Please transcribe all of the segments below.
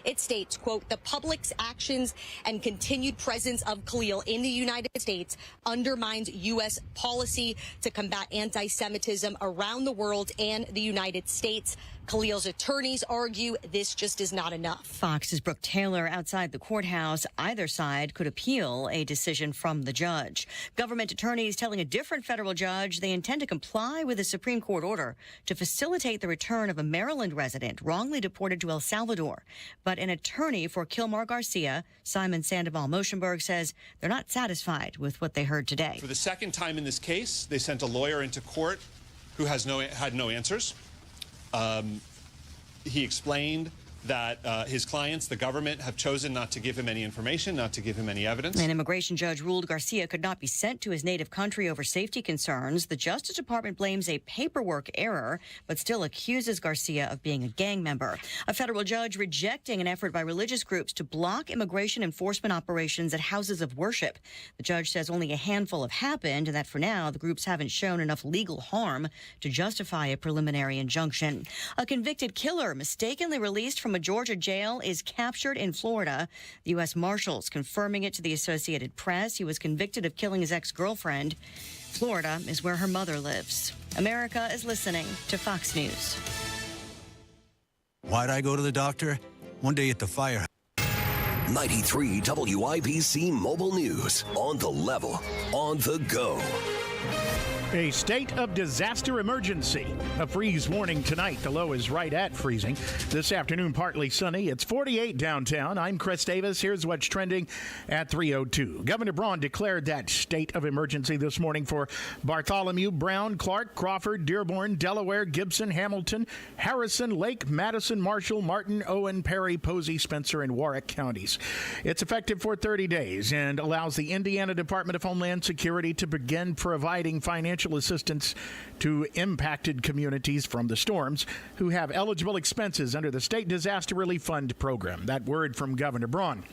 It states, quote, the public's actions and continued presence of Khalil in the United States undermines U.S. policy to combat anti-Semitism around the world and the United States. Khalil's attorneys argue this just is not enough. Fox's Brooke Taylor outside the courthouse. Either side could appeal a decision from the judge. Government attorneys telling a different federal judge they intend to comply with a Supreme Court order to facilitate the return of a Maryland resident wrongly deported to El Salvador. But an attorney for Kilmar Garcia, Simon Sandoval-Moshenberg, says they're not satisfied with what they heard today. For the second time in this case, they sent a lawyer into court who had no answers. He explained that his clients, the government, have chosen not to give him any information, not to give him any evidence. An immigration judge ruled Garcia could not be sent to his native country over safety concerns. The Justice Department blames a paperwork error, but still accuses Garcia of being a gang member. A federal judge rejecting an effort by religious groups to block immigration enforcement operations at houses of worship. The judge says only a handful have happened, and that for now, the groups haven't shown enough legal harm to justify a preliminary injunction. A convicted killer mistakenly released from a Georgia jail is captured in Florida. The U.S. Marshals confirming it to the Associated Press. He was convicted of killing his ex-girlfriend. Florida is where her mother lives. America is listening to Fox News. Why'd I go to the doctor? One day at the fire. 93 WIBC Mobile News. On the level. On the go. A state of disaster emergency. A freeze warning tonight. The low is right at freezing. This afternoon, partly sunny. It's 48 downtown. I'm Chris Davis. Here's what's trending at 3:02. Governor Braun declared that state of emergency this morning for Bartholomew, Brown, Clark, Crawford, Dearborn, Delaware, Gibson, Hamilton, Harrison, Lake, Madison, Marshall, Martin, Owen, Perry, Posey, Spencer, and Warwick counties. It's effective for 30 days and allows the Indiana Department of Homeland Security to begin providing financial assistance to impacted communities from the storms who have eligible expenses under the State Disaster Relief Fund program. That word from Governor Braun.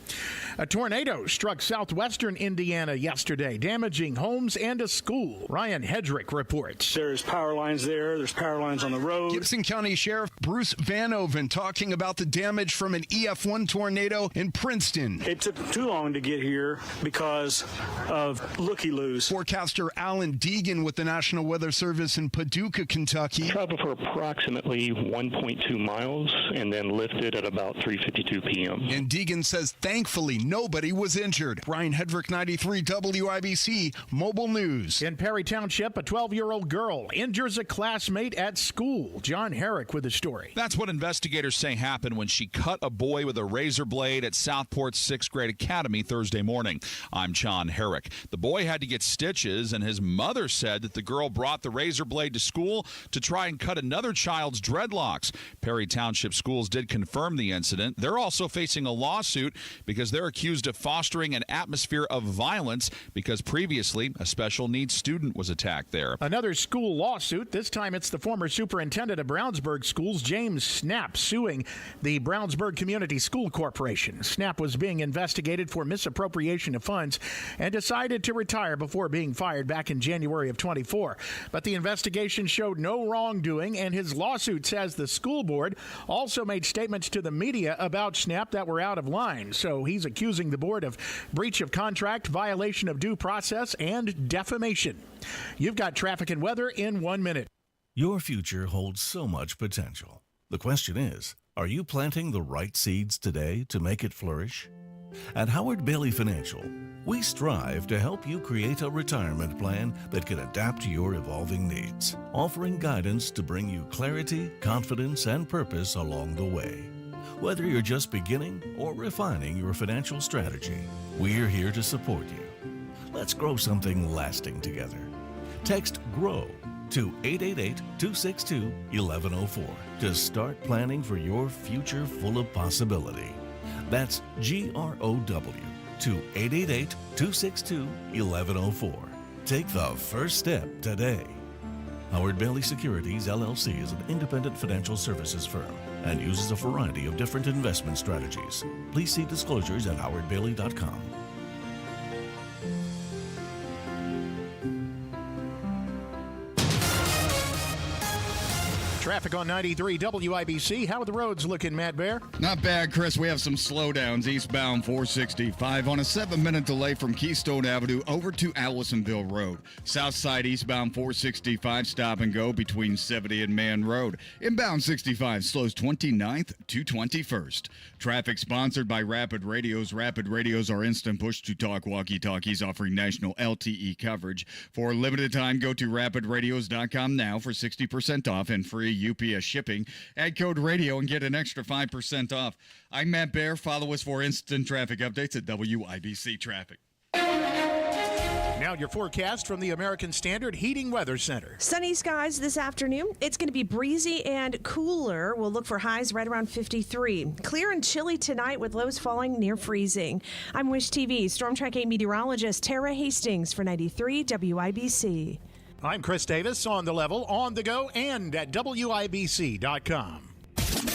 A tornado struck southwestern Indiana yesterday, damaging homes and a school. Ryan Hedrick reports. There's power lines there. There's power lines on the road. Gibson County Sheriff Bruce Vanoven talking about the damage from an EF1 tornado in Princeton. It took too long to get here because of looky-loos. Forecaster Alan Deegan with the National Weather Service in Paducah, Kentucky. Traveled for approximately 1.2 miles and then lifted at about 3:52 p.m. And Deegan says thankfully nobody was injured. Ryan Hedrick, 93 WIBC Mobile News. In Perry Township, a 12-year-old girl injures a classmate at school. John Herrick with the story. That's what investigators say happened when she cut a boy with a razor blade at Southport's 6th grade academy Thursday morning. I'm John Herrick. The boy had to get stitches, and his mother said that the girl brought the razor blade to school to try and cut another child's dreadlocks. Perry Township Schools did confirm the incident. They're also facing a lawsuit because they're accused of fostering an atmosphere of violence because previously a special needs student was attacked there. Another school lawsuit. This time it's the former superintendent of Brownsburg Schools, James Snap, suing the Brownsburg Community School Corporation. Snap was being investigated for misappropriation of funds and decided to retire before being fired back in January of 24. But the investigation showed no wrongdoing, and his lawsuit says the school board also made statements to the media about Snap that were out of line. So he's accusing the board of breach of contract, violation of due process, and defamation. You've got traffic and weather in 1 minute. Your future holds so much potential. The question is, are you planting the right seeds today to make it flourish? At Howard Bailey Financial, we strive to help you create a retirement plan that can adapt to your evolving needs, offering guidance to bring you clarity, confidence, and purpose along the way. Whether you're just beginning or refining your financial strategy, we're here to support you. Let's grow something lasting together. Text GROW to 888-262-1104 to start planning for your future full of possibility. That's GROW to 888-262-1104. Take the first step today. Howard Bailey Securities, LLC is an independent financial services firm and uses a variety of different investment strategies. Please see disclosures at howardbailey.com. Traffic on 93 WIBC. How are the roads looking, Matt Bear? Not bad, Chris. We have some slowdowns eastbound 465 on a 7-minute delay from Keystone Avenue over to Allisonville Road. South side eastbound 465 stop and go between 70 and Man Road. Inbound 65 slows 29th to 21st. Traffic sponsored by Rapid Radios. Rapid Radios are instant push-to-talk walkie-talkies offering national LTE coverage. For a limited time, go to rapidradios.com now for 60% off and free UPS shipping. Add code radio and get an extra 5% off. I'm Matt Bear. Follow us for instant traffic updates at WIBC Traffic. Now your forecast from the American Standard Heating Weather Center. Sunny skies this afternoon. It's going to be breezy and cooler. We'll look for highs right around 53. Clear and chilly tonight with lows falling near freezing. I'm Wish TV Storm Track 8 meteorologist Tara Hastings for 93 WIBC. I'm Chris Davis on the level, on the go, and at WIBC.com.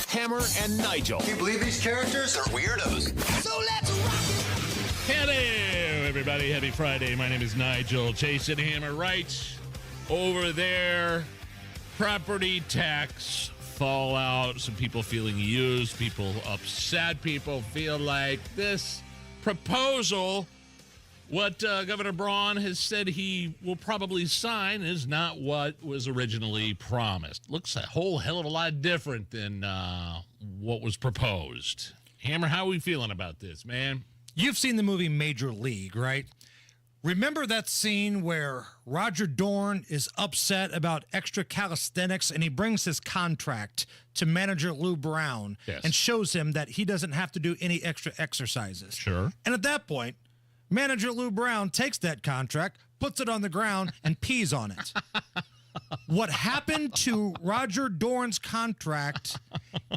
Hammer and Nigel. Can you believe these characters are weirdos? So let's rock it! Hello, everybody. Happy Friday. My name is Nigel. Chasing Hammer right over there. Property tax fallout. Some people feeling used. People upset. People feel like this proposal, what Governor Braun has said he will probably sign, is not what was originally promised. Looks a whole hell of a lot different than what was proposed. Hammer, how are we feeling about this, man? You've seen the movie Major League, right? Remember that scene where Roger Dorn is upset about extra calisthenics and he brings his contract to manager Lou Brown and shows him that he doesn't have to do any extra exercises. Sure. And at that point, manager Lou Brown takes that contract, puts it on the ground, and pees on it. What happened to Roger Dorn's contract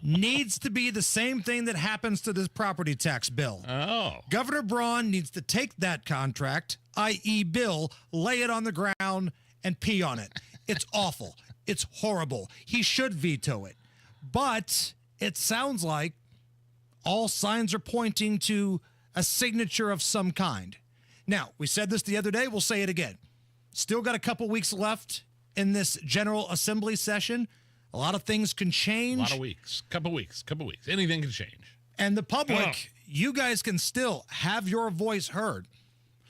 needs to be the same thing that happens to this property tax bill. Oh. Governor Braun needs to take that contract, i.e. bill, lay it on the ground, and pee on it. It's awful. It's horrible. He should veto it. But it sounds like all signs are pointing to a signature of some kind. Now, we said this the other day. We'll say it again. Still got a couple weeks left in this General Assembly session. A lot of things can change. A lot of weeks. Couple weeks. Anything can change. And the public, you guys can still have your voice heard.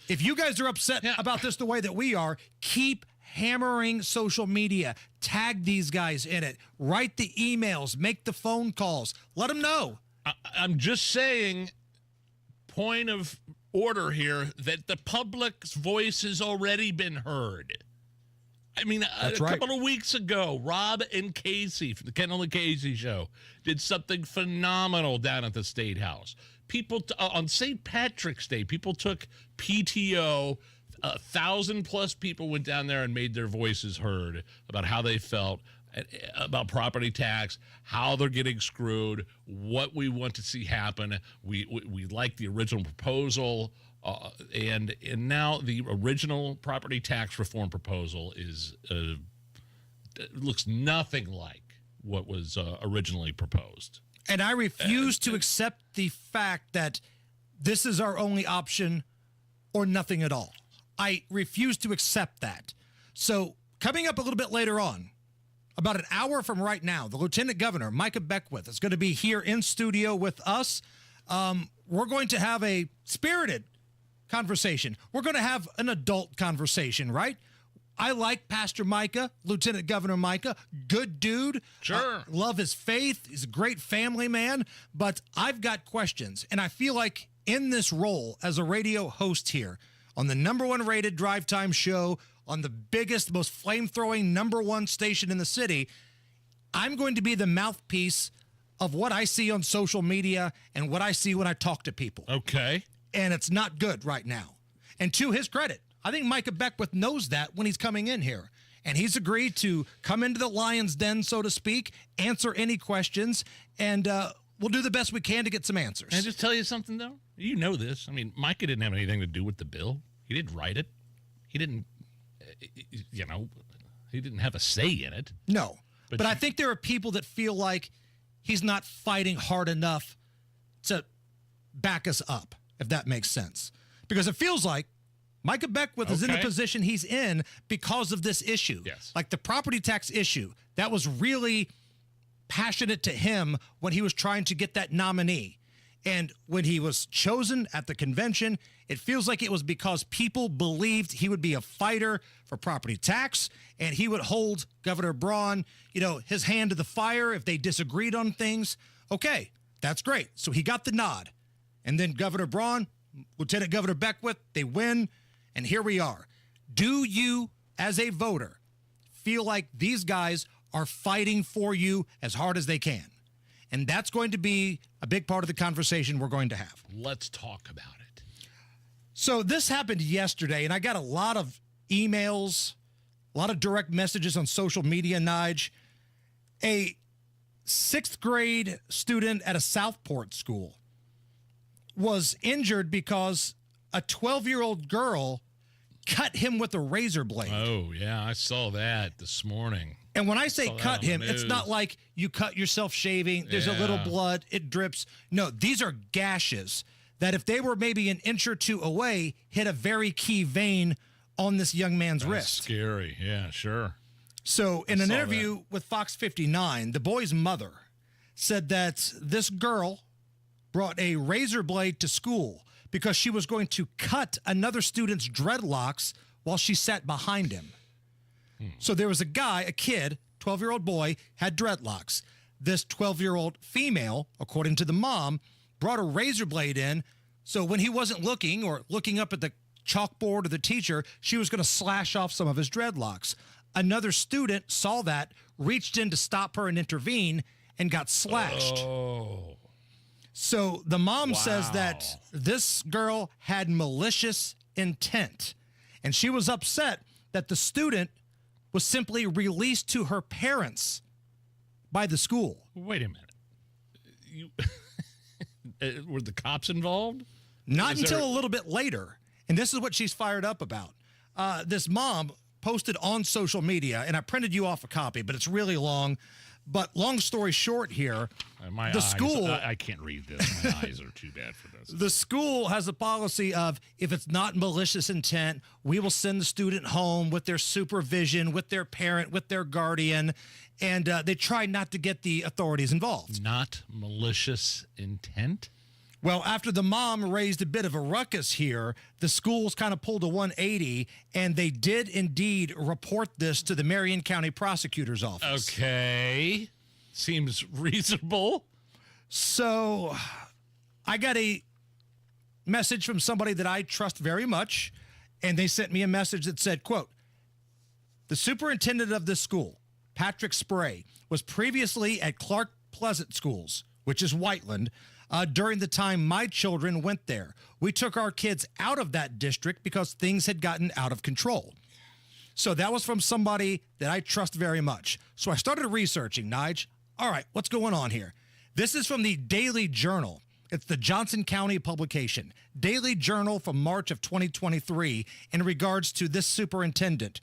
If you guys are upset about this the way that we are, keep hammering social media. Tag these guys in it. Write the emails. Make the phone calls. Let them know. I'm just saying, point of order here, that the public's voice has already been heard. I mean, a couple of weeks ago, Rob and Casey from the Kendall and Casey show did something phenomenal down at the State House. People on St. Patrick's Day, people took PTO. 1,000+ people went down there and made their voices heard about how they felt about property tax, how they're getting screwed, what we want to see happen. We like the original proposal. And now the original property tax reform proposal looks nothing like what was originally proposed. And I refuse to accept the fact that this is our only option or nothing at all. I refuse to accept that. So coming up a little bit later on, about an hour from right now, the Lieutenant Governor, Micah Beckwith, is going to be here in studio with us. We're going to have a spirited conversation. We're going to have an adult conversation, right? I like Pastor Micah, Lieutenant Governor Micah, good dude. Sure. Love his faith. He's a great family man. But I've got questions, and I feel like in this role as a radio host here on the #1 rated drive time show, on the biggest, most flame-throwing #1 station in the city, I'm going to be the mouthpiece of what I see on social media and what I see when I talk to people. Okay. And it's not good right now. And to his credit, I think Micah Beckwith knows that when he's coming in here. And he's agreed to come into the lion's den, so to speak, answer any questions, and we'll do the best we can to get some answers. Can I just tell you something, though? You know this. I mean, Micah didn't have anything to do with the bill. He didn't write it. He didn't, he didn't have a say in it. No. But I think there are people that feel like he's not fighting hard enough to back us up, if that makes sense. Because it feels like Micah Beckwith is in the position he's in because of this issue. Yes. Like the property tax issue, that was really passionate to him when he was trying to get that nominee. And when he was chosen at the convention, it feels like it was because people believed he would be a fighter for property tax and he would hold Governor Braun, his hand to the fire if they disagreed on things. Okay, that's great. So he got the nod. And then Governor Braun, Lieutenant Governor Beckwith, they win. And here we are. Do you, as a voter, feel like these guys are fighting for you as hard as they can? And that's going to be a big part of the conversation we're going to have. Let's talk about it. So this happened yesterday, and I got a lot of emails, a lot of direct messages on social media, Nige. A 6th grade student at a Southport school was injured because a 12-year-old girl cut him with a razor blade. Oh, yeah, I saw that this morning. And when I say cut him, it's not like you cut yourself shaving. There's a little blood. It drips. No, these are gashes that if they were maybe an inch or two away, hit a very key vein on this young man's wrist. Scary. Yeah, sure. So in an interview with Fox 59, the boy's mother said that this girl brought a razor blade to school because she was going to cut another student's dreadlocks while she sat behind him. So there was a kid, 12-year-old boy, had dreadlocks. This 12-year-old female, according to the mom, brought a razor blade in. So when he wasn't looking or looking up at the chalkboard or the teacher, she was going to slash off some of his dreadlocks. Another student saw that, reached in to stop her and intervene, and got slashed. Oh. So the mom says that this girl had malicious intent, and she was upset that the student was simply released to her parents by the school. Wait a minute. Were the cops involved? Not until a little bit later. And this is what she's fired up about. This mom posted on social media, and I printed you off a copy, but it's really long. But long story short here, school... I can't read this. My eyes are too bad for this. The school has a policy of, if it's not malicious intent, we will send the student home with their supervision, with their parent, with their guardian, and they try not to get the authorities involved. Not malicious intent? Well, after the mom raised a bit of a ruckus here, the schools kind of pulled a 180, and they did indeed report this to the Marion County Prosecutor's Office. Okay. Seems reasonable. So I got a message from somebody that I trust very much, and they sent me a message that said, quote, "The superintendent of this school, Patrick Spray, was previously at Clark Pleasant Schools, which is Whiteland, during the time my children went there. We took our kids out of that district because things had gotten out of control." So that was from somebody that I trust very much. So I started researching, Nige. All right, what's going on here? This is from the Daily Journal. It's the Johnson County publication. Daily Journal from March of 2023 in regards to this superintendent.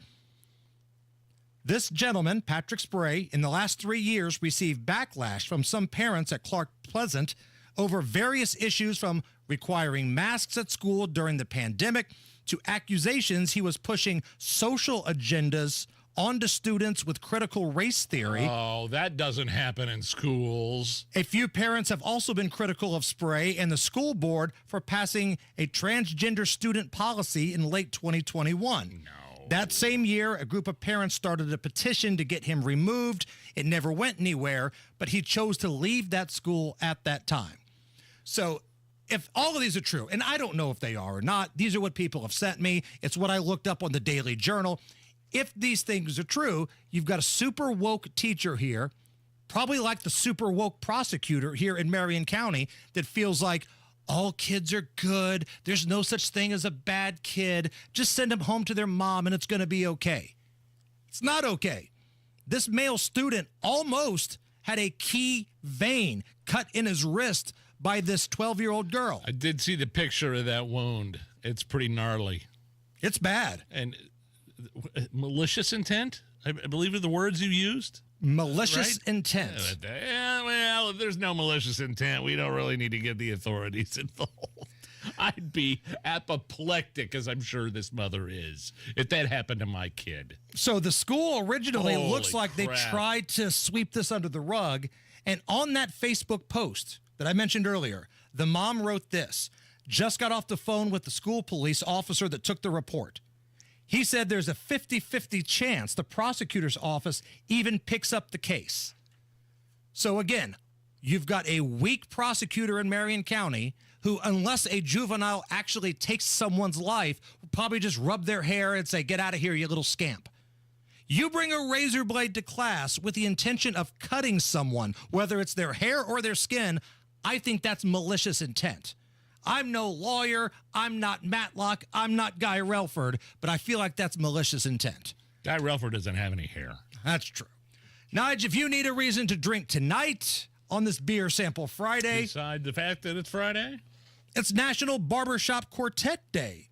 This gentleman, Patrick Spray, in the last 3 years received backlash from some parents at Clark Pleasant over various issues, from requiring masks at school during the pandemic to accusations he was pushing social agendas onto students with critical race theory. Oh, that doesn't happen in schools. A few parents have also been critical of Spray and the school board for passing a transgender student policy in late 2021. No. That same year, a group of parents started a petition to get him removed. It never went anywhere, but he chose to leave that school at that time. So if all of these are true, and I don't know if they are or not, these are what people have sent me. It's what I looked up on the Daily Journal. If these things are true, you've got a super woke teacher here, probably like the super woke prosecutor here in Marion County, that feels like all kids are good. There's no such thing as a bad kid. Just send them home to their mom and it's going to be okay. It's not okay. This male student almost had a key vein cut in his wrist by this 12-year-old girl. I did see the picture of that wound. It's pretty gnarly. It's bad. And malicious intent, I believe are the words you used. Malicious intent. Yeah, well, if there's no malicious intent, we don't really need to get the authorities involved. I'd be apoplectic, as I'm sure this mother is, if that happened to my kid. So the school originally looks Holy like they crap. tried to sweep this under the rug. And on that Facebook post that I mentioned earlier, the mom wrote this. Just got off the phone with the school police officer that took the report. He said there's a 50-50 chance the prosecutor's office even picks up the case. So again, you've got a weak prosecutor in Marion County who, unless a juvenile actually takes someone's life, will probably just rub their hair and say, get out of here, you little scamp. You bring a razor blade to class with the intention of cutting someone, whether it's their hair or their skin, I think that's malicious intent. I'm no lawyer, I'm not Matlock, I'm not Guy Relford, but I feel like that's malicious intent. Guy Relford doesn't have any hair. That's true. Nige, if you need a reason to drink tonight on this Beer Sample Friday... Besides the fact that it's Friday? It's National Barbershop Quartet Day.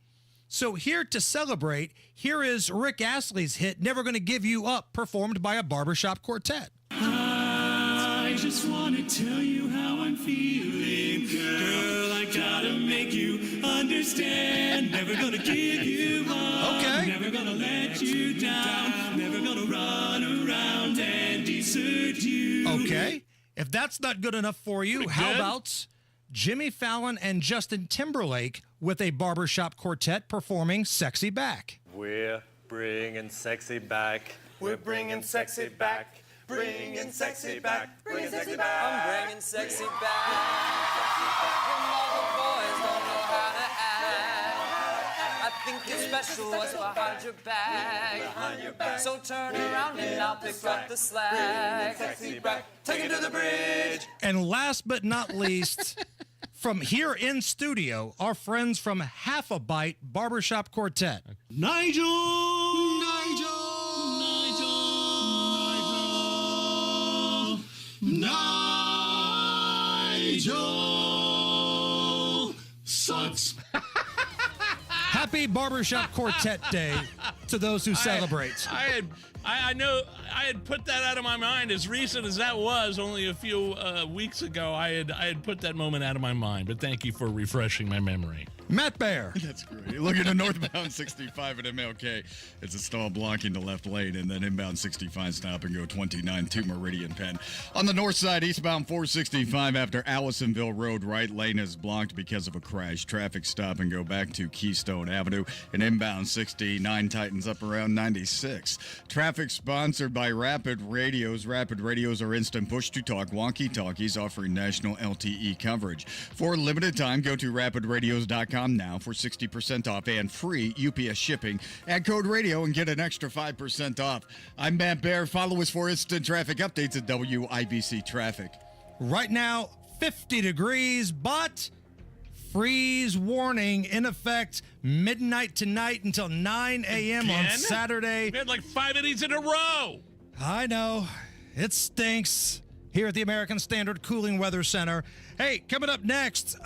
So here to celebrate, here is Rick Astley's hit, Never Gonna Give You Up, performed by a barbershop quartet. I just want to tell you how I'm feeling, girl. I gotta make you understand. Never gonna give you up. Okay. Never gonna let you down. Never gonna run around and desert you. Okay. If that's not good enough for you, how about Jimmy Fallon and Justin Timberlake with a barbershop quartet performing Sexy Back? We're bringing sexy back. We're bringing sexy back. Bringing sexy back. Bringing sexy back. I'm bringing sexy back. When all the boys don't know how to act. I think it's special what's behind your back. So turn around and I'll pick up the slack. Sexy back. Take it to the bridge. And last but not least, from here in studio, our friends from Half a Bite Barbershop Quartet. Nigel! Nigel sucks. Happy Barbershop Quartet Day to those who celebrate. I know I had put that out of my mind. As recent as that was, only a few weeks ago, I had put that moment out of my mind. But thank you for refreshing my memory. Matt Bear. That's great. Looking at northbound 65 at MLK. It's a stall blocking the left lane, and then inbound 65 stop and go 29 to Meridian Penn. On the north side, eastbound 465 after Allisonville Road, right lane is blocked because of a crash. Traffic stop and go back to Keystone Avenue, and inbound 69 tightens up around 96. Traffic sponsored by Rapid Radios. Rapid Radios are instant push-to-talk walkie-talkies offering national LTE coverage. For a limited time, go to rapidradios.com now for 60% off and free UPS shipping. Add code radio and get an extra 5% off. I'm Matt Bear. Follow us for instant traffic updates at WIBC Traffic. Right now, 50 degrees, but freeze warning in effect midnight tonight until 9 a.m. on Saturday. We had like 5 innings in a row. I know. It stinks here at the American Standard Cooling Weather Center. Hey, coming up next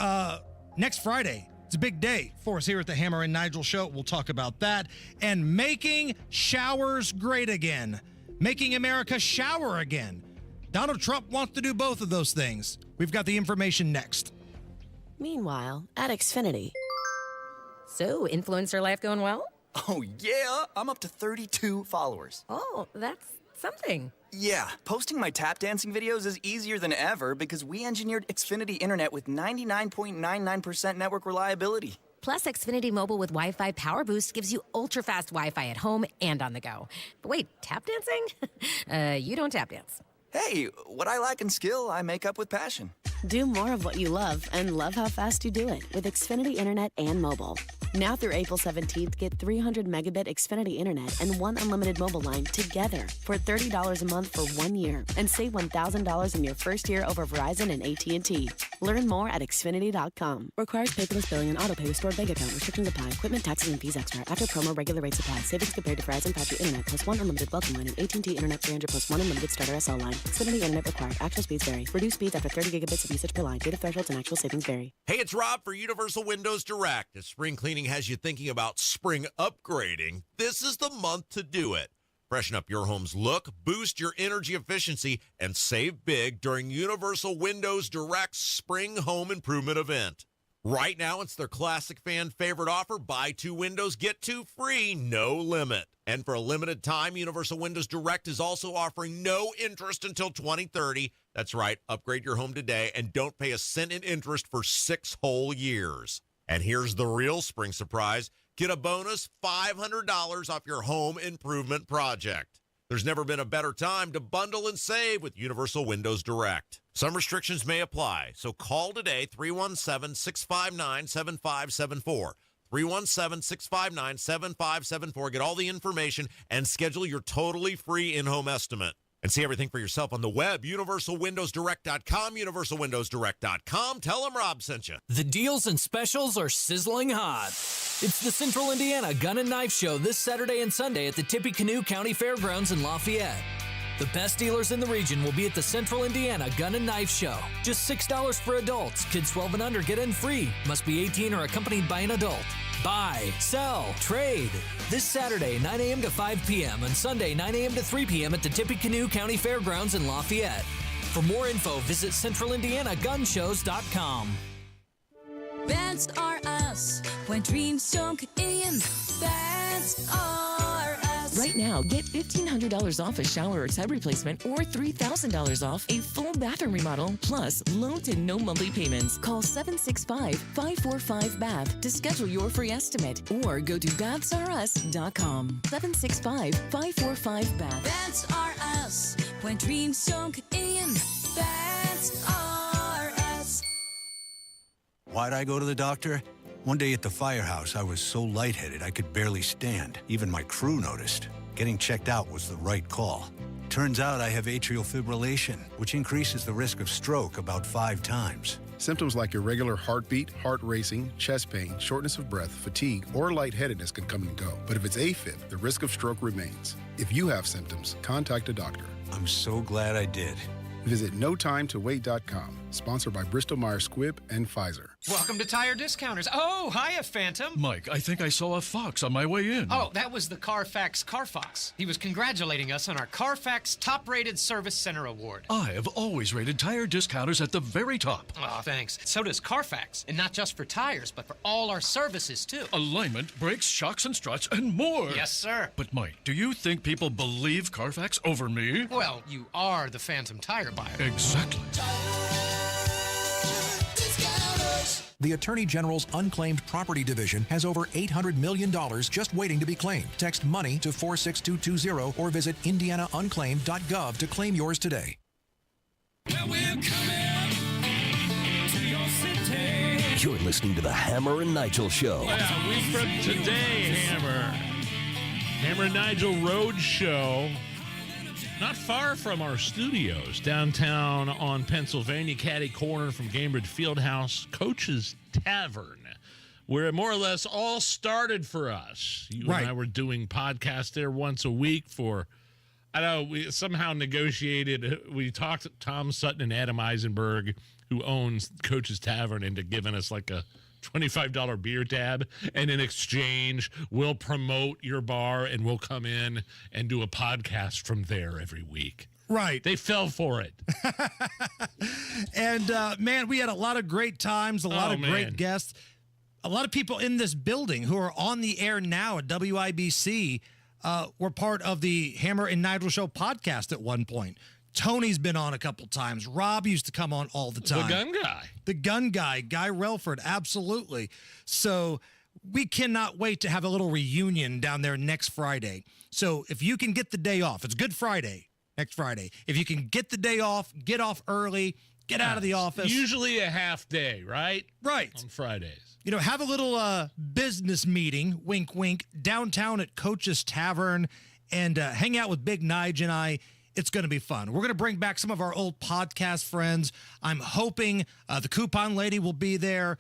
Friday, it's a big day for us here at the Hammer and Nigel Show. We'll talk about that. And making showers great again. Making America shower again. Donald Trump wants to do both of those things. We've got the information next. Meanwhile, at Xfinity. So, influencer life going well? Oh, yeah. I'm up to 32 followers. Oh, that's something. Yeah, posting my tap dancing videos is easier than ever because we engineered Xfinity Internet with 99.99% network reliability. Plus, Xfinity Mobile with Wi-Fi Power Boost gives you ultra-fast Wi-Fi at home and on the go. But wait, tap dancing? You don't tap dance. Hey, what I lack in skill, I make up with passion. Do more of what you love and love how fast you do it with Xfinity Internet and mobile. Now through April 17th, get 300 megabit Xfinity Internet and one unlimited mobile line together for $30 a month for 1 year and save $1,000 in your first year over Verizon and AT&T. Learn more at Xfinity.com. Requires paperless billing and autopay with stored bank account. Restrictions apply. Equipment, taxes, and fees extra. After promo, regular rates apply. Savings compared to Verizon 5G Internet plus one unlimited welcome line and AT&T Internet 300 plus one unlimited starter SL line. Xfinity Internet required. Actual speeds vary. Reduced speeds after 30 gigabits of usage per line. Data thresholds and actual savings vary. Hey, it's Rob for Universal Windows Direct. If spring cleaning has you thinking about spring upgrading, this is the month to do it. Freshen up your home's look, boost your energy efficiency, and save big during Universal Windows Direct's Spring Home Improvement event. Right now, it's their classic fan favorite offer. Buy 2 windows, get 2 free, no limit. And for a limited time, Universal Windows Direct is also offering no interest until 2030. That's right. Upgrade your home today and don't pay a cent in interest for 6 whole years. And here's the real spring surprise. Get a bonus $500 off your home improvement project. There's never been a better time to bundle and save with Universal Windows Direct. Some restrictions may apply, so call today, 317-659-7574. 317-659-7574. Get all the information and schedule your totally free in-home estimate. And see everything for yourself on the web, universalwindowsdirect.com, universalwindowsdirect.com. Tell them Rob sent you. The deals and specials are sizzling hot. It's the Central Indiana Gun and Knife Show this Saturday and Sunday at the Tippecanoe County Fairgrounds in Lafayette. The best dealers in the region will be at the Central Indiana Gun and Knife Show. Just $6 for adults. Kids 12 and under get in free. Must be 18 or accompanied by an adult. Buy, sell, trade. This Saturday, 9 a.m. to 5 p.m. and Sunday, 9 a.m. to 3 p.m. at the Tippecanoe County Fairgrounds in Lafayette. For more info, visit centralindianagunshows.com. That's are us. When dreams don't get in, that's are us. Right now, get $1,500 off a shower or tub replacement or $3,000 off a full bathroom remodel, plus low to no monthly payments. Call 765-545-BATH to schedule your free estimate or go to that'sareus.com. 765-545-BATH. That's are us. When dreams don't get in, that's are us. Why'd I go to the doctor? One day at the firehouse, I was so lightheaded I could barely stand. Even my crew noticed. Getting checked out was the right call. Turns out I have atrial fibrillation, which increases the risk of stroke about 5 times. Symptoms like irregular heartbeat, heart racing, chest pain, shortness of breath, fatigue, or lightheadedness can come and go. But if it's AFib, the risk of stroke remains. If you have symptoms, contact a doctor. I'm so glad I did. Visit NoTimeToWait.com. Sponsored by Bristol-Myers Squibb and Pfizer. Welcome to Tire Discounters. Oh, hiya, Phantom. Mike, I think I saw a fox on my way in. Oh, that was the Carfax Carfox. He was congratulating us on our Carfax Top-Rated Service Center Award. I have always rated Tire Discounters at the very top. Oh, thanks. So does Carfax. And not just for tires, but for all our services, too. Alignment, brakes, shocks, and struts, and more. Yes, sir. But, Mike, do you think people believe Carfax over me? Well, you are the Phantom tire buyer. Exactly. The Attorney General's Unclaimed Property Division has over $800 million just waiting to be claimed. Text MONEY to 46220 or visit indianaunclaimed.gov to claim yours today. Well, we're coming to your city. You're listening to the Hammer and Nigel Show. Yeah, week from today, Hammer and Nigel Road Show. Not far from our studios, downtown on Pennsylvania, catty corner from Gamebridge Fieldhouse, Coach's Tavern, where it more or less all started for us. You and I were doing podcasts there once a week for, I don't know, we somehow negotiated, we talked to Tom Sutton and Adam Eisenberg, who owns Coach's Tavern, into giving us like a $25 beer tab, and in exchange we'll promote your bar and we'll come in and do a podcast from there every week. Right. They fell for it. And man, we had a lot of great times, a lot of great guests, a lot of people in this building who are on the air now at WIBC were part of the Hammer and Nigel Show podcast at one point. Tony's been on a couple times. Rob used to come on all the time. The gun guy, Guy Relford, absolutely. So we cannot wait to have a little reunion down there next Friday. So if you can get the day off, it's Good Friday, next Friday. If you can get the day off, get off early, get out of the office. Usually a half day, right? Right. On Fridays. You know, have a little business meeting, wink, wink, downtown at Coach's Tavern and hang out with Big Nigel and I. It's going to be fun. We're going to bring back some of our old podcast friends. I'm hoping the Coupon Lady will be there.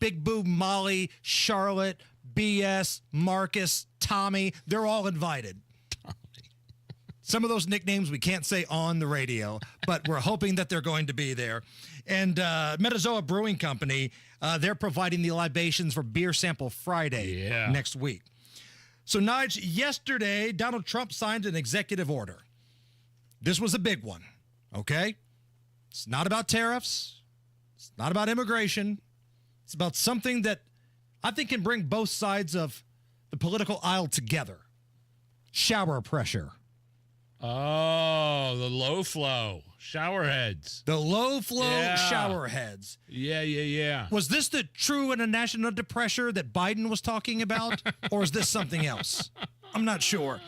Big Boob Molly, Charlotte, BS, Marcus, Tommy. They're all invited. Some of those nicknames we can't say on the radio, but we're hoping that they're going to be there. And Metazoa Brewing Company, they're providing the libations for Beer Sample Friday next week. So, Nigel, yesterday, Donald Trump signed an executive order. This was a big one, okay? It's not about tariffs. It's not about immigration. It's about something that I think can bring both sides of the political aisle together. Shower pressure. Oh, the low flow shower heads. The low flow shower heads. Yeah. Was this the true international pressure that Biden was talking about? Or is this something else? I'm not sure.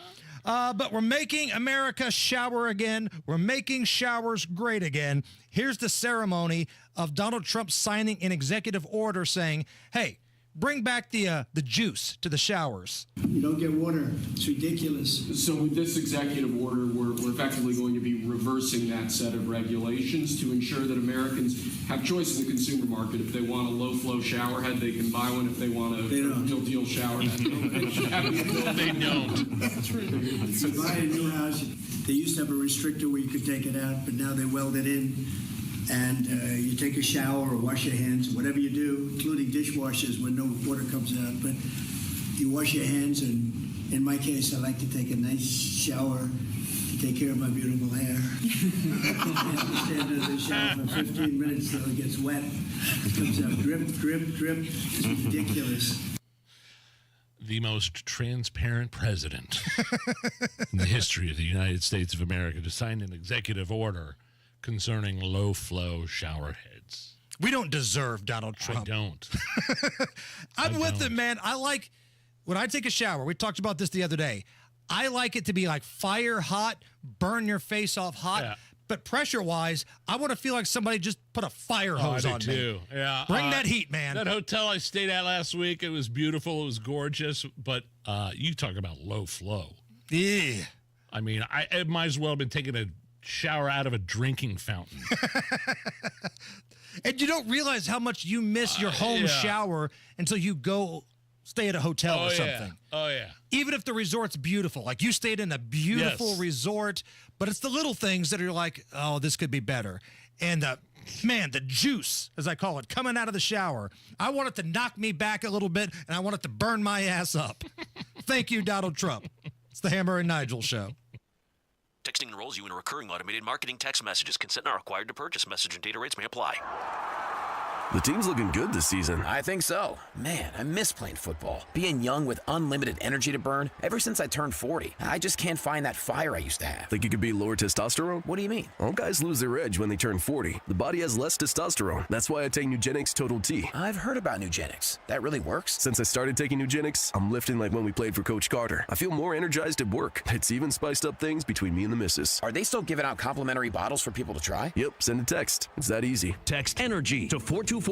But we're making America shower again. We're making showers great again. Here's the ceremony of Donald Trump signing an executive order saying, hey, bring back the juice to the showers. You don't get water. It's ridiculous. So with this executive order, we're effectively going to be reversing that set of regulations to ensure that Americans have choice in the consumer market. If they want a low-flow shower head, they can buy one. If they want a real-deal shower head, they don't. That's right. If you buy a new house, they used to have a restrictor where you could take it out, but now they weld it in. And you take a shower or wash your hands, whatever you do, including dishwashers when no water comes out. But you wash your hands, and in my case, I like to take a nice shower to take care of my beautiful hair. I stand under the shower for 15 minutes till it gets wet. It comes out drip, drip, drip. It's ridiculous. The most transparent president in the history of the United States of America to sign an executive order concerning low-flow shower heads. We don't deserve Donald Trump. I don't. I'm with him, man. I like, when I take a shower, we talked about this the other day, I like it to be like fire hot, burn your face off hot. Yeah. But pressure-wise, I want to feel like somebody just put a fire hose on me. Yeah. Bring that heat, man. That hotel I stayed at last week, it was beautiful. It was gorgeous. But you talk about low flow. Yeah. I mean, I might as well have been taking a shower out of a drinking fountain. And you don't realize how much you miss your home shower until you go stay at a hotel or something. Oh, yeah. Even if the resort's beautiful. Like you stayed in a beautiful resort, but it's the little things that are like, oh, this could be better. And man, the juice, as I call it, coming out of the shower. I want it to knock me back a little bit, and I want it to burn my ass up. Thank you, Donald Trump. It's the Hammer and Nigel Show. Texting enrolls you in recurring automated marketing text messages. Consent not required to purchase. Message and data rates may apply. The team's looking good this season. I think so. Man, I miss playing football. Being young with unlimited energy to burn. Ever since I turned 40, I just can't find that fire I used to have. Think you could be lower testosterone? What do you mean? All guys lose their edge when they turn 40. The body has less testosterone. That's why I take Nugenix Total T. I've heard about Nugenix. That really works? Since I started taking Nugenix, I'm lifting like when we played for Coach Carter. I feel more energized at work. It's even spiced up things between me and the missus. Are they still giving out complimentary bottles for people to try? Yep, send a text. It's that easy. Text ENERGY to 42424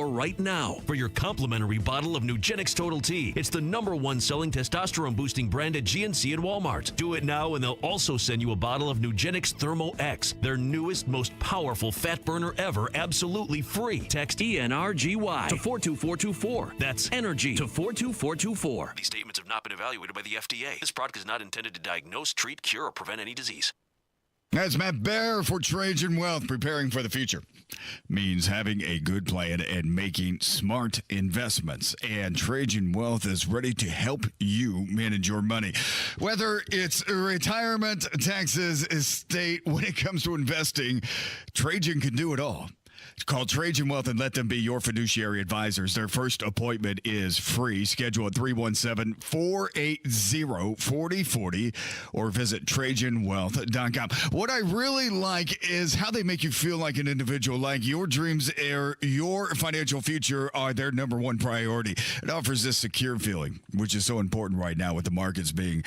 right now for your complimentary bottle of Nugenix Total T. It's the #1 selling testosterone boosting brand at GNC and Walmart. Do it now and they'll also send you a bottle of Nugenix Thermo X, their newest, most powerful fat burner ever, absolutely free. Text ENRGY to 42424. That's ENERGY to 42424. These statements have not been evaluated by the FDA. This product is not intended to diagnose, treat, cure, or prevent any disease. That's Matt Bear for Trajan Wealth. Preparing for the future means having a good plan and making smart investments. And Trajan Wealth is ready to help you manage your money. Whether it's retirement, taxes, estate, when it comes to investing, Trajan can do it all. Call Trajan Wealth and let them be your fiduciary advisors. Their first appointment is free. Schedule at 317-480-4040 or visit TrajanWealth.com. What I really like is how they make you feel like an individual, like your dreams or your financial future are their #1 priority. It offers this secure feeling, which is so important right now with the markets being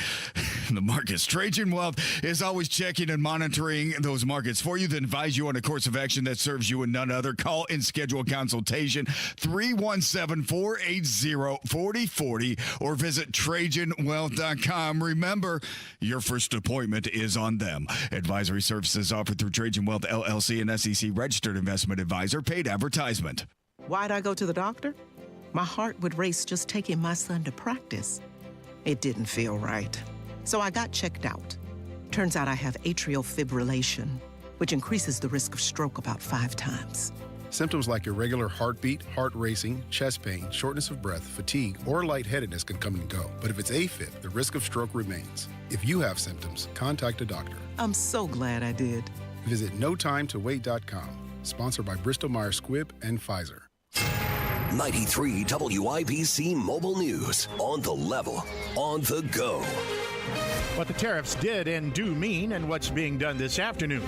the markets. Trajan Wealth is always checking and monitoring those markets for you, then advise you on a course of action that serves you and none other. Call and schedule a consultation 317-480-4040 or visit TrajanWealth.com. Remember, your first appointment is on them. Advisory services offered through Trajan Wealth LLC, and SEC registered investment advisor. Paid advertisement. Why'd I go to the doctor? My heart would race just taking my son to practice. It didn't feel right. So I got checked out. Turns out I have atrial fibrillation, which increases the risk of stroke about 5 times. Symptoms like irregular heartbeat, heart racing, chest pain, shortness of breath, fatigue, or lightheadedness can come and go. But if it's AFib, the risk of stroke remains. If you have symptoms, contact a doctor. I'm so glad I did. Visit NoTimeToWait.com. Sponsored by Bristol Myers Squibb and Pfizer. 93 WIBC Mobile News. On the level, on the go. What the tariffs did and do mean and what's being done this afternoon.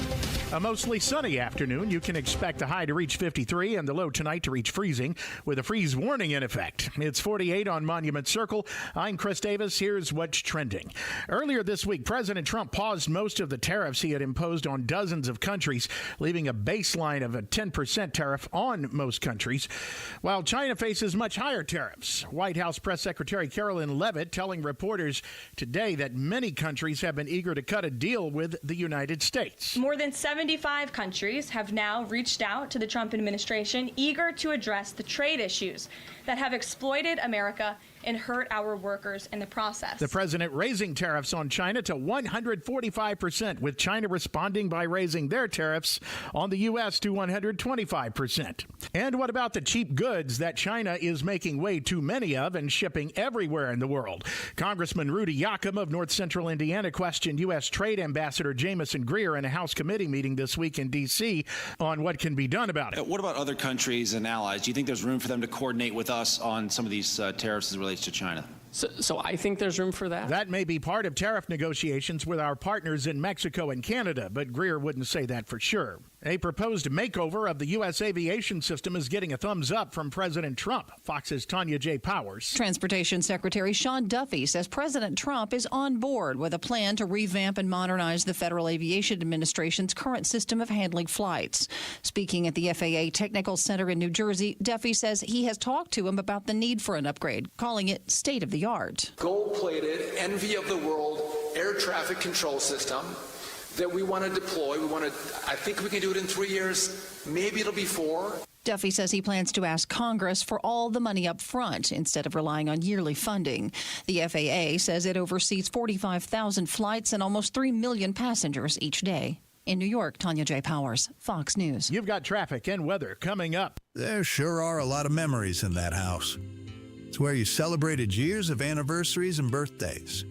A mostly sunny afternoon. You can expect the high to reach 53 and the low tonight to reach freezing with a freeze warning in effect. It's 48 on Monument Circle. I'm Chris Davis. Here's what's trending. Earlier this week, President Trump paused most of the tariffs he had imposed on dozens of countries, leaving a baseline of a 10% tariff on most countries, while China faces much higher tariffs. White House Press Secretary Carolyn Levitt telling reporters today that many countries have been eager to cut a deal with the United States. More than 75 countries have now reached out to the Trump administration, eager to address the trade issues that have exploited America and hurt our workers in the process. The president raising tariffs on China to 145%, with China responding by raising their tariffs on the U.S. to 125%. And what about the cheap goods that China is making way too many of and shipping everywhere in the world? Congressman Rudy Yakum of North Central Indiana questioned U.S. Trade Ambassador Jamison Greer in a House committee meeting this week in D.C. on what can be done about it. What about other countries and allies? Do you think there's room for them to coordinate with us on some of these tariffs as it relates to China? So I think there's room for that. That may be part of tariff negotiations with our partners in Mexico and Canada, but Greer wouldn't say that for sure. A proposed makeover of the U.S. aviation system is getting a thumbs up from President Trump. Fox's Tanya J. Powers. Transportation Secretary Sean Duffy says President Trump is on board with a plan to revamp and modernize the Federal Aviation Administration's current system of handling flights. Speaking at the FAA Technical Center in New Jersey, Duffy says he has talked to him about the need for an upgrade, calling it state-of-the-art. Gold-plated, envy of the world air traffic control system that we want to deploy. I think we can do it in 3 years. Maybe it'll be 4. Duffy says he plans to ask Congress for all the money up front instead of relying on yearly funding. The FAA says it oversees 45,000 flights and almost 3 million passengers each day. In New York, Tanya J. Powers, Fox News. You've got traffic and weather coming up. There sure are a lot of memories in that house. It's where you celebrated years of anniversaries and birthdays,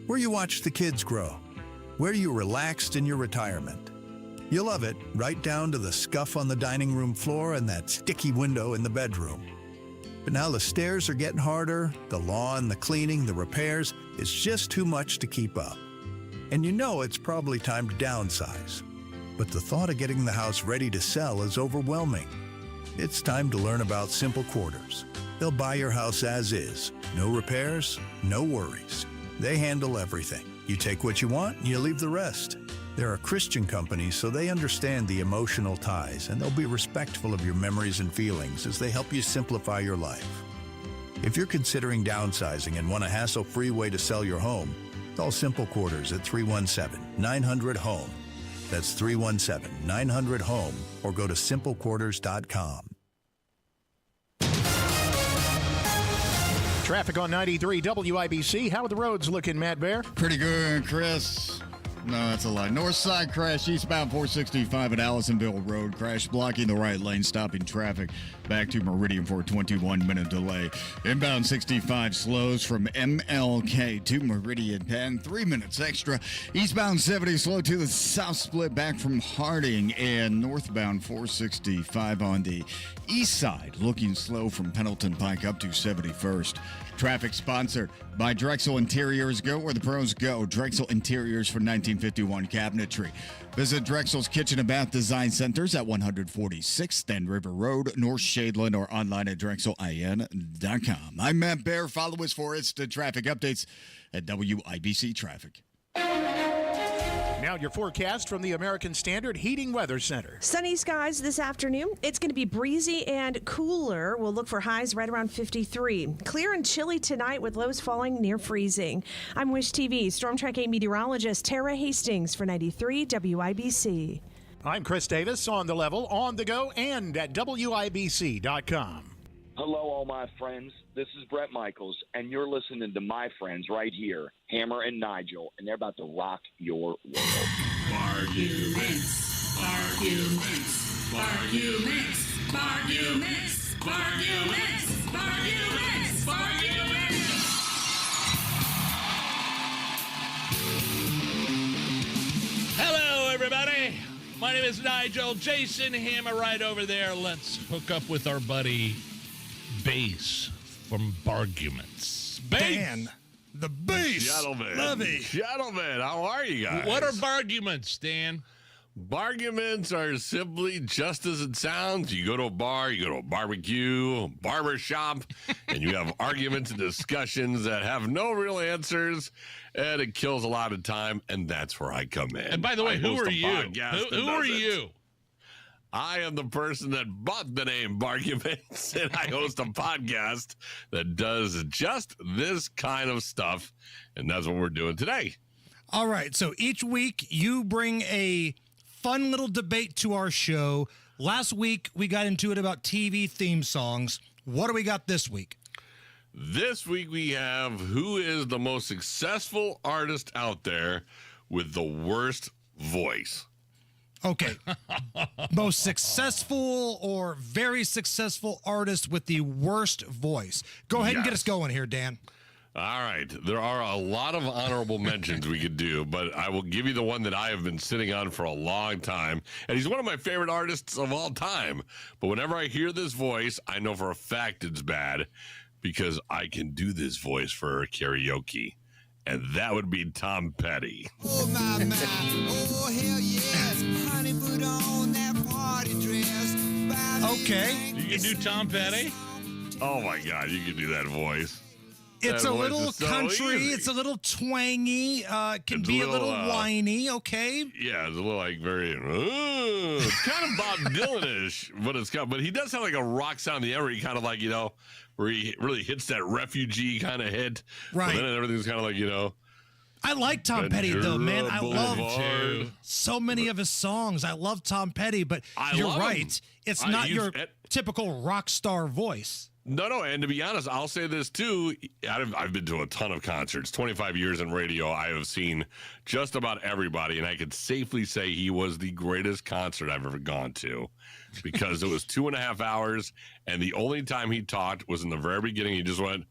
where you watched the kids grow, where you relaxed in your retirement. You love it, right down to the scuff on the dining room floor and that sticky window in the bedroom. But now the stairs are getting harder, the lawn, the cleaning, the repairs, it's just too much to keep up. And you know it's probably time to downsize. But the thought of getting the house ready to sell is overwhelming. It's time to learn about Simple Quarters. They'll buy your house as is. No repairs, no worries. They handle everything. You take what you want and you leave the rest. They're a Christian company, so they understand the emotional ties, and they'll be respectful of your memories and feelings as they help you simplify your life. If you're considering downsizing and want a hassle-free way to sell your home, call Simple Quarters at 317-900-HOME. That's 317-900-HOME, or go to simplequarters.com. Traffic on 93 WIBC. How are the roads looking, Matt Bear? Pretty good, Chris. No, that's a lie. North side crash, eastbound 465 at Allisonville Road. Crash blocking the right lane, stopping traffic back to Meridian for a 21-minute delay. Inbound 65 slows from MLK to Meridian Penn, 3 minutes extra. Eastbound 70 slow to the south split back from Harding, and northbound 465 on the east side looking slow from Pendleton Pike up to 71st. Traffic sponsored by Drexel Interiors. Go where the pros go. Drexel Interiors for 1951 cabinetry. Visit Drexel's Kitchen and Bath Design Centers at 146th and River Road, North Shadeland, or online at drexelin.com. I'm Matt Bear. Follow us for instant traffic updates at WIBC Traffic. Now your forecast from the American Standard Heating Weather Center. Sunny skies this afternoon. It's going to be breezy and cooler. We'll look for highs right around 53. Clear and chilly tonight with lows falling near freezing. I'm Wish TV Storm Track 8 meteorologist Tara Hastings for 93 WIBC. I'm Chris Davis, on the level, on the go, and at WIBC.com. Hello, all my friends. This is Brett Michaels, and you're listening to my friends right here, Hammer and Nigel, and they're about to rock your world. Barguments, barguments, barguments, barguments, barguments, barguments, barguments. Hello, everybody. My name is Nigel. Jason Hammer right over there. Let's hook up with our buddy bass from Barguments. Bass. Dan, the bass. Gentlemen. Levy. Gentlemen, how are you guys? What are Barguments, Dan? Barguments are simply just as it sounds. You go to a bar, you go to a barbecue, barbershop, and you have arguments and discussions that have no real answers, and it kills a lot of time, and that's where I come in. And by the way, who are you? Who are you? I am the person that bought the name Barguments, and I host a podcast that does just this kind of stuff, and that's what we're doing today. All right, so each week you bring a fun little debate to our show. Last week we got into it about TV theme songs. What do we got this week? This week we have who is the most successful artist out there with the worst voice. Okay. Most successful or very successful artist with the worst voice. Go ahead and get us going here, Dan. All right. There are a lot of honorable mentions we could do, but I will give you the one that I have been sitting on for a long time. And he's one of my favorite artists of all time. But whenever I hear this voice, I know for a fact it's bad because I can do this voice for karaoke. And that would be Tom Petty. Oh, my, my. Oh, hell yes. Honey, put on that party dress. Okay. You can do Tom Petty? Oh, my God. You can do that voice. It's That a voice little is so country. easy. It's a little twangy. Can It's be a a little little, whiny. Okay. Yeah, it's a little like very. It's kind of Bob Dylan-ish, but he does have like a rock sound in the end where he kind of like, where he really hits that refugee kind of hit. Right. But then everything's kind of like, I like Tom Petty though, man. I love Boulevard. so many of his songs. I love Tom Petty, but you're love right. him. It's not your typical rock star voice. No, and to be honest, I'll say this too. I've been to a ton of concerts. 25 years in radio, I have seen just about everybody, and I could safely say he was the greatest concert I've ever gone to because it was 2.5 hours, and the only time he talked was in the very beginning. He just went,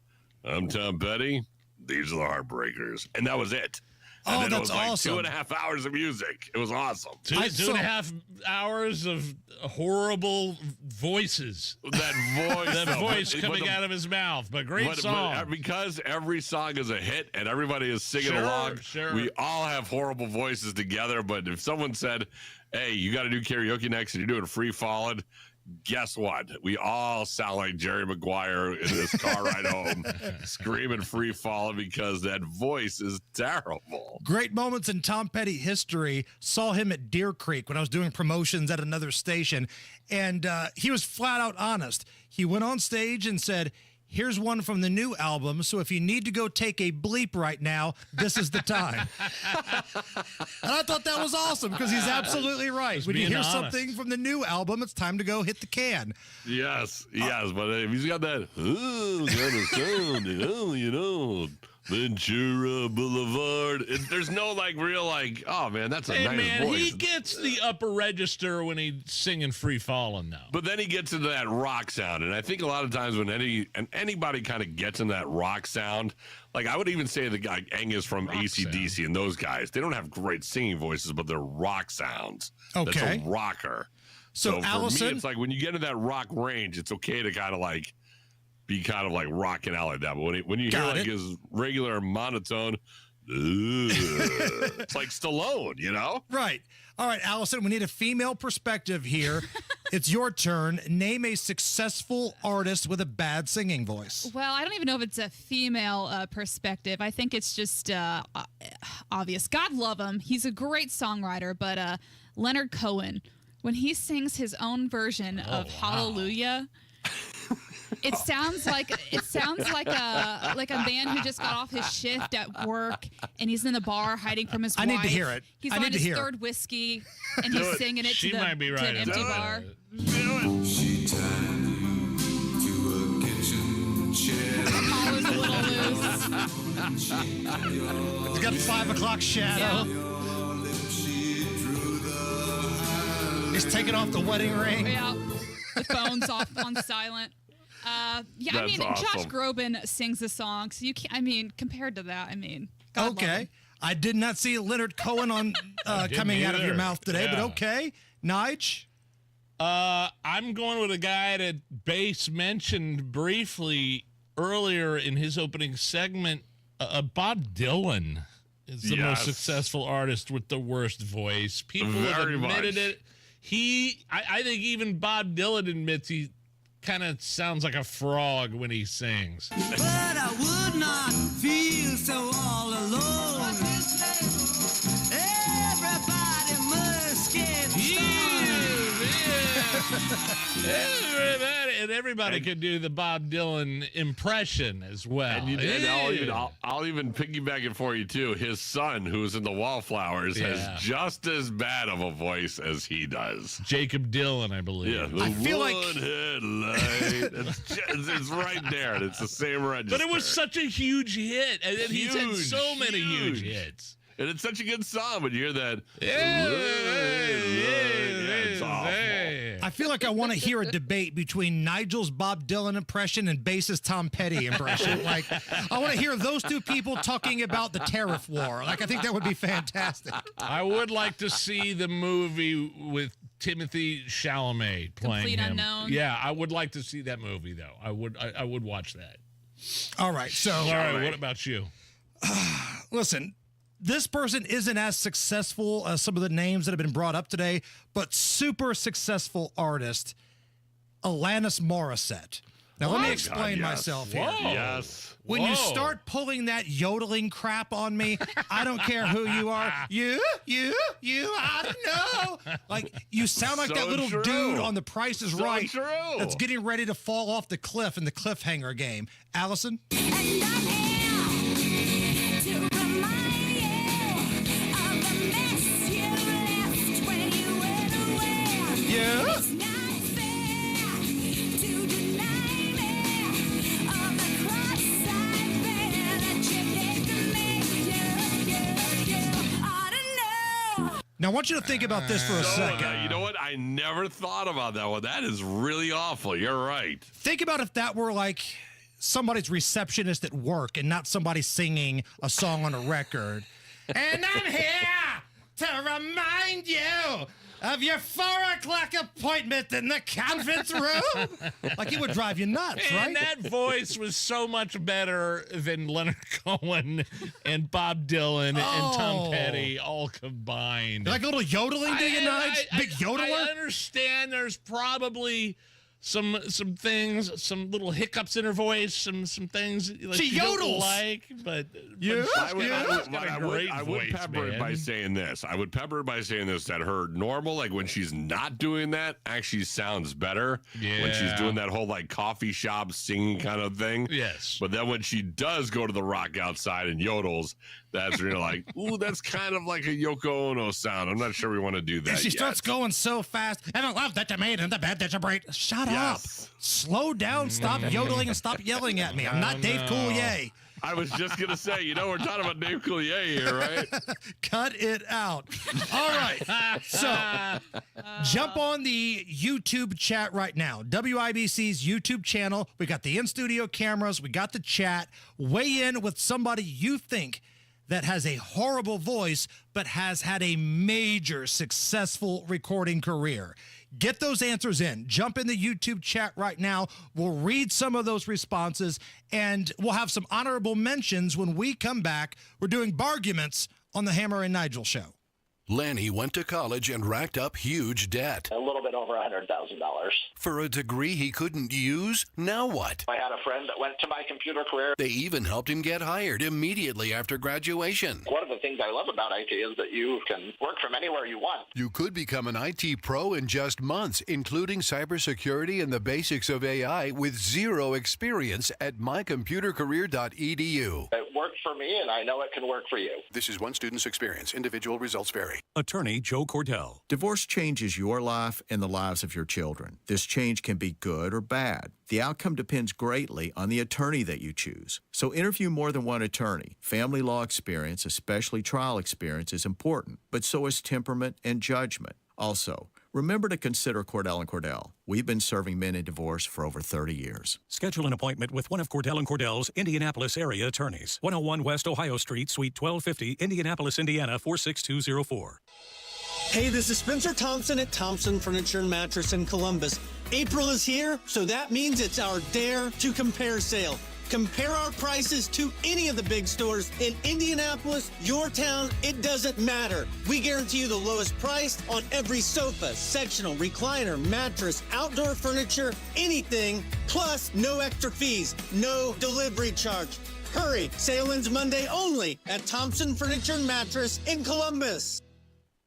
"I'm Tom Petty. These are the Heartbreakers," and that was it. And then that's it was like awesome. 2.5 hours of music. It was awesome. Two and a half hours of horrible voices. That voice coming out of his mouth. But great song. But because every song is a hit and everybody is singing along, we all have horrible voices together. But if someone said, "Hey, you got to do karaoke next and you're doing Free Fallin'," guess what? We all sound like Jerry Maguire in this car ride home, screaming Free Fallin' because that voice is terrible. Great moments in Tom Petty history. Saw him at Deer Creek when I was doing promotions at another station, and he was flat out honest. He went on stage and said, "Here's one from the new album, so if you need to go take a bleep right now, this is the time." And I thought that was awesome because he's absolutely right. Just When you being hear honest. something from the new album, it's time to go hit the can. Yes, but if he's got that, kind of sound, Ventura Boulevard. There's no like real like, oh man, that's a Hey, nice man, voice. he gets the upper register when he's singing Free Fallin' now. But then he gets into that rock sound, and I think a lot of times when anybody kind of gets in that rock sound, like I would even say the guy Angus from AC/DC and those guys, they don't have great singing voices, but they're rock sounds. Okay. That's a rocker. So for Allison, me, it's like when you get into that rock range, it's okay to kind of like be kind of like rocking out like that. But when you hear like his regular monotone, it's like Stallone, Right. All right, Allison, we need a female perspective here. It's your turn. Name a successful artist with a bad singing voice. Well, I don't even know if it's a female perspective. I think it's just obvious. God love him. He's a great songwriter, but Leonard Cohen, when he sings his own version of Hallelujah, it sounds like a man who just got off his shift at work and he's in the bar hiding from his wife. I need to hear it. He's I on need to his hear it. third whiskey and he's singing it to an empty bar. She tied you to a kitchen chair. The collar's a little loose. He's got a 5 o'clock shadow. He's taking off the wedding ring. Yeah, the phone's off on silent. I mean, awesome. Josh Groban sings the song, so you can't. I mean, compared to that, God love Okay. him. I did not see Leonard Cohen on coming out of your either. mouth today, but Yeah. okay. Nige? I'm going with a guy that Bass mentioned briefly earlier in his opening segment. Bob Dylan is the most successful artist with the worst voice. People have admitted it. I think even Bob Dylan admits he kind of sounds like a frog when he sings. But I would not feel so all alone. Everybody must get Everybody can do the Bob Dylan impression as well. And I'll even piggyback it for you too. His son, who's in the Wallflowers, has just as bad of a voice as he does. Jacob Dylan, I believe. Yeah, the headlight. It's right there. And it's the same register. But it was such a huge hit, and then he's had so many huge hits. And it's such a good song when you hear that. It's awful. I feel like I want to hear a debate between Nigel's Bob Dylan impression and Bass's Tom Petty impression. Like, I want to hear those two people talking about the tariff war. Like, I think that would be fantastic. I would like to see the movie with Timothy Chalamet playing Complete him. Unknown. Yeah, I would like to see that movie, though. I would watch that. All right, so. All right, what about you? Listen. This person isn't as successful as some of the names that have been brought up today, but super successful artist, Alanis Morissette. Now, let me explain myself here. Yes. When you start pulling that yodeling crap on me, I don't care who you are. You, I don't know. Like, you sound like that little dude on The Price is Right that's getting ready to fall off the cliff in the cliffhanger game. Allison? Yeah. Now, I want you to think about this for a second. You know what? I never thought about that one. That is really awful. You're right. Think about if that were like somebody's receptionist at work and not somebody singing a song on a record. And I'm here to remind you of your 4 o'clock appointment in the conference room. Like, it would drive you nuts, right? And that voice was so much better than Leonard Cohen and Bob Dylan and Tom Petty all combined. Like a little yodeling, do you know? Big yodeler? I understand there's probably some things, some little hiccups in her voice, some things like she don't like, but I would pepper it by saying this. I would pepper it by saying this, that her normal, like when she's not doing that, actually sounds better. Yeah. When she's doing that whole like coffee shop singing kind of thing. Yes. But then when she does go to the rock outside and yodels, that's really like, ooh, that's kind of like a Yoko Ono sound. I'm not sure we want to do that. And she starts going so fast. And I love that you made and the bad that you break. Shut up. Slow down. Stop yodeling and stop yelling at me. I'm not Dave Coulier. I was just going to say, we're talking about Dave Coulier here, right? Cut it out. All right. So jump on the YouTube chat right now. WIBC's YouTube channel. We got the in-studio cameras. We got the chat. Weigh in with somebody you think that has a horrible voice but has had a major successful recording career. Get those answers in. Jump in the YouTube chat right now. We'll read some of those responses, and we'll have some honorable mentions when we come back. We're doing Barguments on the Hammer and Nigel show. Lanny went to college and racked up huge debt. A little bit over $100,000. For a degree he couldn't use? Now what? I had a friend that went to my computer career. They even helped him get hired immediately after graduation. One of the things I love about IT is that you can work from anywhere you want. You could become an IT pro in just months, including cybersecurity and the basics of AI with zero experience at mycomputercareer.edu. It worked for me, and I know it can work for you. This is one student's experience. Individual results vary. Attorney Joe Cordell. Divorce changes your life and the lives of your children. This change can be good or bad. The outcome depends greatly on the attorney that you choose. So interview more than one attorney. Family law experience, especially trial experience, is important, but so is temperament and judgment. Also, remember to consider Cordell & Cordell. We've been serving men in divorce for over 30 years. Schedule an appointment with one of Cordell & Cordell's Indianapolis area attorneys. 101 West Ohio Street, Suite 1250, Indianapolis, Indiana, 46204. Hey, this is Spencer Thompson at Thompson Furniture and Mattress in Columbus. April is here, so that means it's our Dare to Compare sale. Compare our prices to any of the big stores in Indianapolis, your town, it doesn't matter. We guarantee you the lowest price on every sofa, sectional, recliner, mattress, outdoor furniture, anything, plus no extra fees, no delivery charge. Hurry, sale ends Monday only at Thompson Furniture and Mattress in Columbus.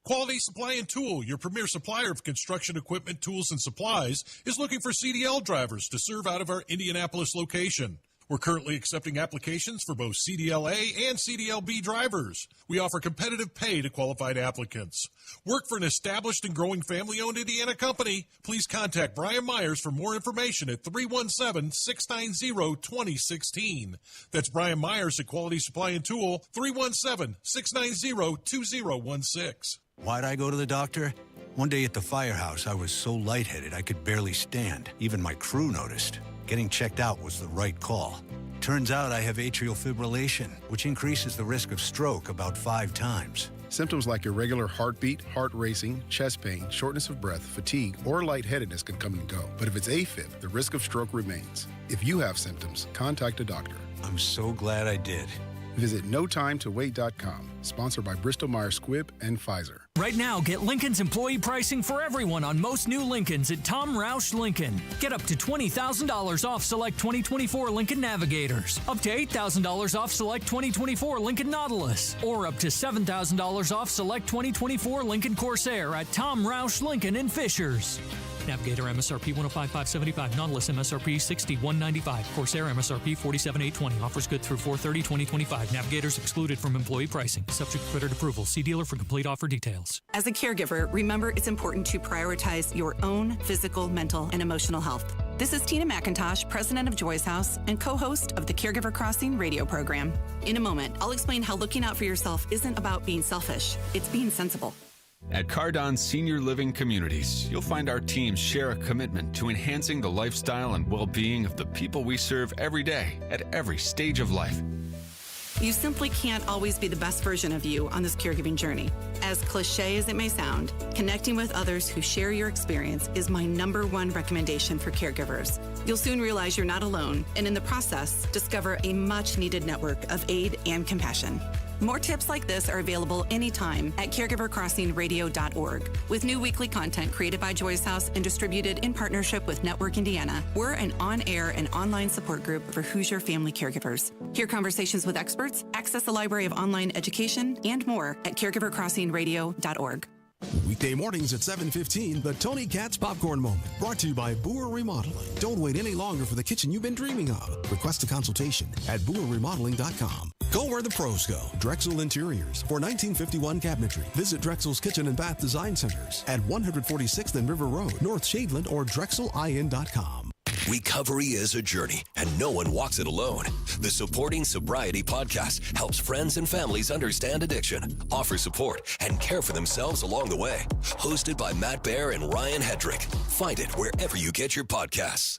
Quality Supply and Tool, your premier supplier of construction equipment, tools, and supplies, is looking for CDL drivers to serve out of our Indianapolis location. We're currently accepting applications for both CDL-A and CDL-B drivers. We offer competitive pay to qualified applicants. Work for an established and growing family-owned Indiana company? Please contact Brian Myers for more information at 317-690-2016. That's Brian Myers at Quality Supply and Tool, 317-690-2016. Why'd I go to the doctor? One day at the firehouse, I was so lightheaded I could barely stand. Even my crew noticed. Getting checked out was the right call. Turns out I have atrial fibrillation, which increases the risk of stroke about 5 times. Symptoms like irregular heartbeat, heart racing, chest pain, shortness of breath, fatigue, or lightheadedness can come and go. But if it's AFib, the risk of stroke remains. If you have symptoms, contact a doctor. I'm so glad I did. Visit NoTimeToWait.com, sponsored by Bristol-Myers Squibb and Pfizer. Right now, get Lincoln's employee pricing for everyone on most new Lincolns at Tom Roush Lincoln. Get up to $20,000 off select 2024 Lincoln Navigators, up to $8,000 off select 2024 Lincoln Nautilus, or up to $7,000 off select 2024 Lincoln Corsair at Tom Roush Lincoln in Fishers. Navigator MSRP $105,575, Nautilus MSRP $61,995, Corsair MSRP $47,820. Offers good through 4/30/2025. Navigators excluded from employee pricing. Subject to credit approval. See dealer for complete offer details. As a caregiver, remember it's important to prioritize your own physical, mental, and emotional health. This is Tina McIntosh, president of Joy's House and co-host of the Caregiver Crossing radio program. In a moment, I'll explain how looking out for yourself isn't about being selfish. It's being sensible. At Cardon Senior Living Communities, you'll find our teams share a commitment to enhancing the lifestyle and well-being of the people we serve every day at every stage of life. You simply can't always be the best version of you on this caregiving journey. As cliche as it may sound, connecting with others who share your experience is my #1 recommendation for caregivers. You'll soon realize you're not alone, and in the process, discover a much-needed network of aid and compassion. More tips like this are available anytime at caregivercrossingradio.org. With new weekly content created by Joy's House and distributed in partnership with Network Indiana, we're an on-air and online support group for Hoosier family caregivers. Hear conversations with experts, access a library of online education, and more at caregivercrossingradio.org. Weekday mornings at 7:15, the Tony Katz Popcorn Moment, brought to you by Boer Remodeling. Don't wait any longer for the kitchen you've been dreaming of. Request a consultation at BoerRemodeling.com. Go where the pros go. Drexel Interiors. For 1951 cabinetry, visit Drexel's Kitchen and Bath Design Centers at 146th and River Road, North Shadeland, or DrexelIN.com. Recovery is a journey, and no one walks it alone. The Supporting Sobriety podcast helps friends and families understand addiction, offer support, and care for themselves along the way. Hosted by Matt Baer and Ryan Hedrick. Find it wherever you get your podcasts.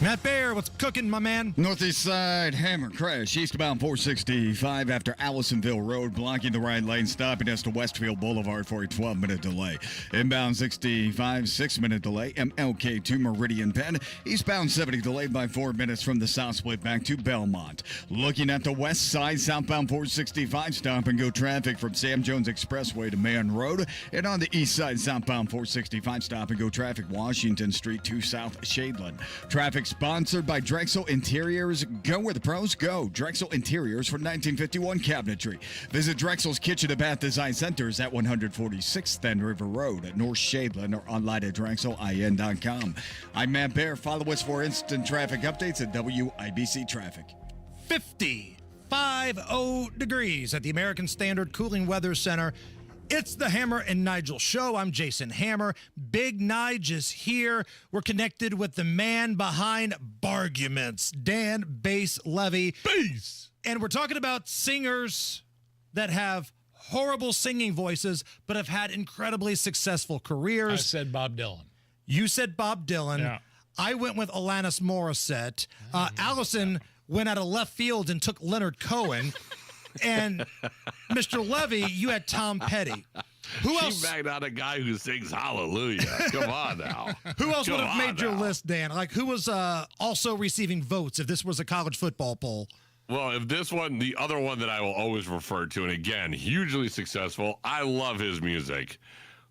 Matt Baer, what's cooking, my man? Northeast side hammer crash eastbound 465 after Allisonville Road, blocking the right lane, stopping us to Westfield Boulevard for a 12-minute delay. Inbound 65, 6-minute delay. MLK to Meridian Penn. Eastbound 70 delayed by 4 minutes from the south split back to Belmont. Looking at the west side, southbound 465, stop and go traffic from Sam Jones Expressway to Man Road. And on the east side, southbound 465, stop and go traffic Washington Street to South Shadeland. Traffic sponsored by Drexel Interiors. Go where the pros go. Drexel Interiors for 1951 cabinetry. Visit Drexel's Kitchen and Bath Design Centers at 146th and River Road at North Shadeland, or online at DrexelIN.com. I'm Matt Baer. Follow us for instant traffic updates at WIBC Traffic. 50 degrees at the American Standard Cooling Weather Center. It's the Hammer and Nigel Show. I'm Jason Hammer. Big Nige is here. We're connected with the man behind Barguments, Dan Bass Levy. Bass! And we're talking about singers that have horrible singing voices, but have had incredibly successful careers. I said Bob Dylan. You said Bob Dylan. Yeah. I went with Alanis Morissette. Allison went out of left field and took Leonard Cohen. And Mr. Levy, you had Tom Petty. Who else? She bagged out a guy who sings Hallelujah. Come on now. Who else would have made your list, Dan? Like, who was also receiving votes if this was a college football poll? Well, if this one, the other one that I will always refer to, and again, hugely successful, I love his music,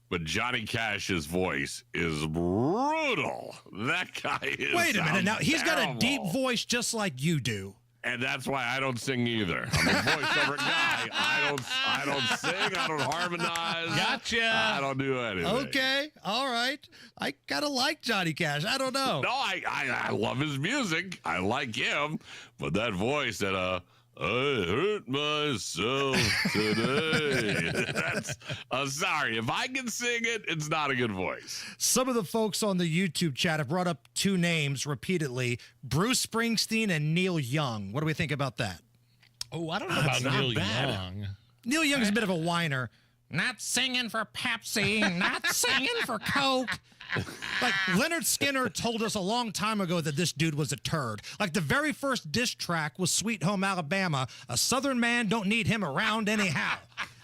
but Johnny Cash's voice is brutal. That guy is. Wait a minute. Now, he's got a terrible. deep voice just like you do. And that's why I don't sing either. I'm a voiceover guy. I don't sing. I don't harmonize. Gotcha. I don't do anything. Okay. All right. I kind of like Johnny Cash. I don't know. No, I love his music. I like him. But that voice that, I hurt myself today. That's, sorry. If I can sing it, it's not a good voice. Some of the folks on the YouTube chat have brought up two names repeatedly, Bruce Springsteen and Neil Young. What do we think about that? Oh, I don't know about Neil Young. Neil Young's a bit of a whiner. Not singing for Pepsi, not singing for Coke. Like, Leonard Skinner told us a long time ago that this dude was a turd. Like, the very first diss track was Sweet Home Alabama. A Southern man don't need him around anyhow.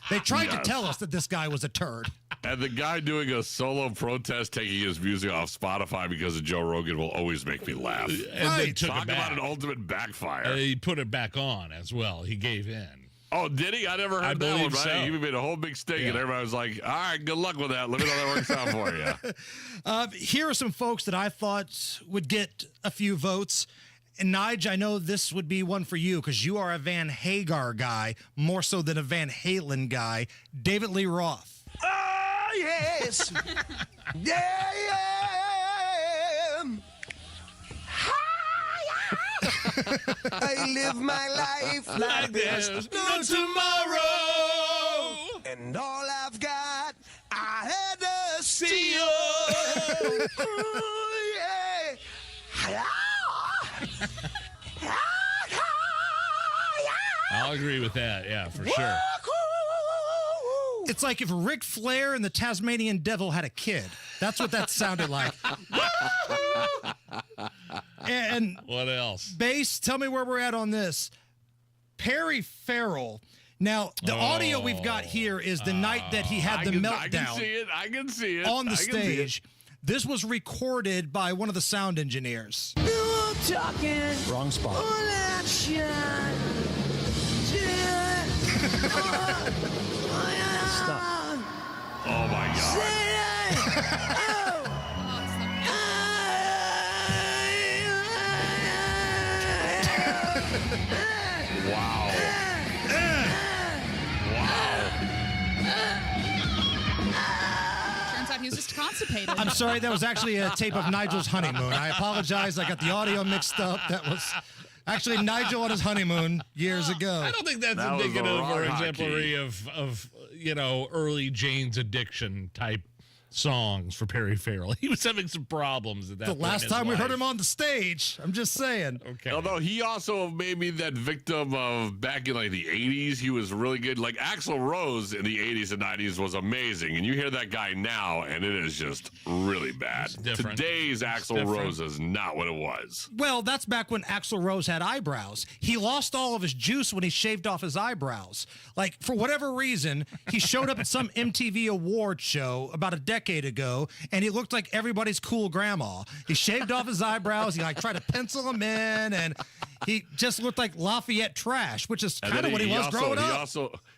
They tried to tell us that this guy was a turd. And the guy doing a solo protest taking his music off Spotify because of Joe Rogan will always make me laugh. And they took Talk it back. about an ultimate backfire. He put it back on as well. He gave in. Oh, did he? I never heard that one. believe so. Right? He made a whole big stink, and everybody was like, all right, good luck with that. Let me know how that works out for you. Here are some folks that I thought would get a few votes. And Nigel, I know this would be one for you because you are a Van Hagar guy more so than a Van Halen guy. David Lee Roth. Oh, yes. Yeah. I live my life like there's no tomorrow. And all I've got, I had to see you. Ooh, yeah. I'll agree with that. Yeah, for sure. It's like if Ric Flair and the Tasmanian Devil had a kid. That's what that sounded like. And what else? Bass, tell me where we're at on this. Perry Farrell. Now, the audio we've got here is the night that he had the meltdown. I can see it. I can see it. On the stage. This was recorded by one of the sound engineers. Wrong spot. Stop. Oh, my God. Wow. Turns out he was just constipated. I'm sorry, that was actually a tape of Nigel's honeymoon. I apologize. I got the audio mixed up. That was actually Nigel on his honeymoon years ago. I don't think that's indicative or exemplary of early Jane's Addiction type songs for Perry Farrell. He was having some problems at that point. The last time we heard him on the stage. I'm just saying. Okay. Although he also made me that victim of back in like the 80s, he was really good. Like Axl Rose in the 80s and 90s was amazing. And you hear that guy now, and it is just really bad. Today's Axl Rose is not what it was. Well, that's back when Axl Rose had eyebrows. He lost all of his juice when he shaved off his eyebrows. Like, for whatever reason, he showed up at some MTV award show about a decade ago, and he looked like everybody's cool grandma. He shaved off his eyebrows. He tried to pencil them in, and he just looked like Lafayette trash, which is kind of what he was growing up.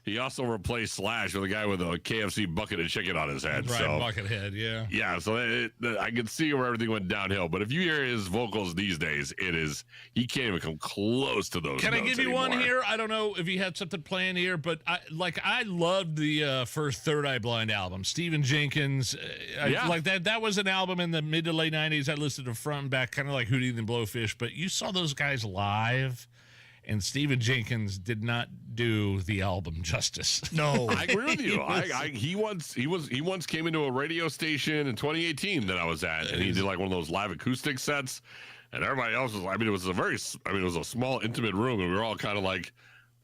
He also replaced Slash with a guy with a KFC bucket of chicken on his head. That's right, Buckethead, yeah. Yeah, so I can see where everything went downhill. But if you hear his vocals these days, he can't even come close to those. Can I give you anymore. one here? I don't know if you had something planned here, but I loved the first Third Eye Blind album. Stephen Jenkins, like that. That was an album in the mid to late 90s. I listened to front and back, kind of like Hootie and the Blowfish. But you saw those guys live, and Stephen Jenkins did not do the album justice. No, I agree with you. He once came into a radio station in 2018 that I was at, and he did like one of those live acoustic sets, and everybody else was. It was a small, intimate room, and we were all kind of like,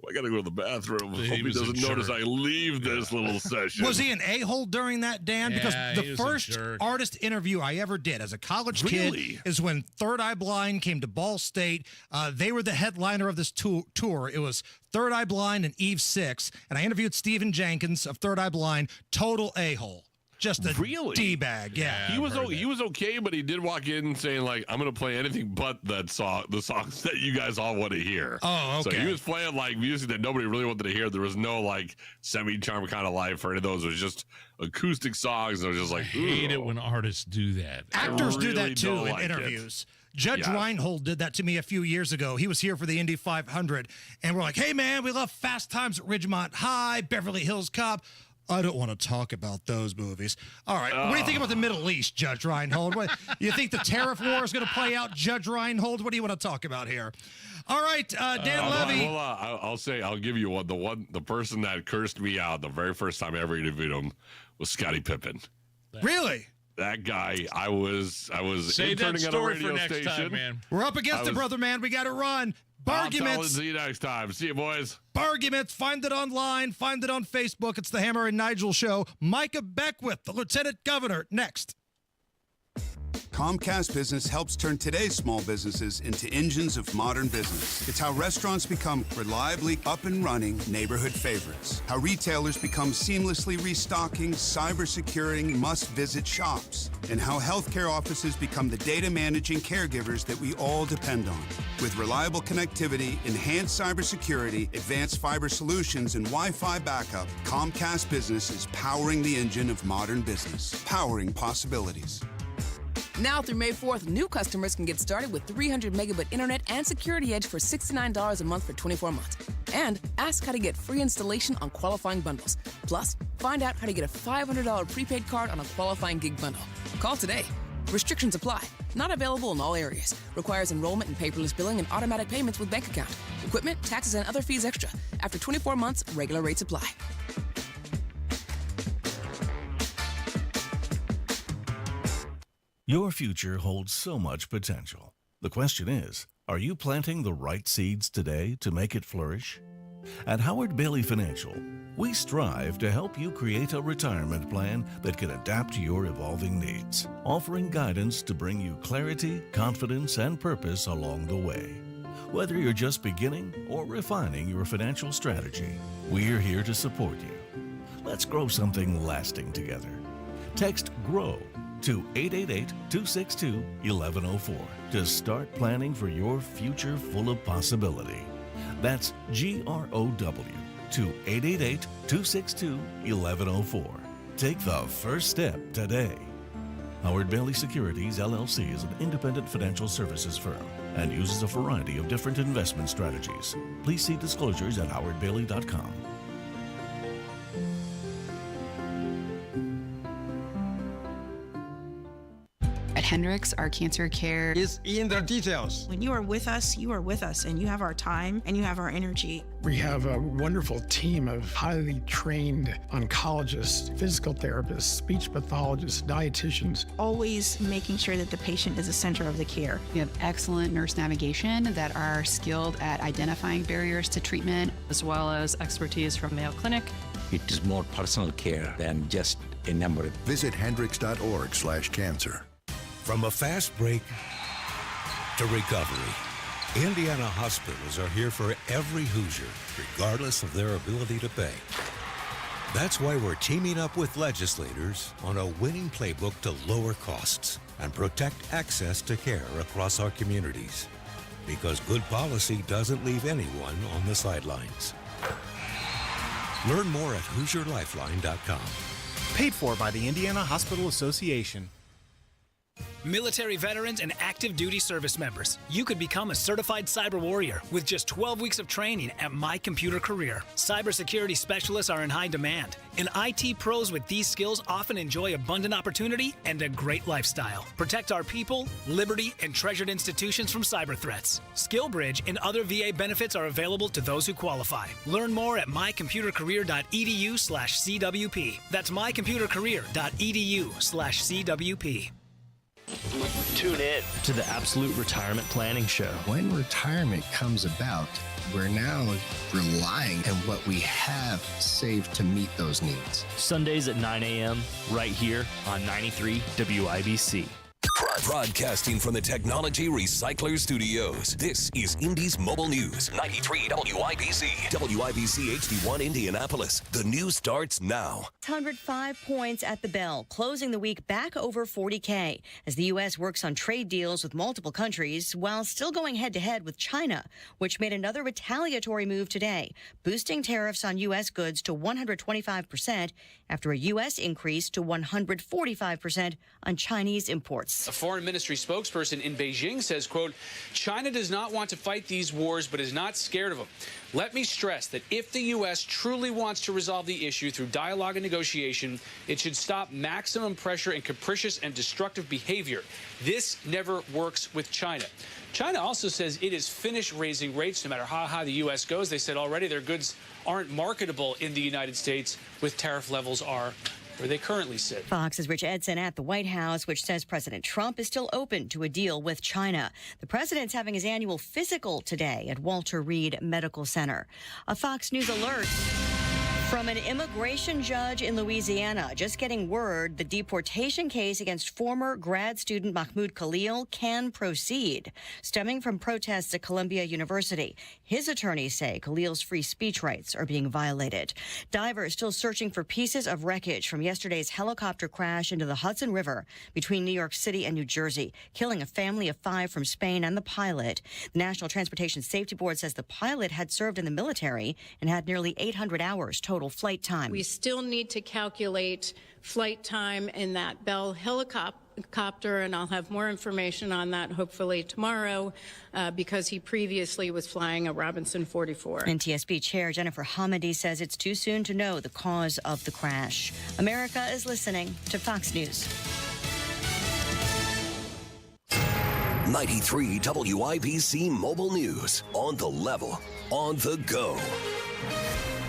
I got to go to the bathroom. Hope he doesn't notice I leave this little session. Was he an a-hole during that, Dan? Because the first artist interview I ever did as a college kid is when Third Eye Blind came to Ball State. They were the headliner of this tour. It was Third Eye Blind and Eve Six, and I interviewed Stephen Jenkins of Third Eye Blind. Total a-hole. Just a D-bag, yeah. He was okay, but he did walk in saying, like, I'm going to play anything but the songs that you guys all want to hear. Oh, okay. So he was playing, like, music that nobody really wanted to hear. There was no, like, Semi-Charmed Kind of Life or any of those. It was just acoustic songs. And it was just like, I hate it when artists do that. Actors do that, too, in interviews. Judge Reinhold did that to me a few years ago. He was here for the Indy 500, and we're like, hey, man, we love Fast Times at Ridgemont High, Beverly Hills Cop. I don't want to talk about those movies. All right. What do you think about the Middle East, Judge Reinhold? You think the tariff war is going to play out, Judge Reinhold? What do you want to talk about here? All right, Dan Levy. I'll give you one. The person that cursed me out the very first time I ever interviewed him was Scottie Pippen. Really? That guy, I was Save that interning at a story radio for next station. time, man. We're up against it, brother, man. We got to run. Barguments. See you next time. See you, boys. Barguments. Find it online. Find it on Facebook. It's the Hammer and Nigel Show. Micah Beckwith, the Lieutenant Governor, next. Comcast Business helps turn today's small businesses into engines of modern business. It's how restaurants become reliably up and running neighborhood favorites. How retailers become seamlessly restocking, cyber-securing, must-visit shops. And how healthcare offices become the data managing caregivers that we all depend on. With reliable connectivity, enhanced cybersecurity, advanced fiber solutions, and Wi-Fi backup, Comcast Business is powering the engine of modern business. Powering possibilities. Now through May 4th, new customers can get started with 300 megabit internet and Security Edge for $69 a month for 24 months. And ask how to get free installation on qualifying bundles. Plus, find out how to get a $500 prepaid card on a qualifying gig bundle. Call today. Restrictions apply. Not available in all areas. Requires enrollment in paperless billing and automatic payments with bank account. Equipment, taxes, and other fees extra. After 24 months, regular rates apply. Your future holds so much potential. The question is, are you planting the right seeds today to make it flourish? At Howard Bailey Financial, we strive to help you create a retirement plan that can adapt to your evolving needs, offering guidance to bring you clarity, confidence, and purpose along the way. Whether you're just beginning or refining your financial strategy, we're here to support you. Let's grow something lasting together. Text GROW to 888-262-1104 to start planning for your future full of possibility. That's GROW to 888-262-1104. Take the first step today. Howard Bailey Securities, LLC is an independent financial services firm and uses a variety of different investment strategies. Please see disclosures at howardbailey.com. At Hendricks, our cancer care is in the details. When you are with us, and you have our time and you have our energy. We have a wonderful team of highly trained oncologists, physical therapists, speech pathologists, dietitians. Always making sure that the patient is the center of the care. We have excellent nurse navigation that are skilled at identifying barriers to treatment, as well as expertise from Mayo Clinic. It is more personal care than just a number. Visit hendricks.org/cancer. From a fast break to recovery, Indiana hospitals are here for every Hoosier, regardless of their ability to pay. That's why we're teaming up with legislators on a winning playbook to lower costs and protect access to care across our communities. Because good policy doesn't leave anyone on the sidelines. Learn more at HoosierLifeline.com. Paid for by the Indiana Hospital Association. Military veterans and active duty service members, you could become a certified cyber warrior with just 12 weeks of training at My Computer Career. Cybersecurity specialists are in high demand, and IT pros with these skills often enjoy abundant opportunity and a great lifestyle. Protect our people, liberty, and treasured institutions from cyber threats. SkillBridge and other VA benefits are available to those who qualify. Learn more at mycomputercareer.edu/CWP. That's mycomputercareer.edu/CWP. Tune in to the Absolute Retirement Planning Show. When retirement comes about, we're now relying on what we have saved to meet those needs. Sundays at 9 a.m. right here on 93 WIBC. Broadcasting from the Technology Recycler Studios, this is Indy's Mobile News, 93 WIBC. WIBC HD1 Indianapolis. The news starts now. 105 points at the bell, closing the week back over 40K as the U.S. works on trade deals with multiple countries while still going head-to-head with China, which made another retaliatory move today, boosting tariffs on U.S. goods to 125% after a U.S. increase to 145% on Chinese imports. A foreign ministry spokesperson in Beijing says, quote, China does not want to fight these wars, but is not scared of them. Let me stress that if the U.S. truly wants to resolve the issue through dialogue and negotiation, it should stop maximum pressure and capricious and destructive behavior. This never works with China. China also says it is finished raising rates no matter how high the U.S. goes. They said already their goods aren't marketable in the United States with tariff levels are where they currently sit. Fox's Rich Edson at the White House, which says President Trump is still open to a deal with China. The president's having his annual physical today at Walter Reed Medical Center. A Fox News alert from an immigration judge in Louisiana, just getting word the deportation case against former grad student Mahmoud Khalil can proceed, stemming from protests at Columbia University. His attorneys say Khalil's free speech rights are being violated. Divers still searching for pieces of wreckage from yesterday's helicopter crash into the Hudson River between New York City and New Jersey, killing a family of 5 from Spain and the pilot. The National Transportation Safety Board says the pilot had served in the military and had nearly 800 hours total flight time. We still need to calculate flight time in that Bell helicopter, and I'll have more information on that hopefully tomorrow because he previously was flying a Robinson 44. NTSB Chair Jennifer Hamady says it's too soon to know the cause of the crash. America is listening to Fox News. 93 WIBC Mobile News. On the level, on the go.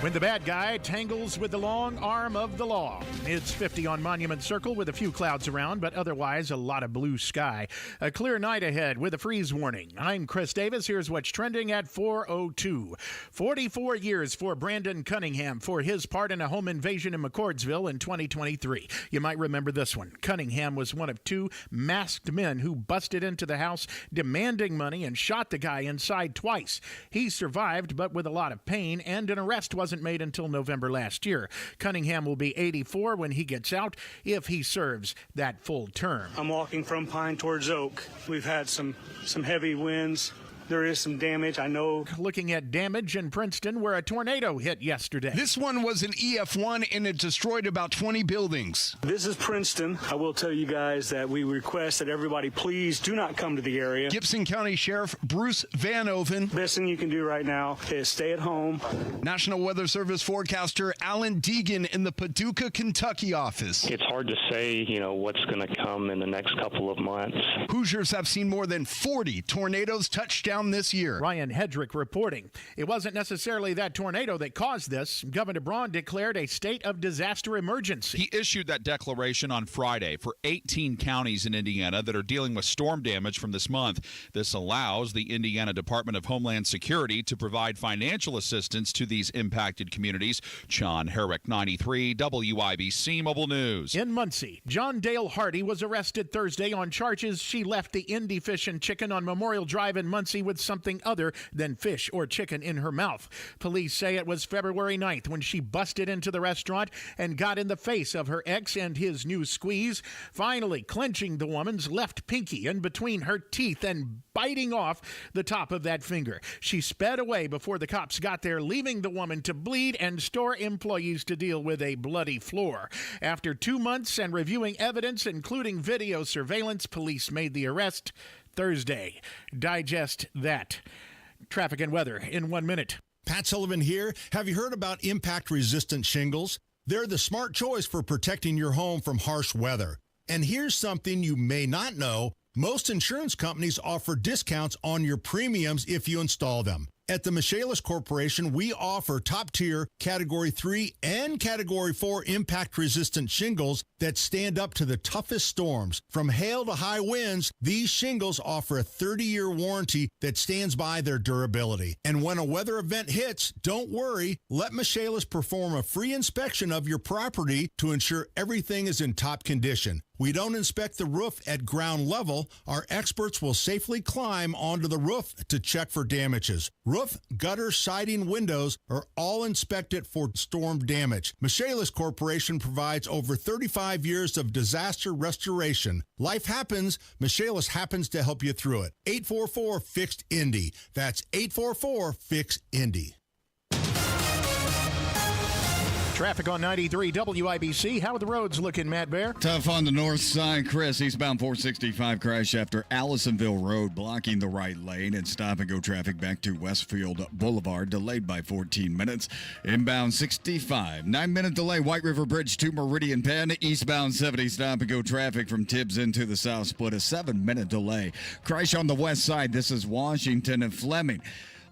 When the bad guy tangles with the long arm of the law. It's 50 on Monument Circle with a few clouds around, but otherwise a lot of blue sky. A clear night ahead with a freeze warning. I'm Chris Davis. Here's what's trending at 4:02. 44 years for Brandon Cunningham for his part in a home invasion in McCordsville in 2023. You might remember this one. Cunningham was one of 2 masked men who busted into the house demanding money and shot the guy inside twice. He survived, but with a lot of pain, and an arrest wasn't made until November last year. Cunningham will be 84 when he gets out if he serves that full term. I'm walking from Pine towards Oak. We've had some heavy winds. There is some damage, I know. Looking at damage in Princeton where a tornado hit yesterday. This one was an EF1 and it destroyed about 20 buildings. This is Princeton. I will tell you guys that we request that everybody please do not come to the area. Gibson County Sheriff Bruce Van Oven. Best thing you can do right now is stay at home. National Weather Service forecaster Alan Deegan in the Paducah, Kentucky office. It's hard to say, what's going to come in the next couple of months. Hoosiers have seen more than 40 tornadoes touch down this year. Ryan Hedrick reporting. It wasn't necessarily that tornado that caused this. Governor Braun declared a state of disaster emergency. He issued that declaration on Friday for 18 counties in Indiana that are dealing with storm damage from this month. This allows the Indiana Department of Homeland Security to provide financial assistance to these impacted communities. John Herrick, 93 WIBC Mobile News. In Muncie, John Dale Hardy was arrested Thursday on charges she left the Indy Fish and Chicken on Memorial Drive in Muncie with something other than fish or chicken in her mouth. Police say it was February 9th when she busted into the restaurant and got in the face of her ex and his new squeeze, finally clenching the woman's left pinky in between her teeth and biting off the top of that finger. She sped away before the cops got there, leaving the woman to bleed and store employees to deal with a bloody floor. After 2 months and reviewing evidence, including video surveillance, police made the arrest Thursday. Digest that. Traffic and weather in 1 minute. Pat Sullivan here. Have you heard about impact-resistant shingles? They're the smart choice for protecting your home from harsh weather. And here's something you may not know. Most insurance companies offer discounts on your premiums if you install them. At the Michaelis Corporation, we offer top-tier Category 3 and Category 4 impact-resistant shingles that stand up to the toughest storms. From hail to high winds, these shingles offer a 30-year warranty that stands by their durability. And when a weather event hits, don't worry. Let Michaelis perform a free inspection of your property to ensure everything is in top condition. We don't inspect the roof at ground level. Our experts will safely climb onto the roof to check for damages. Roof, gutter, siding, windows are all inspected for storm damage. Michaelis Corporation provides over 35 years of disaster restoration. Life happens. Michaelis happens to help you through it. 844-FIXED-INDY. That's 844-FIXED-INDY. Traffic on 93 WIBC. How are the roads looking, Matt Bear? Tough on the north side, Chris. Eastbound 465 crash after Allisonville Road blocking the right lane, and stop-and-go traffic back to Westfield Boulevard delayed by 14 minutes. Inbound 65, 9-minute delay, White River Bridge to Meridian Penn. Eastbound 70 stop-and-go traffic from Tibbs into the South Split, a 7-minute delay. Crash on the west side. This is Washington and Fleming.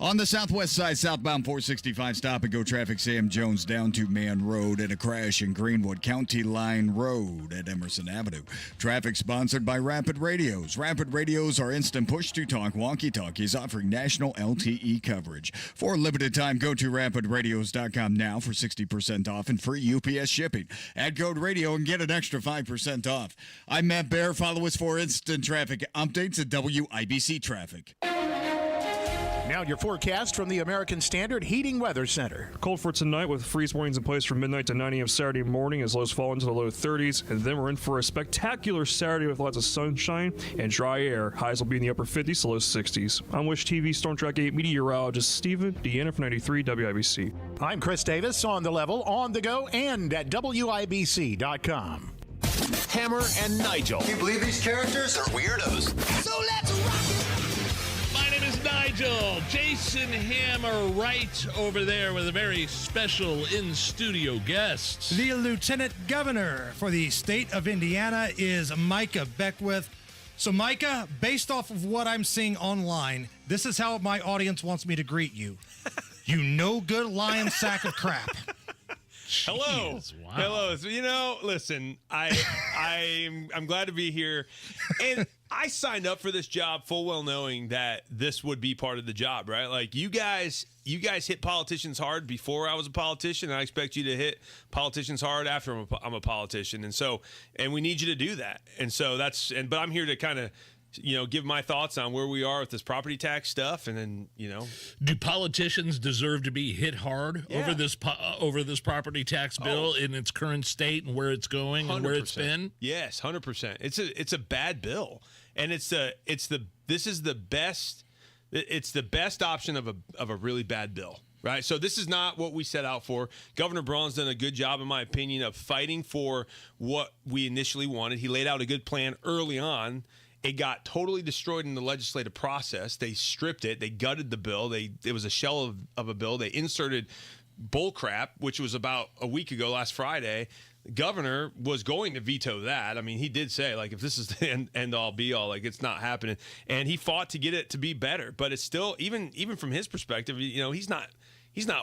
On the southwest side, southbound 465 stop-and-go traffic, Sam Jones down to Man Road, and a crash in Greenwood County Line Road at Emerson Avenue. Traffic sponsored by Rapid Radios. Rapid Radios are instant push-to-talk walkie-talkies offering national LTE coverage. For a limited time, go to rapidradios.com now for 60% off and free UPS shipping. Add code radio and get an extra 5% off. I'm Matt Bear. Follow us for instant traffic updates at WIBC Traffic. Now your forecast from the American Standard Heating Weather Center. Cold for tonight with freeze warnings in place from midnight to 9 a.m. Saturday morning as lows fall into the low 30s. And then we're in for a spectacular Saturday with lots of sunshine and dry air. Highs will be in the upper 50s to low 60s. I'm Wish TV Storm Track 8 meteorologist Stephen Deanna from 93 WIBC. I'm Chris Davis, on the level, on the go, and at WIBC.com. Hammer and Nigel. Can you believe these characters are weirdos? So let's rock it! My name is Nigel. Jason Hammer right over there with a very special in-studio guest. The Lieutenant Governor for the state of Indiana is Micah Beckwith. So, Micah, based off of what I'm seeing online, this is how my audience wants me to greet you. You no good lying sack of crap. Hello. Wow. Hello. So, listen, I'm glad to be here. And I signed up for this job full well knowing that this would be part of the job, right? Like you guys hit politicians hard before I was a politician, and I expect you to hit politicians hard after I'm a politician. And we need you to do that. And so but I'm here to kind of give my thoughts on where we are with this property tax stuff, and then do politicians deserve to be hit hard over this property tax bill in its current state and where it's going 100%. And where it's been? Yes, 100%. It's a bad bill, and it's the best option of a really bad bill. Right, so this is not what we set out for. Governor Braun's done a good job, in my opinion, of fighting for what we initially wanted. He laid out a good plan early on. It got totally destroyed in the legislative process. They stripped it. They gutted the bill. It was a shell of a bill. They inserted bull crap, which was about a week ago, last Friday. The governor was going to veto that. I mean, he did say, if this is the end all be all, it's not happening. And he fought to get it to be better. But it's still, even from his perspective, he's not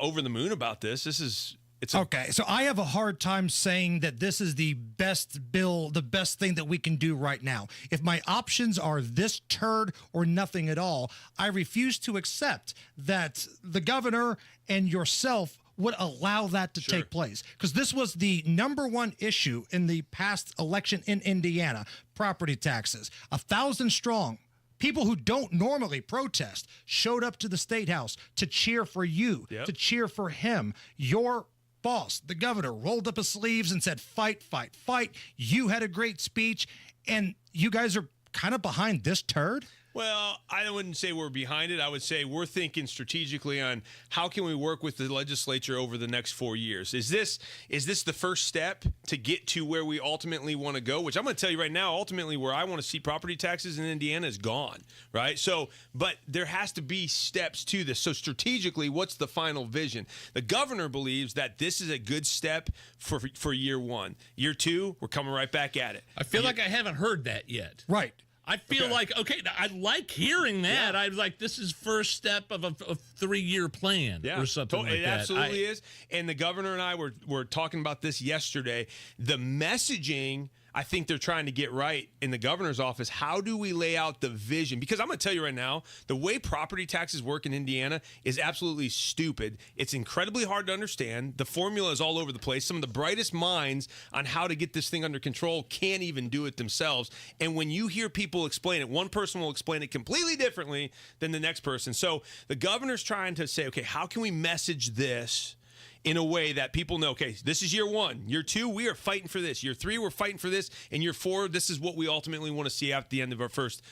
over the moon about this. Okay, so I have a hard time saying that this is the best bill, the best thing that we can do right now. If my options are this turd or nothing at all, I refuse to accept that the governor and yourself would allow that to take place. Because this was the number one issue in the past election in Indiana, property taxes. 1,000 strong. People who don't normally protest showed up to the State House to cheer for you, to cheer for him. Your boss, the governor, rolled up his sleeves and said, fight, fight, fight. You had a great speech, and you guys are kind of behind this turd? Well, I wouldn't say we're behind it. I would say we're thinking strategically on how can we work with the legislature over the next 4 years. Is this the first step to get to where we ultimately want to go? Which I'm going to tell you right now, ultimately where I want to see property taxes in Indiana is gone, right? So, but there has to be steps to this. So strategically, what's the final vision? The governor believes that this is a good step for year one. Year two, we're coming right back at it. I feel like I haven't heard that yet. Right. I feel like, I like hearing that. I was like, this is first step of a 3-year plan or something like that. It absolutely is. And the governor and I were talking about this yesterday. The messaging, I think they're trying to get right in the governor's office. How do we lay out the vision? Because I'm going to tell you right now, the way property taxes work in Indiana is absolutely stupid. It's incredibly hard to understand. The formula is all over the place. Some of the brightest minds on how to get this thing under control can't even do it themselves. And when you hear people explain it, one person will explain it completely differently than the next person. So the governor's trying to say, okay, how can we message this in a way that people know, okay, this is year 1. Year 2, we are fighting for this. Year 3, we're fighting for this. And year 4, this is what we ultimately want to see at the end of our first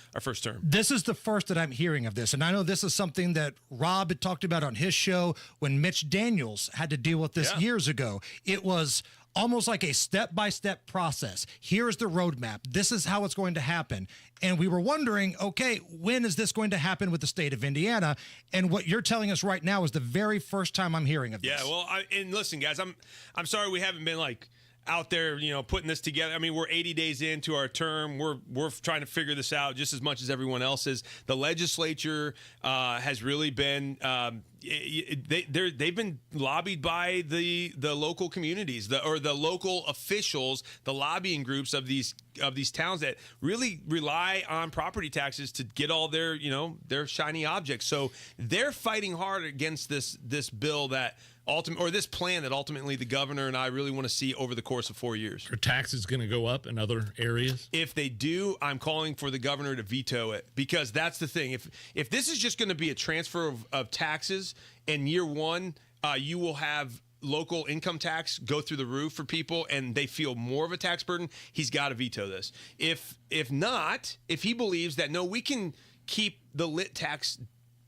term. This is the first that I'm hearing of this. And I know this is something that Rob had talked about on his show when Mitch Daniels had to deal with this years ago. It was almost like a step-by-step process. Here's the roadmap. This is how it's going to happen. And we were wondering, okay, when is this going to happen with the state of Indiana? And what you're telling us right now is the very first time I'm hearing of this. Yeah, well, and listen, guys, I'm sorry we haven't been out there, putting this together. I mean, we're 80 days into our term. We're trying to figure this out just as much as everyone else is. The legislature has really been they've been lobbied by the local communities, or the local officials, the lobbying groups of these towns that really rely on property taxes to get all their shiny objects. So they're fighting hard against this bill this plan that ultimately the governor and I really want to see over the course of 4 years. Are taxes going to go up in other areas? If they do, I'm calling for the governor to veto it, because that's the thing. If this is just going to be a transfer of taxes, in year 1, you will have local income tax go through the roof for people and they feel more of a tax burden, he's got to veto this. If not, if he believes that, no, we can keep the lit tax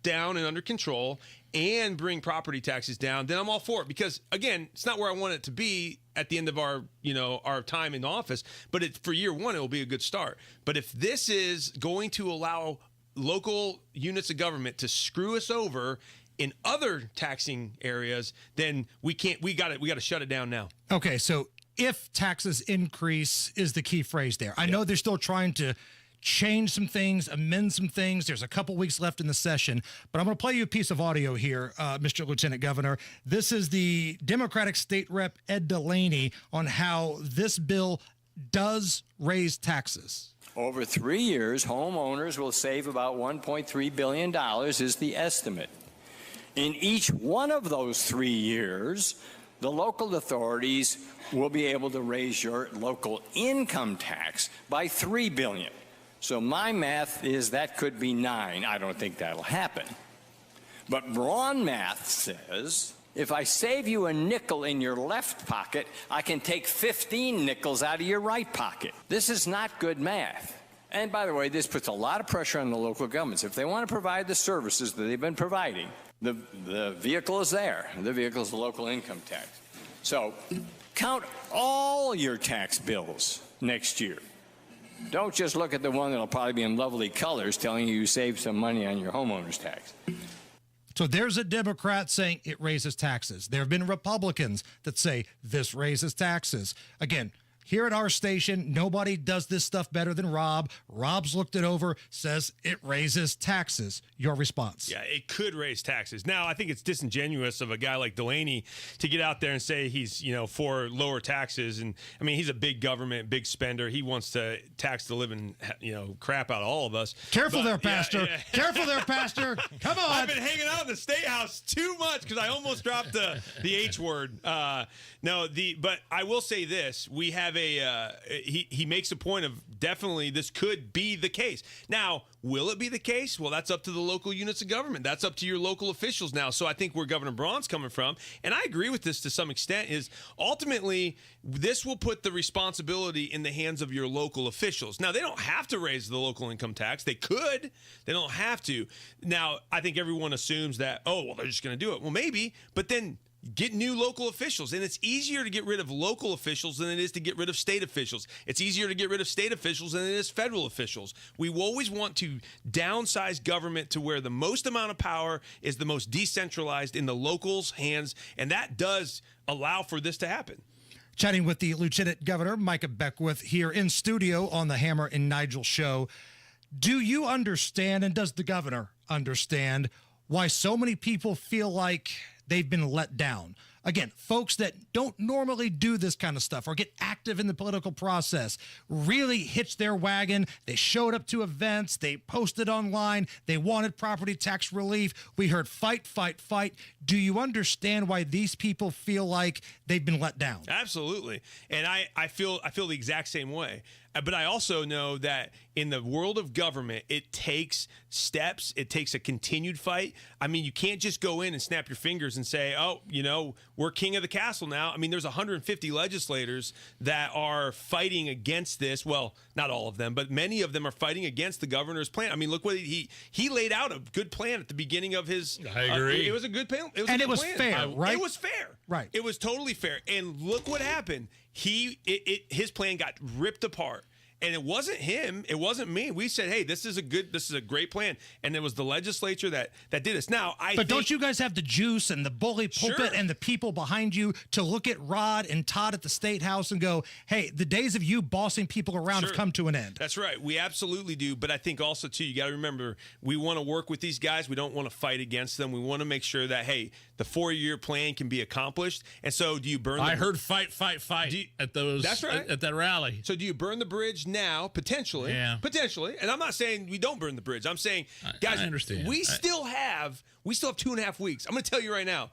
down and under control and bring property taxes down, then I'm all for it. Because again, it's not where I want it to be at the end of our time in office, but for year 1, it will be a good start. But if this is going to allow local units of government to screw us over in other taxing areas, then we got to shut it down now. Okay, so if taxes increase is the key phrase there. I know they're still trying to change some things, amend some things. There's a couple weeks left in the session, but I'm going to play you a piece of audio here, Mr. Lieutenant Governor. This is the Democratic State Rep Ed Delaney on how this bill does raise taxes. Over 3 years, homeowners will save about $1.3 billion is the estimate. In each one of those 3 years, the local authorities will be able to raise your local income tax by $3 billion. So my math is that could be 9. I don't think that'll happen. But Braun math says if I save you a nickel in your left pocket, I can take 15 nickels out of your right pocket. This is not good math. And by the way, this puts a lot of pressure on the local governments. If they want to provide the services that they've been providing, the vehicle is there. The vehicle is the local income tax. So count all your tax bills next year. Don't just look at the one that'll probably be in lovely colors telling you saved some money on your homeowner's tax. So there's a Democrat saying it raises taxes. There have been Republicans that say this raises taxes. Again, here at our station, nobody does this stuff better than Rob. Rob's looked it over, says it raises taxes. Your response? Yeah, it could raise taxes. Now, I think it's disingenuous of a guy like Delaney to get out there and say he's, for lower taxes. And I mean, he's a big government, big spender. He wants to tax the living, crap out of all of us. Careful there, Pastor. Yeah. Careful there, Pastor. Come on. I've been hanging out in the State House too much because I almost dropped the H word. But I will say this: we have he makes a point of definitely this could be the case. Now, will it be the case? Well, that's up to the local units of government. That's up to your local officials now. So I think where Governor Braun's coming from, and I agree with this to some extent, is ultimately this will put the responsibility in the hands of your local officials. Now, they don't have to raise the local income tax. They could. They don't have to. Now, I think everyone assumes that, they're just going to do it. Well, maybe, but then get new local officials. And it's easier to get rid of local officials than it is to get rid of state officials. It's easier to get rid of state officials than it is federal officials. We always want to downsize government to where the most amount of power is the most decentralized in the locals' hands. And that does allow for this to happen. Chatting with the Lieutenant Governor, Micah Beckwith, here in studio on the Hammer and Nigel show. Do you understand, and does the governor understand, why so many people feel like they've been let down? Again, folks that don't normally do this kind of stuff or get active in the political process really hitched their wagon. They showed up to events. They posted online. They wanted property tax relief. We heard fight, fight, fight. Do you understand why these people feel like they've been let down? Absolutely. And I feel the exact same way. But I also know that in the world of government, it takes steps. It takes a continued fight. I mean, you can't just go in and snap your fingers and say, oh, we're king of the castle now. I mean, there's 150 legislators that are fighting against this. Well, not all of them, but many of them are fighting against the governor's plan. I mean, look what he laid out a good plan at the beginning of his. I agree. It was a good plan. It was fair, right? It was fair. Right. It was totally fair. And look what happened. His plan got ripped apart. And it wasn't him. It wasn't me. We said, hey, this is a great plan. And it was the legislature that did this. Now, But don't you guys have the juice and the bully pulpit and the people behind you to look at Rod and Todd at the State House and go, hey, the days of you bossing people around have come to an end? That's right. We absolutely do. But I think also, too, you got to remember, we want to work with these guys. We don't want to fight against them. We want to make sure that, hey, the 4-year plan can be accomplished. And so do you burn I heard fight at those. That's right. At that rally. So do you burn the bridge now, potentially? Yeah. Potentially. And I'm not saying we don't burn the bridge. I'm saying, guys, I understand. We still have 2.5 weeks. I'm going to tell you right now.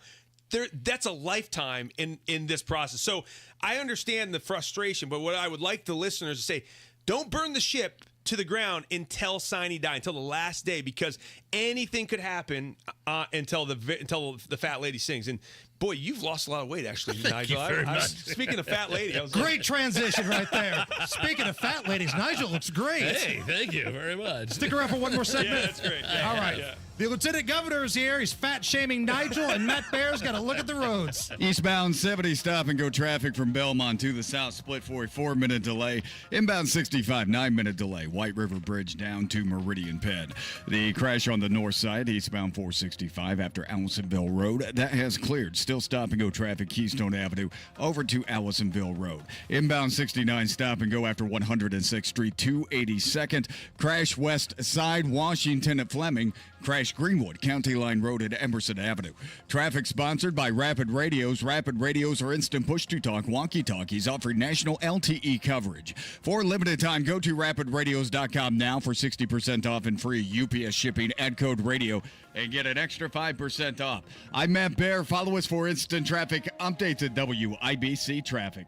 That's a lifetime in this process. So I understand the frustration, but what I would like the listeners to say, don't burn the ship to the ground until sine die, until the last day, because anything could happen until the fat lady sings. And boy, you've lost a lot of weight, actually, Nigel. Speaking of fat lady, great transition right there. Speaking of fat ladies, Nigel looks great. Hey, thank you very much. Stick around for one more segment. Yeah, that's great. Yeah, all right. Yeah. The Lieutenant Governor is here. He's fat-shaming Nigel, and Matt Bear's got to look at the roads. Eastbound 70 stop-and-go traffic from Belmont to the south split for a 4-minute delay. Inbound 65, 9-minute delay. White River Bridge down to Meridian Penn. The crash on the north side, eastbound 465 after Allisonville Road, that has cleared. Still stop-and-go traffic Keystone Avenue over to Allisonville Road. Inbound 69 stop-and-go after 106th Street to 82nd. Crash west side, Washington at Fleming. Crash Greenwood, County Line Road at Emerson Avenue. Traffic sponsored by Rapid Radios. Rapid Radios are instant push-to-talk walkie-talkies offering national LTE coverage. For a limited time, go to rapidradios.com now for 60% off and free UPS shipping. Add code radio and get an extra 5% off. I'm Matt Bear. Follow us for instant traffic updates at WIBC Traffic.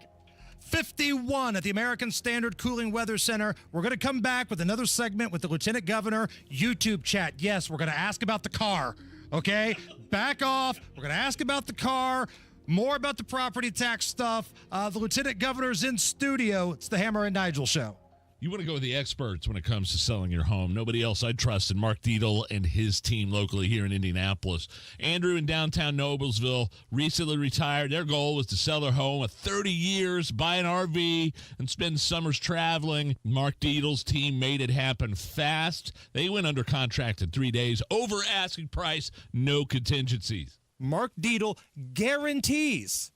51 at the American Standard Cooling Weather Center. We're going to come back with another segment with the Lieutenant Governor. YouTube chat. Yes, we're going to ask about the car. Okay? Back off. We're going to ask about the car. More about the property tax stuff. The Lieutenant Governor's in studio. It's the Hammer and Nigel Show. You want to go with the experts when it comes to selling your home. Nobody else I'd trust in Mark Dietel and his team locally here in Indianapolis. Andrew in downtown Noblesville recently retired. Their goal was to sell their home at 30 years, buy an RV, and spend summers traveling. Mark Dietel's team made it happen fast. They went under contract in 3 days, over asking price, no contingencies. Mark Dietel guarantees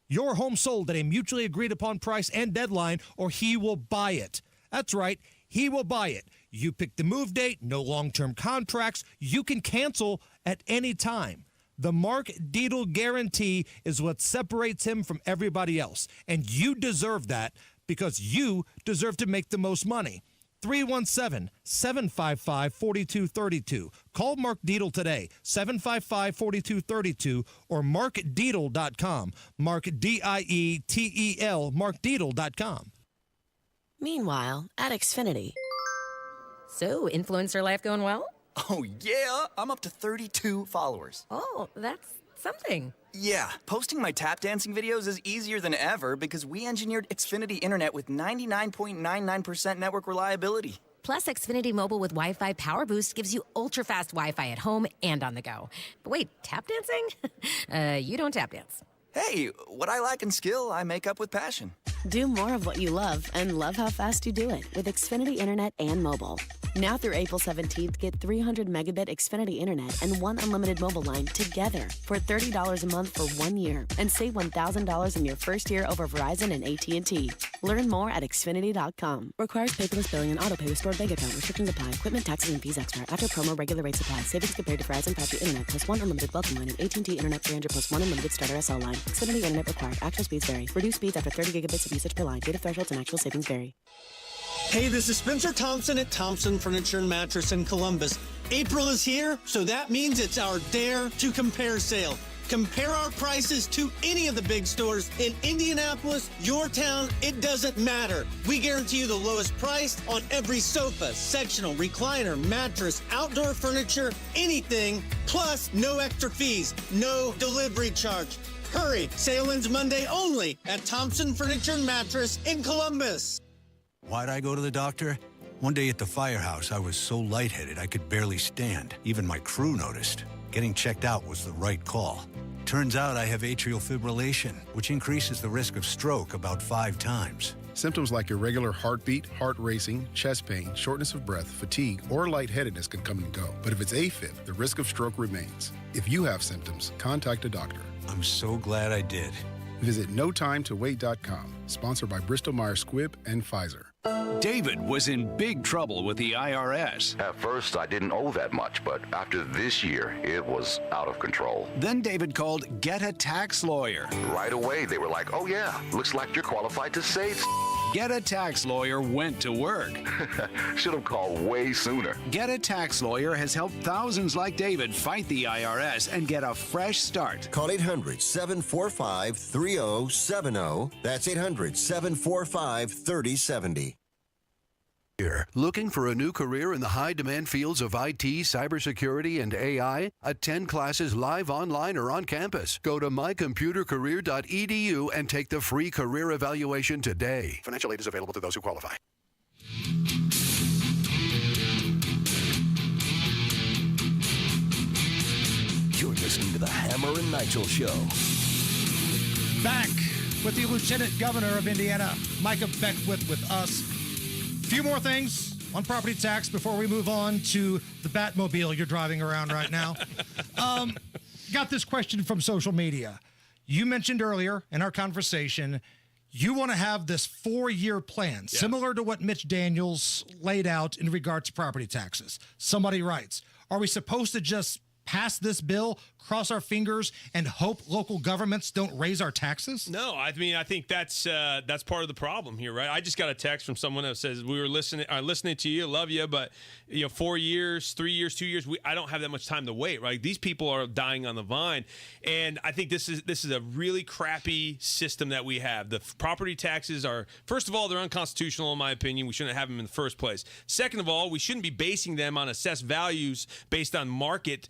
your home sold at a mutually agreed upon price and deadline, or he will buy it. That's right. He will buy it. You pick the move date, no long-term contracts. You can cancel at any time. The Mark Dietel guarantee is what separates him from everybody else. And you deserve that because you deserve to make the most money. 317-755-4232. Call Mark Dietel today, 755-4232, or markdietel.com. Mark, D-I-E-T-E-L, markdietel.com. Meanwhile, at Xfinity. So, influencer life going well? Oh, yeah. I'm up to 32 followers. Oh, that's something. Yeah, posting my tap dancing videos is easier than ever because we engineered Xfinity Internet with 99.99% network reliability. Plus, Xfinity Mobile with Wi-Fi Power Boost gives you ultra-fast Wi-Fi at home and on the go. But wait, tap dancing? You don't tap dance. Hey, what I lack in skill, I make up with passion. Do more of what you love and love how fast you do it with Xfinity Internet and mobile. Now through April 17th, get 300 megabit Xfinity Internet and one unlimited mobile line together for $30 a month for 1 year and save $1,000 in your first year over Verizon and AT&T. Learn more at Xfinity.com. Requires paperless billing and autopay with stored bank account. Restrictions apply. Equipment, taxes, and fees extra. After promo, regular rates apply. Savings compared to Verizon 5G Internet plus one unlimited welcome line and AT&T Internet 300 plus one unlimited starter SL line. Xfinity Internet required. Actual speeds vary. Reduced speeds after 30 gigabits of usage per line. Data thresholds and actual savings vary. Hey, this is Spencer Thompson at Thompson Furniture and Mattress in Columbus. April is here, so that means it's our Dare to Compare sale. Compare our prices to any of the big stores in Indianapolis, your town, it doesn't matter. We guarantee you the lowest price on every sofa, sectional, recliner, mattress, outdoor furniture, anything, plus no extra fees, no delivery charge. Hurry, sale ends Monday only at Thompson Furniture and Mattress in Columbus. Why'd I go to the doctor? One day at the firehouse, I was so lightheaded I could barely stand. Even my crew noticed. Getting checked out was the right call. Turns out I have atrial fibrillation, which increases the risk of stroke about 5 times. Symptoms like irregular heartbeat, heart racing, chest pain, shortness of breath, fatigue, or lightheadedness can come and go. But if it's AFib, the risk of stroke remains. If you have symptoms, contact a doctor. I'm so glad I did. Visit notimetowait.com, sponsored by Bristol-Myers Squibb and Pfizer. David was in big trouble with the IRS. At first, I didn't owe that much, but after this year, it was out of control. Then David called Get a Tax Lawyer. Right away, they were like, oh yeah, looks like you're qualified to save. Get a Tax Lawyer went to work. Should have called way sooner. Get a Tax Lawyer has helped thousands like David fight the IRS and get a fresh start. Call 800-745-3070. That's 800-745-3070. Looking for a new career in the high-demand fields of IT, cybersecurity, and AI? Attend classes live, online, or on campus. Go to mycomputercareer.edu and take the free career evaluation today. Financial aid is available to those who qualify. You're listening to the Hammer and Nigel Show. Back with the Lieutenant Governor of Indiana, Micah Beckwith, with us. Few more things on property tax before we move on to the Batmobile you're driving around right now. Got this question from social media. You mentioned earlier in our conversation, you want to have this 4-year plan, similar to what Mitch Daniels laid out in regards to property taxes. Somebody writes, are we supposed to just pass this bill, cross our fingers, and hope local governments don't raise our taxes? No, I mean, I think that's part of the problem here, right? I just got a text from someone that says, we were listening to you, love you, but 4 years, 3 years, 2 years, I don't have that much time to wait, right? These people are dying on the vine, and I think this is a really crappy system that we have. The property taxes are, first of all, they're unconstitutional in my opinion. We shouldn't have them in the first place. Second of all, we shouldn't be basing them on assessed values based on market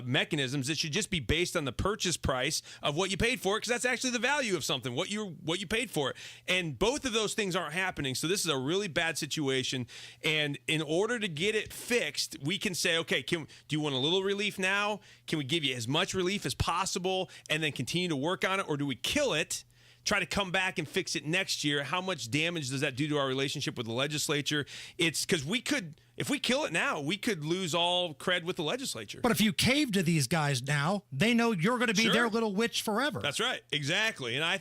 mechanisms. It should just be based on the purchase price of what you paid for it, because that's actually the value of something, what you paid for it. And both of those things aren't happening. So this is a really bad situation. And in order to get it fixed, we can say, okay, do you want a little relief now? Can we give you as much relief as possible and then continue to work on it? Or do we kill it, try to come back and fix it next year? How much damage does that do to our relationship with the legislature? It's because if we kill it now, we could lose all cred with the legislature. But if you cave to these guys now, they know you're going to be their little witch forever. That's right. Exactly. And I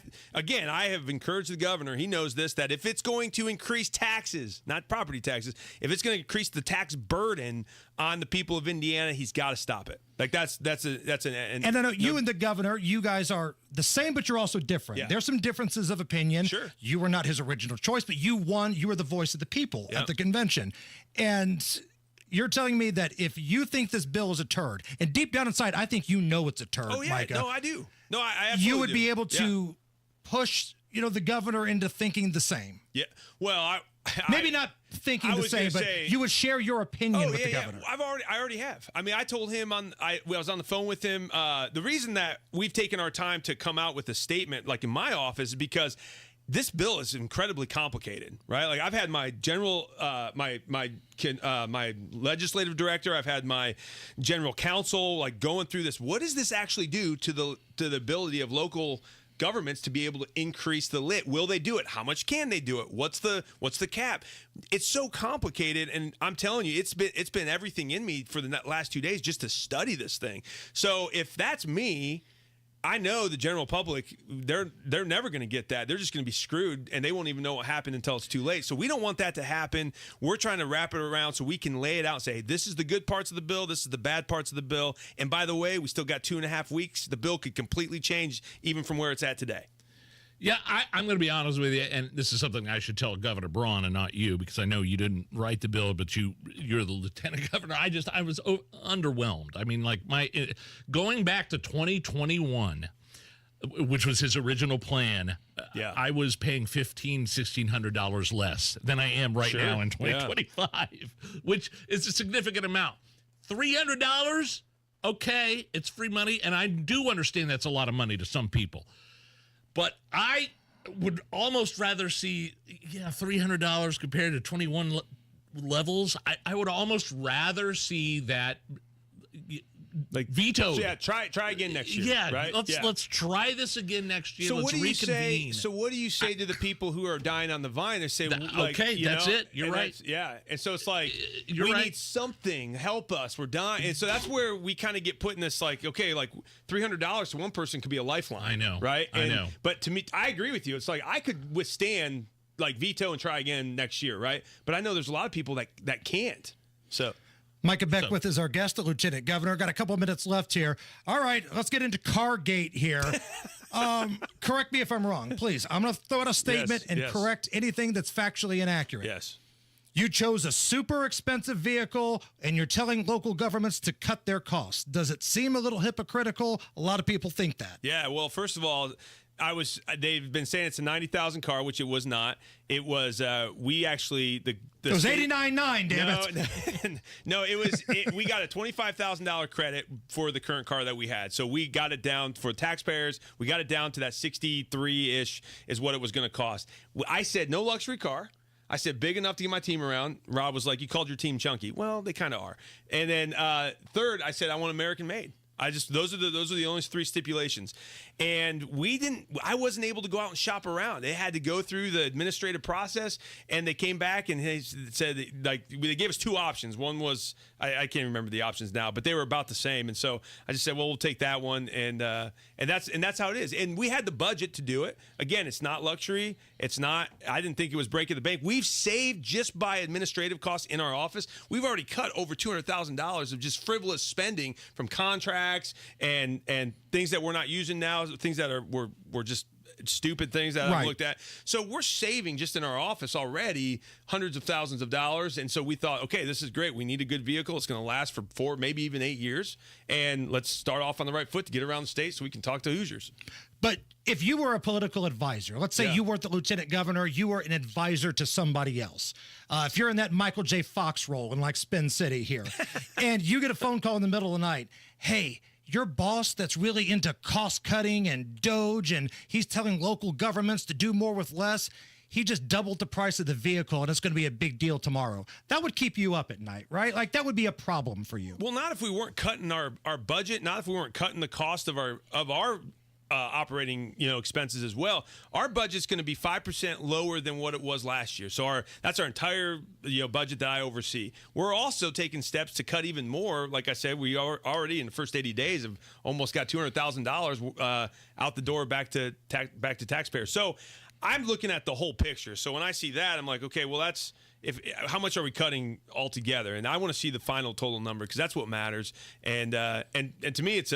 have encouraged the governor, he knows this, that if it's going to increase taxes, not property taxes, if it's going to increase the tax burden on the people of Indiana, he's got to stop it. Like and I know you and the governor, you guys are the same, but you're also different. Yeah. There's some differences of opinion. Sure. You were not his original choice, but you won. You were the voice of the people at the convention. And you're telling me that if you think this bill is a turd, and deep down inside, I think you know it's a turd, Micah. No, I do. No, I absolutely you would be able to push, the governor into thinking the same. Yeah. Well, maybe not thinking the same, but you would share your opinion with the governor. I already have. I mean, I told him I was on the phone with him. The reason that we've taken our time to come out with a statement, like in my office, is because this bill is incredibly complicated, right? Like I've had my general, my legislative director, I've had my general counsel, like going through this. What does this actually do to the ability of local governments to be able to increase the lit. Will they do it? How much can they do it? What's the cap? It's so complicated, and I'm telling you, it's been everything in me for the last 2 days just to study this thing. So if that's me, I know the general public, they're never going to get that. They're just going to be screwed, and they won't even know what happened until it's too late. So we don't want that to happen. We're trying to wrap it around so we can lay it out and say, hey, this is the good parts of the bill, this is the bad parts of the bill. And by the way, we still got 2.5 weeks. The bill could completely change even from where it's at today. Yeah, I'm going to be honest with you, and this is something I should tell Governor Braun and not you, because I know you didn't write the bill, but you're the lieutenant governor. I was underwhelmed. I mean, like going back to 2021, which was his original plan, I was paying $1,600 less than I am right now in 2025, which is a significant amount. $300, okay, it's free money, and I do understand that's a lot of money to some people. But I would almost rather see, $300 compared to 21 levels. I would almost rather see that like vetoed. So try again next year. Yeah, right? Let's try this again next year. So let's reconvene. what do you say to the people who are dying on the vine? They say, that's it. You're right. And so it's like we need something. Help us. We're dying. And so that's where we kind of get put in this like $300 to one person could be a lifeline. I know. Right? I know. But to me, I agree with you. It's like I could withstand veto and try again next year, right? But I know there's a lot of people that can't. So. Micah Beckwith is our guest, the Lieutenant Governor. Got a couple of minutes left here. All right, let's get into Cargate here. Correct me if I'm wrong, please. I'm going to throw out a statement and correct anything that's factually inaccurate. Yes. You chose a super expensive vehicle, and you're telling local governments to cut their costs. Does it seem a little hypocritical? A lot of people think that. Yeah, well, first of all, they've been saying it's a 90,000 car, which it was not. It was it was 89.9, damn it. No, we got a $25,000 credit for the current car that we had. So we got it down for taxpayers. We got it down to that 63-ish is what it was going to cost. I said no luxury car. I said big enough to get my team around. Rob was like, you called your team chunky. Well, they kind of are. And then third, I said I want American made. Those are the only three stipulations. And I wasn't able to go out and shop around. They had to go through the administrative process, and they came back and they said, they gave us two options. One was, I can't remember the options now, but they were about the same. And so I just said, well, we'll take that one. And that's how it is. And we had the budget to do it. Again, it's not luxury. I didn't think it was breaking the bank. We've saved just by administrative costs in our office. We've already cut over $200,000 of just frivolous spending from contracts and things that we're not using now, things that were just stupid things that I've looked at. So we're saving just in our office already hundreds of thousands of dollars. And so we thought, okay, this is great. We need a good vehicle. It's going to last for 4, maybe even 8 years. And let's start off on the right foot to get around the state so we can talk to Hoosiers. But if you were a political advisor, let's say you weren't the lieutenant governor, you were an advisor to somebody else. If you're in that Michael J. Fox role in Spin City here, and you get a phone call in the middle of the night, hey, your boss that's really into cost cutting and Doge, and he's telling local governments to do more with less, he just doubled the price of the vehicle, and it's going to be a big deal tomorrow. That would keep you up at night, right? That would be a problem for you. Well, not if we weren't cutting our budget, not if we weren't cutting the cost of our operating expenses as well. Our budget's going to be 5% lower than what it was last year. So that's our entire budget that I oversee. We're also taking steps to cut even more. Like I said, we are already in the first 80 days have almost got $200,000 out the door back to taxpayers. So I'm looking at the whole picture. So when I see that, I'm like, okay, well, that's how much are we cutting altogether? And I want to see the final total number because that's what matters. And to me, it's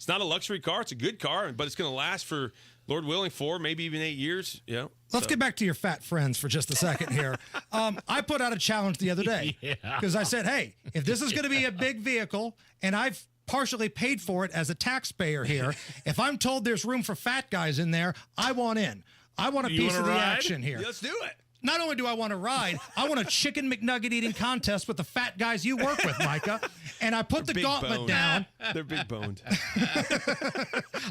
not a luxury car. It's a good car, but it's going to last for, Lord willing, 4, maybe even 8 years. Let's get back to your fat friends for just a second here. I put out a challenge the other day because I said, hey, if this is going to be a big vehicle and I've partially paid for it as a taxpayer here, if I'm told there's room for fat guys in there, I want in. I want a piece of the action here. Let's do it. Not only do I want to ride, I want a chicken McNugget eating contest with the fat guys you work with, Micah. And I put the gauntlet down. They're big boned.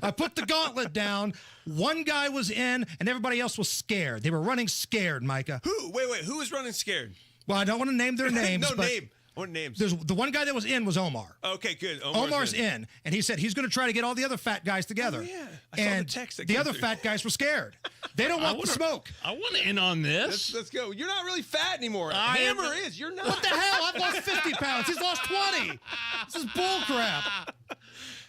I put the gauntlet down. One guy was in, and everybody else was scared. They were running scared, Micah. Who? Wait. Who was running scared? Well, I don't want to name their names. Name. What names? There's the one guy that was in was Omar. Okay, good. Omar's in, and he said he's going to try to get all the other fat guys together. Oh, yeah. I saw and the text that the came other through. fat guys were scared. They don't want the smoke. I want to in on this. Let's go. You're not really fat anymore. I am- Hammer is. You're not. What the hell? I've lost 50 pounds. He's lost 20. This is bull crap.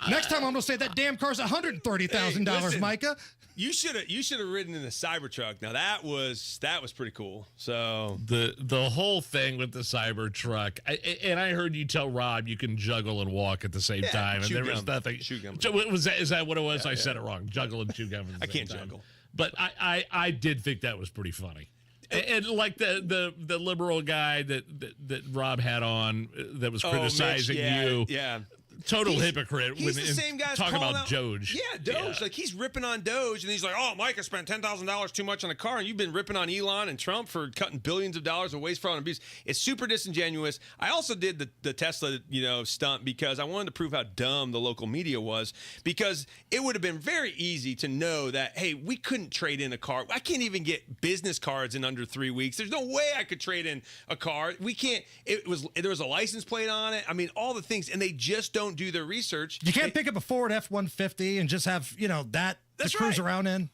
Next time I'm going to say that damn car's $130,000, listen. Micah. You should have ridden in the Cybertruck. Now that was pretty cool. So The whole thing with the Cybertruck, and I heard you tell Rob you can juggle and walk at the same time, and there was nothing. Chew gum. Is that what it was? I said it wrong. Juggle and chew gum. At the I same can't time. juggle. But I did think that was pretty funny. And like the liberal guy that Rob had on that was criticizing you. Yeah. Total hypocrite. He's the same guy talking calling about out, Doge. Yeah, Doge. Like he's ripping on Doge, and he's like, "Oh, Micah spent $10,000 too much on a car, and you've been ripping on Elon and Trump for cutting billions of dollars of waste, fraud, and abuse." It's super disingenuous. I also did the Tesla, stunt because I wanted to prove how dumb the local media was. Because it would have been very easy to know that, hey, we couldn't trade in a car. I can't even get business cards in under 3 weeks. There's no way I could trade in a car. We can't. There was a license plate on it. I mean, all the things, and they just don't do their research. You can't pick up a Ford F-150 and just have, that to cruise around in.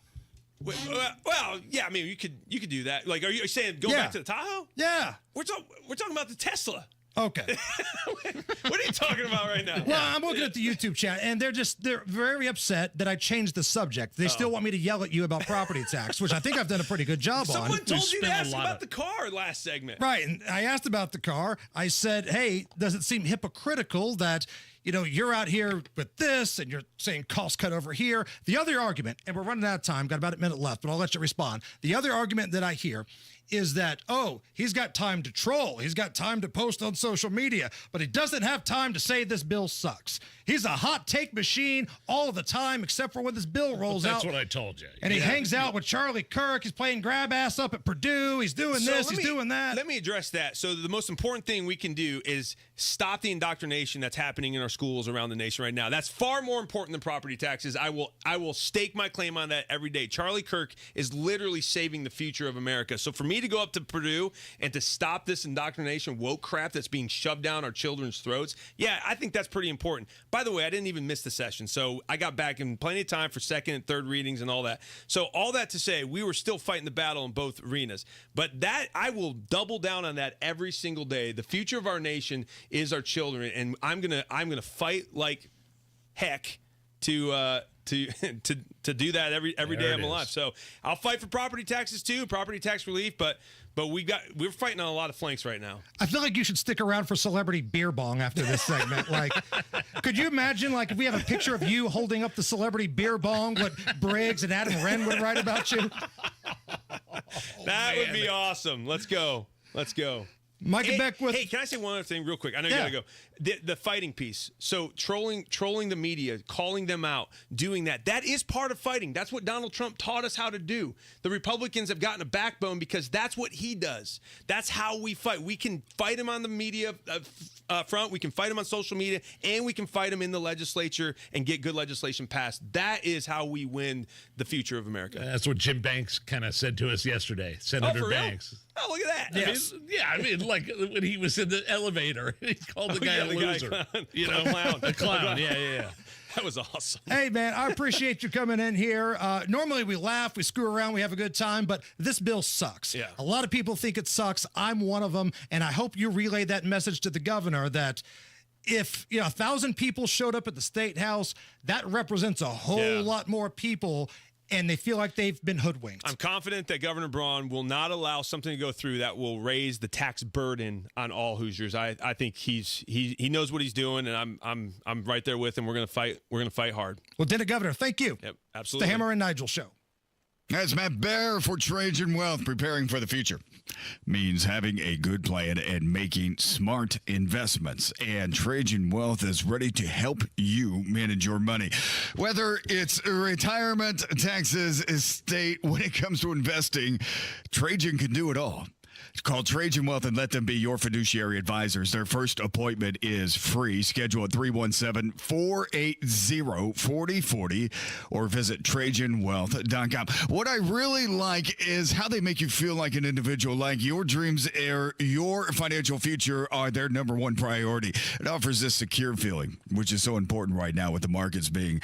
Well, yeah, I mean, you could do that. Like, are you saying go back to the Tahoe? Yeah. We're talking about the Tesla. Okay. What are you talking about right now? Well, I'm looking at the YouTube chat, and they're very upset that I changed the subject. They still want me to yell at you about property tax, which I think I've done a pretty good job on. Someone told you to ask about the car last segment. Right, and I asked about the car. I said, hey, does it seem hypocritical that you're out here with this and you're saying cost cut over here? The other argument, and we're running out of time, got about a minute left, but I'll let you respond. The other argument that I hear is that, he's got time to troll. He's got time to post on social media, but he doesn't have time to say this bill sucks. He's a hot take machine all the time, except for when this bill rolls out. That's what I told you. And he hangs out with Charlie Kirk. He's playing grab ass up at Purdue. He's doing this. He's doing that. Let me address that. So the most important thing we can do is stop the indoctrination that's happening in our schools around the nation right now. That's far more important than property taxes. I will stake my claim on that every day. Charlie Kirk is literally saving the future of America. So for me to go up to Purdue and to stop this indoctrination woke crap that's being shoved down our children's throats, yeah, I think that's pretty important. By the way, I didn't even miss the session, so I got back in plenty of time for second and third readings and all that. So all that to say, we were still fighting the battle in both arenas. But that, I will double down on that every single day. The future of our nation is our children, and I'm gonna fight like heck to do that every day I'm alive. So I'll fight for property taxes too, property tax relief, but we're fighting on a lot of flanks right now. I feel like you should stick around for Celebrity Beer Bong after this segment. Like, could you imagine, like, if we have a picture of you holding up the Celebrity Beer Bong, what Briggs and Adam Wren would write about you? That would be awesome. Let's go. Micah Beckwith. Hey, can I say one other thing real quick? I know you gotta go. The fighting piece. So trolling the media, calling them out, doing that is part of fighting. That's what Donald Trump taught us how to do. The Republicans have gotten a backbone because that's what he does. That's how we fight. We can fight him on the media front. We can fight him on social media, and we can fight him in the legislature and get good legislation passed. That is how we win the future of America. That's what Jim Banks kind of said to us yesterday. Senator Banks. Oh, look at that. Yes. I mean, like when he was in the elevator, he called the guy a loser. A clown. Yeah. That was awesome. Hey, man, I appreciate you coming in here. Normally we laugh, we screw around, we have a good time, but this bill sucks. Yeah. A lot of people think it sucks. I'm one of them, and I hope you relay that message to the governor that if 1,000 people showed up at the State House, that represents a whole lot more people, and they feel like they've been hoodwinked. I'm confident that Governor Braun will not allow something to go through that will raise the tax burden on all Hoosiers. I think he knows what he's doing, and I'm right there with him. We're gonna fight. We're gonna fight hard. Lieutenant Governor, thank you. Yep, It's absolutely. the Hammer and Nigel Show. That's Matt Bear for Trajan Wealth. Preparing for the future means having a good plan and making smart investments. And Trajan Wealth is ready to help you manage your money. Whether it's retirement, taxes, estate, when it comes to investing, Trajan can do it all. Call Trajan Wealth and let them be your fiduciary advisors. Their first appointment is free. Schedule at 317-480-4040 or visit TrajanWealth.com. What I really like is how they make you feel like an individual, like your dreams or your financial future are their number one priority. It offers this secure feeling, which is so important right now with the markets being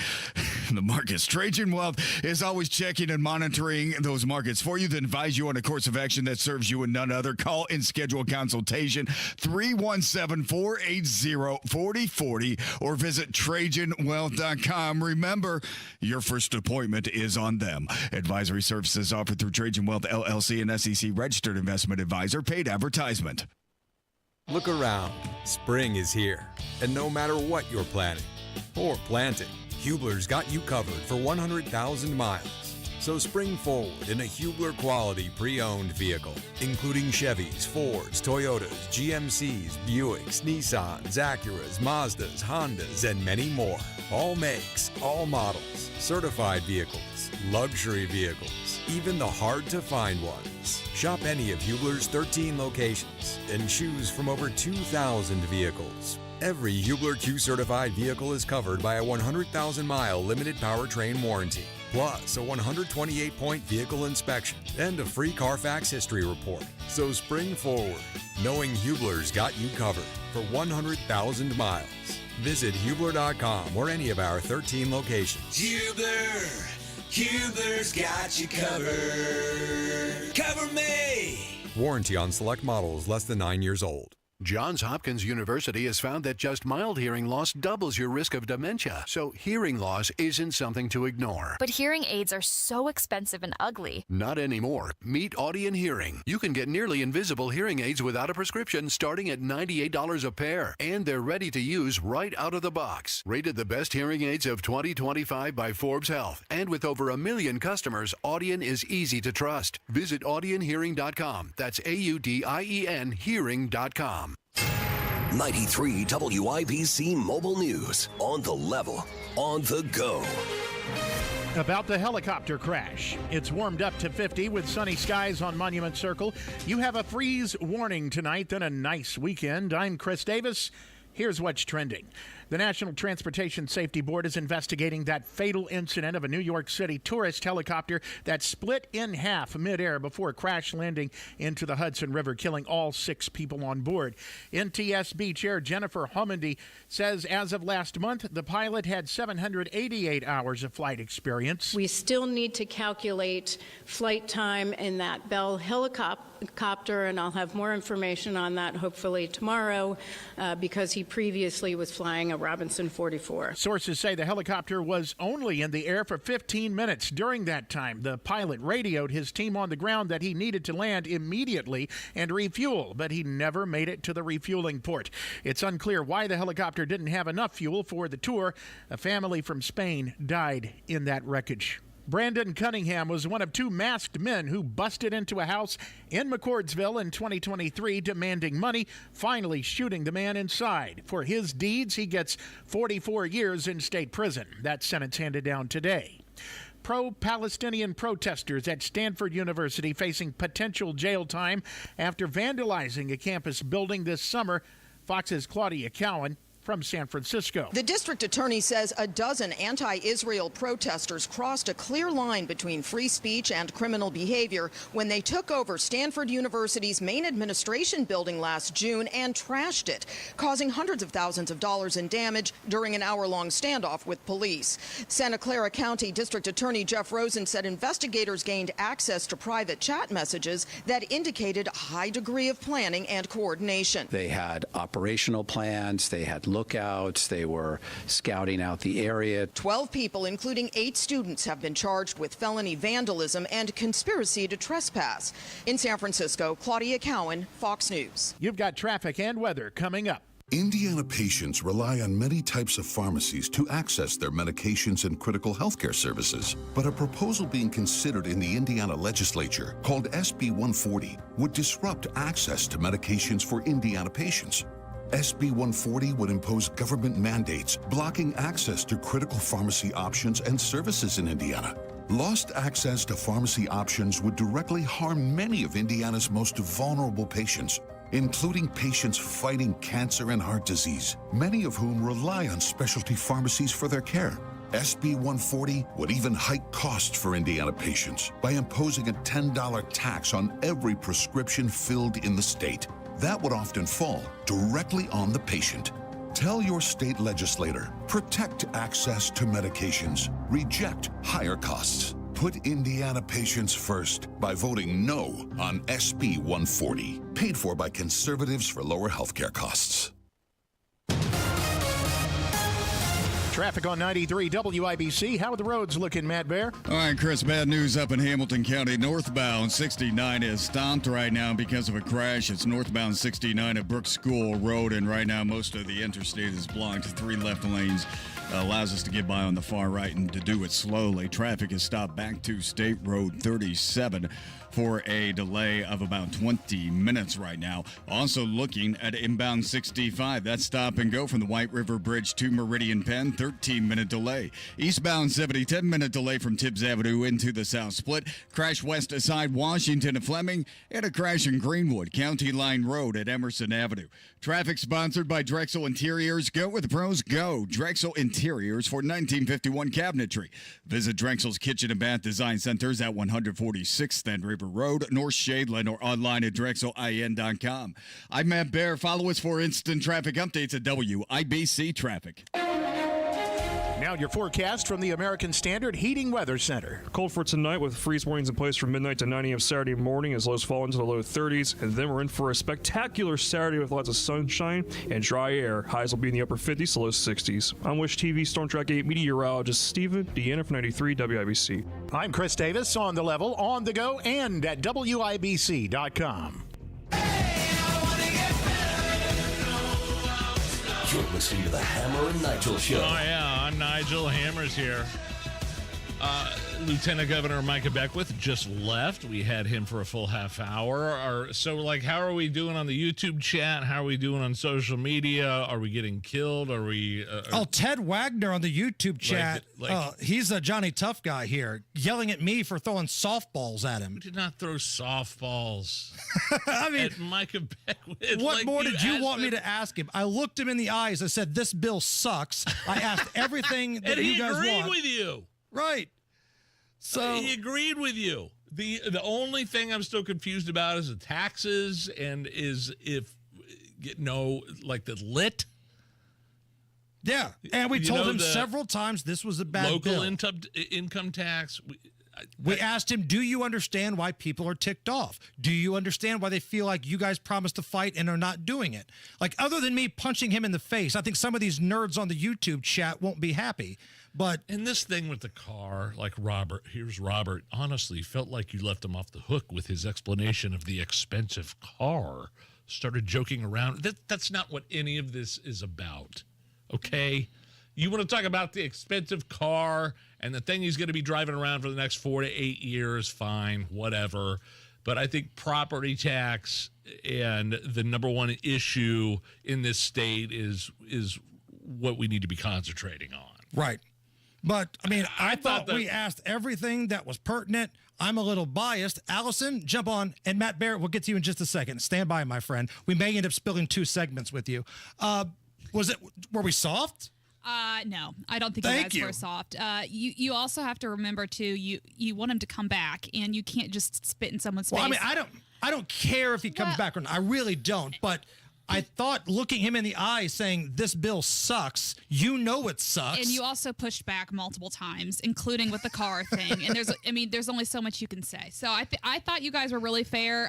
the markets. Trajan Wealth is always checking and monitoring those markets for you, then advise you on a course of action that serves you and none other. Call and schedule a consultation, 317-480-4040 or visit TrajanWealth.com. Remember, your first appointment is on them. Advisory services offered through Trajan Wealth LLC, and SEC registered investment advisor. Paid advertisement. Look around. Spring is here. And no matter what you're planning or planting, Hubler's got you covered for 100,000 miles. So spring forward in a Hubler quality pre-owned vehicle, including Chevys, Fords, Toyotas, GMCs, Buicks, Nissans, Acuras, Mazdas, Hondas, and many more. All makes, all models, certified vehicles, luxury vehicles, even the hard-to-find ones. Shop any of Hubler's 13 locations and choose from over 2,000 vehicles. Every Hubler Q-certified vehicle is covered by a 100,000-mile limited powertrain warranty, plus a 128-point vehicle inspection and a free Carfax history report. So spring forward, knowing Hubler's got you covered for 100,000 miles. Visit Hubler.com or any of our 13 locations. Hubler's got you covered. Cover me! Warranty on select models less than 9 years old. Johns Hopkins University has found that just mild hearing loss doubles your risk of dementia, so hearing loss isn't something to ignore. But hearing aids are so expensive and ugly. Not anymore. Meet Audien Hearing. You can get nearly invisible hearing aids without a prescription starting at $98 a pair, and they're ready to use right out of the box. Rated the best hearing aids of 2025 by Forbes Health, and with over 1 million customers, Audien is easy to trust. Visit AudienHearing.com. That's AUDIEN Hearing.com. 93 WIBC Mobile News. On the level, on the go. About the helicopter crash. It's warmed up to 50 with sunny skies on Monument Circle. You have a freeze warning tonight, then a nice weekend. I'm Chris Davis. Here's what's trending. The National Transportation Safety Board is investigating that fatal incident of a New York City tourist helicopter that split in half midair before crash landing into the Hudson River, killing all 6 people on board. NTSB Chair Jennifer Homendy says as of last month, the pilot had 788 hours of flight experience. We still need to calculate flight time in that Bell helicopter, and I'll have more information on that hopefully tomorrow because he previously was flying a Robinson 44. Sources say the helicopter was only in the air for 15 minutes. During that time, the pilot radioed his team on the ground that he needed to land immediately and refuel, but he never made it to the refueling port. It's unclear why the helicopter didn't have enough fuel for the tour. A family from Spain died in that wreckage. Brandon Cunningham was one of 2 masked men who busted into a house in McCordsville in 2023 demanding money, finally shooting the man inside. For his deeds, he gets 44 years in state prison. That sentence handed down today. Pro-Palestinian protesters at Stanford University facing potential jail time after vandalizing a campus building this summer. Fox's Claudia Cowan from San Francisco. The district attorney says a dozen anti-Israel protesters crossed a clear line between free speech and criminal behavior when they took over Stanford University's main administration building last June and trashed it, causing hundreds of thousands of dollars in damage during an hour-long standoff with police. Santa Clara County District Attorney Jeff Rosen said investigators gained access to private chat messages that indicated a high degree of planning and coordination. They had operational plans, they had lookouts, they were scouting out the area. 12 people, including 8 students, have been charged with felony vandalism and conspiracy to trespass. In San Francisco, Claudia Cowan, Fox News. You've got traffic and weather coming up. Indiana patients rely on many types of pharmacies to access their medications and critical healthcare services. But a proposal being considered in the Indiana legislature called SB 140 would disrupt access to medications for Indiana patients. SB 140 would impose government mandates blocking access to critical pharmacy options and services in Indiana. Lost access to pharmacy options would directly harm many of Indiana's most vulnerable patients, including patients fighting cancer and heart disease, many of whom rely on specialty pharmacies for their care. SB 140 would even hike costs for Indiana patients by imposing a $10 tax on every prescription filled in the state. That would often fall directly on the patient. Tell your state legislator, protect access to medications, reject higher costs. Put Indiana patients first by voting no on SB 140, paid for by conservatives for lower healthcare costs. Traffic on 93 WIBC. How are the roads looking, Matt Bear? All right, Chris, bad news up in Hamilton County. Northbound 69 is stopped right now because of a crash. It's northbound 69 at Brooks School Road, and right now most of the interstate is blocked. 3 left lanes allows us to get by on the far right and to do it slowly. Traffic is stopped back to State Road 37 for a delay of about 20 minutes right now. Also looking at inbound 65. That's stop and go from the White River Bridge to Meridian Penn, 13-minute delay. Eastbound 70, 10-minute delay from Tibbs Avenue into the South Split. Crash west side Washington and Fleming, and a crash in Greenwood, County Line Road at Emerson Avenue. Traffic sponsored by Drexel Interiors. Go where the pros go. Drexel Interiors for 1951 cabinetry. Visit Drexel's Kitchen and Bath Design Centers at 146th and River Road, North Shadeland, or online at drexelin.com. I'm Matt Bear. Follow us for instant traffic updates at WIBC Traffic. Now your forecast from the American Standard Heating Weather Center. Cold for tonight with freeze warnings in place from midnight to 9 a.m. Saturday morning as lows fall into the low 30s. And then we're in for a spectacular Saturday with lots of sunshine and dry air. Highs will be in the upper 50s to low 60s. I'm Wish TV Storm Track 8 meteorologist Stephen Deanna from 93 WIBC. I'm Chris Davis, on the level, on the go, and at WIBC.com. You're listening to the Hammer and Nigel Show. Oh, yeah, I'm Nigel. Hammer's here. Lieutenant Governor Micah Beckwith just left. We had him for a full half hour. How are we doing on the YouTube chat? How are we doing on social media? Are we getting killed? Are we... Ted Wagner on the YouTube chat. He's a Johnny Tough guy here, yelling at me for throwing softballs at him. We did not throw softballs I mean, at Micah Beckwith. What more did you want me to ask him? I looked him in the eyes. I said, this bill sucks. I asked everything that you guys want. And he agreed with you. Right. So he agreed with you. The only thing I'm still confused about is the taxes and the lit. Yeah, and we told him several times this was a bad bill. Local income tax. We asked him, do you understand why people are ticked off? Do you understand why they feel like you guys promised to fight and are not doing it? Like, other than me punching him in the face, I think some of these nerds on the YouTube chat won't be happy. But and this thing with the car, like Robert, here's Robert, honestly felt like you left him off the hook with his explanation of the expensive car. Started joking around. That's not what any of this is about, okay? You want to talk about the expensive car and the thing he's going to be driving around for the next 4 to 8 years, fine, whatever. But I think property tax and the number one issue in this state is what we need to be concentrating on. Right. But, I mean, I thought we asked everything that was pertinent. I'm a little biased. Allison, jump on. And Matt Barrett, we'll get to you in just a second. Stand by, my friend. We may end up spilling 2 segments with you. Were we soft? No, I don't think you guys were soft. You also have to remember, too, you want him to come back, and you can't just spit in someone's face. Well, I mean, I don't care if he comes back or not. I really don't. But I thought looking him in the eye saying this bill sucks, you know it sucks. And you also pushed back multiple times, including with the car thing. And there's only so much you can say. So I thought you guys were really fair.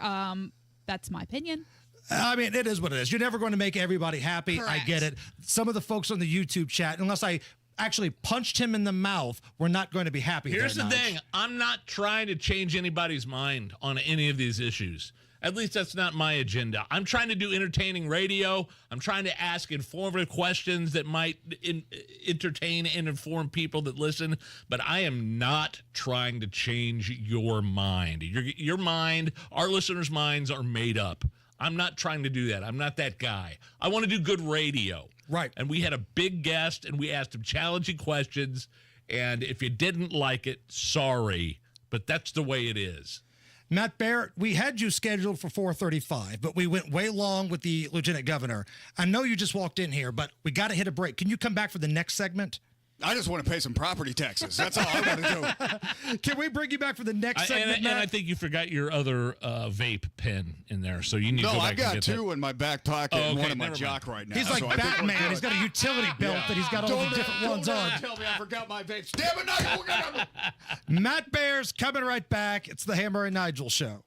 That's my opinion. I mean, it is what it is. You're never going to make everybody happy. Correct. I get it. Some of the folks on the YouTube chat, unless I actually punched him in the mouth, we're not going to be happy. Here's the thing. I'm not trying to change anybody's mind on any of these issues. At least that's not my agenda. I'm trying to do entertaining radio. I'm trying to ask informative questions that might entertain and inform people that listen. But I am not trying to change your mind. Your mind, our listeners' minds are made up. I'm not trying to do that. I'm not that guy. I want to do good radio. Right. And we had a big guest, and we asked him challenging questions, And if you didn't like it, sorry, but that's the way it is. Matt Barrett, we had you scheduled for 4:35, but we went way long with the Lieutenant Governor. I know you just walked in here, but we got to hit a break. Can you come back for the next segment? I just want to pay some property taxes. That's all I want to do. Can we bring you back for the next segment, and I think you forgot your other vape pen in there, so you need to go back I've got and get two in my back pocket and one in my jock right now. He's like so Batman. He's got a utility belt that he's got all the different ones on. Tell me I forgot my vapes. Damn it, Nigel, we're gonna... Matt Bear's coming right back. It's the Hammer and Nigel Show.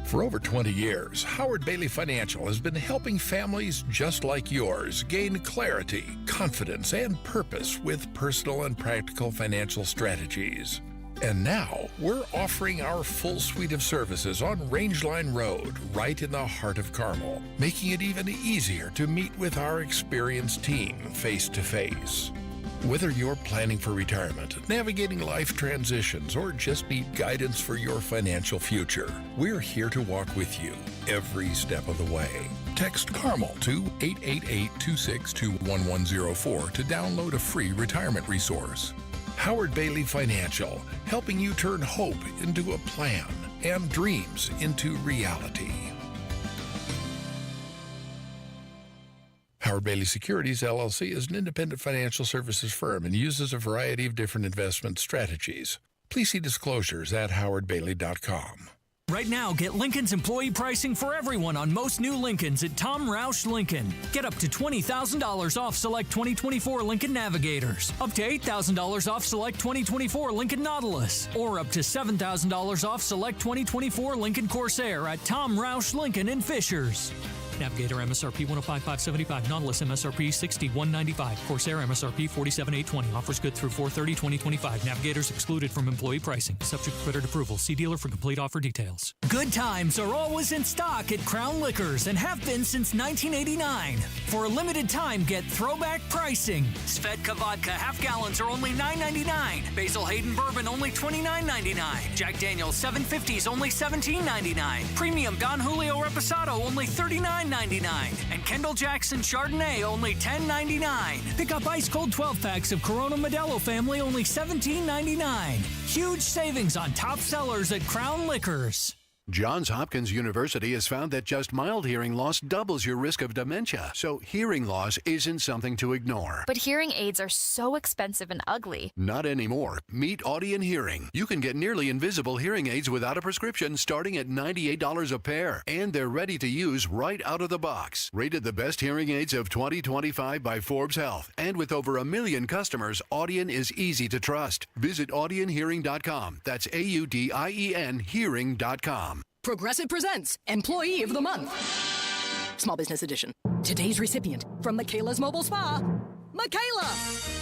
For over 20 years, Howard Bailey Financial has been helping families just like yours gain clarity, confidence, and purpose with personal and practical financial strategies. And now, we're offering our full suite of services on Rangeline Road, right in the heart of Carmel, making it even easier to meet with our experienced team face to face. Whether you're planning for retirement, navigating life transitions, or just need guidance for your financial future, we're here to walk with you every step of the way. Text CARMEL to 888-262-1104 to download a free retirement resource. Howard Bailey Financial, helping you turn hope into a plan and dreams into reality. Howard Bailey Securities, LLC is an independent financial services firm and uses a variety of different investment strategies. Please see disclosures at howardbailey.com. Right now, get Lincoln's employee pricing for everyone on most new Lincolns at Tom Roush Lincoln. Get up to $20,000 off select 2024 Lincoln Navigators, up to $8,000 off select 2024 Lincoln Nautilus, or up to $7,000 off select 2024 Lincoln Corsair at Tom Roush Lincoln in Fishers. Navigator MSRP 105,575, Nautilus MSRP 6195, Corsair MSRP 47,820. Offers good through 4/30/2025. Navigators excluded from employee pricing. Subject to credit approval. See dealer for complete offer details. Good times are always in stock at Crown Liquors and have been since 1989. For a limited time, get throwback pricing. Svedka vodka half gallons are only $9.99. Basil Hayden bourbon only $29.99. Jack Daniel's 750s only $17.99. Premium Don Julio Reposado only $39.99. And Kendall Jackson Chardonnay only $10.99. Pick up ice cold 12 packs of Corona Modelo family only $17.99. Huge savings on top sellers at Crown Liquors. Johns Hopkins University has found that just mild hearing loss doubles your risk of dementia, so hearing loss isn't something to ignore. But hearing aids are so expensive and ugly. Not anymore. Meet Audion Hearing. You can get nearly invisible hearing aids without a prescription starting at $98 a pair, and they're ready to use right out of the box. Rated the best hearing aids of 2025 by Forbes Health, and with over 1 million customers, Audion is easy to trust. Visit audionhearing.com. That's AUDIEN hearing.com. Progressive presents Employee of the Month. Small Business Edition. Today's recipient from Michaela's Mobile Spa, Michaela.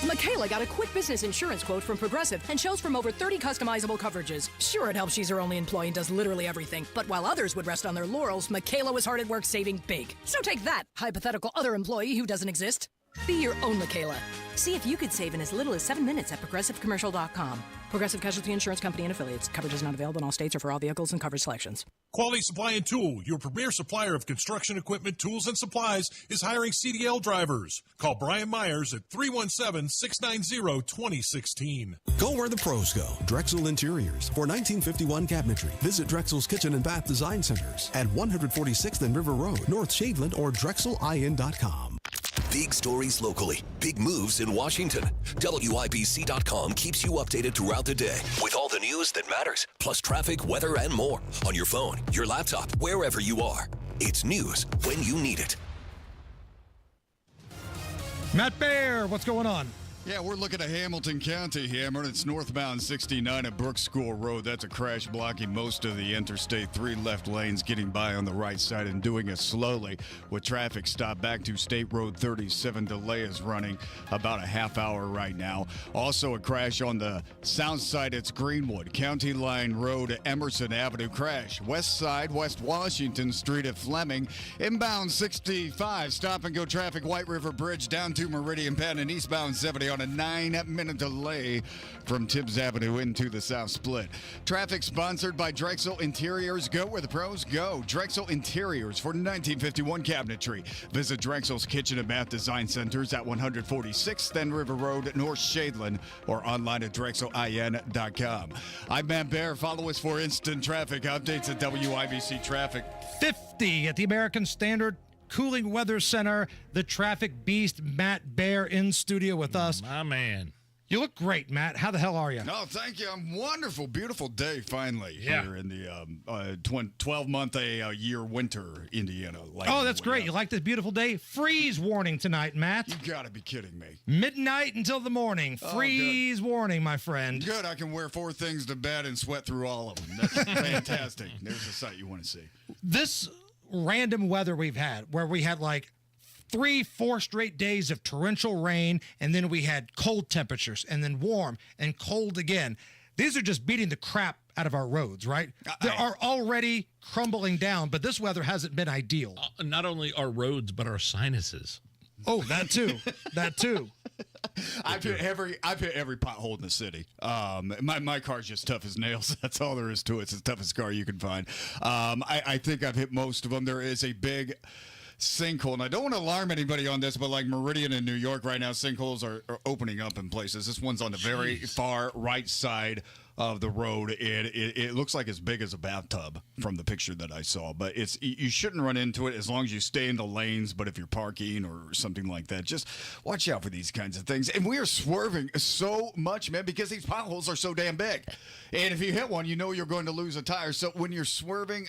Michaela got a quick business insurance quote from Progressive and chose from over 30 customizable coverages. Sure, it helps she's her only employee and does literally everything. But while others would rest on their laurels, Michaela was hard at work saving big. So take that, hypothetical other employee who doesn't exist. Be your own Michaela. See if you could save in as little as 7 minutes at progressivecommercial.com. Progressive Casualty Insurance Company and Affiliates. Coverage is not available in all states or for all vehicles and coverage selections. Quality Supply and Tool, your premier supplier of construction equipment, tools, and supplies, is hiring CDL drivers. Call Brian Myers at 317-690-2016. Go where the pros go. Drexel Interiors. For 1951 cabinetry, visit Drexel's Kitchen and Bath Design Centers at 146th and River Road, North Shadeland, or drexelin.com. Big stories locally, big moves in Washington. WIBC.com keeps you updated throughout the day with all the news that matters, plus traffic, weather, and more on your phone, your laptop, wherever you are. It's news when you need it. Matt Bear, what's going on? Yeah, we're looking at Hamilton County, Hammer. It's northbound 69 at Brooks School Road. That's a crash blocking most of the interstate. 3 left lanes getting by on the right side and doing it slowly with traffic stopped back to State Road 37. Delay is running about a half hour right now. Also a crash on the south side. It's Greenwood, County Line Road, Emerson Avenue crash. West side, West Washington Street at Fleming. Inbound 65, stop and go traffic, White River Bridge down to Meridian Penn, and eastbound 70 on a 9-minute delay from Tibbs Avenue into the South Split. Traffic sponsored by Drexel Interiors. Go where the pros go. Drexel Interiors for 1951 cabinetry. Visit Drexel's Kitchen and Bath Design Centers at 146th and River Road, North Shadeland, or online at drexelin.com. I'm Matt Bear. Follow us for instant traffic updates at WIBC Traffic. 50 at the American Standard Cooling Weather Center. The traffic beast, Matt Bear, in studio with us. My man. You look great, Matt. How the hell are you? Oh, thank you. I'm wonderful. Beautiful day finally here in the 12-month-a-year winter Indiana. Oh, that's great. You like this beautiful day? Freeze warning tonight, Matt. You got to be kidding me. Midnight until the morning. Freeze warning, my friend. Good. I can wear 4 things to bed and sweat through all of them. That's fantastic. There's a sight you want to see. This random weather we've had, where we had like 3-4 straight days of torrential rain, and then we had cold temperatures, and then warm and cold again. These are just beating the crap out of our roads, right? They are already crumbling down, but this weather hasn't been ideal. Not only our roads, but our sinuses. Oh, that too. That too. I've hit every pothole in the city. My car's just tough as nails. That's all there is to it. It's the toughest car you can find. I think I've hit most of them. There is a big sinkhole, and I don't want to alarm anybody on this, but like Meridian in New York right now, sinkholes are opening up in places. This one's on the very far right side of the road, and it looks like as big as a bathtub from the picture that I saw. But you shouldn't run into it as long as you stay in the lanes. But if you're parking or something like that, just watch out for these kinds of things. And we are swerving so much, man, because these potholes are so damn big. And if you hit one, you know you're going to lose a tire. So when you're swerving,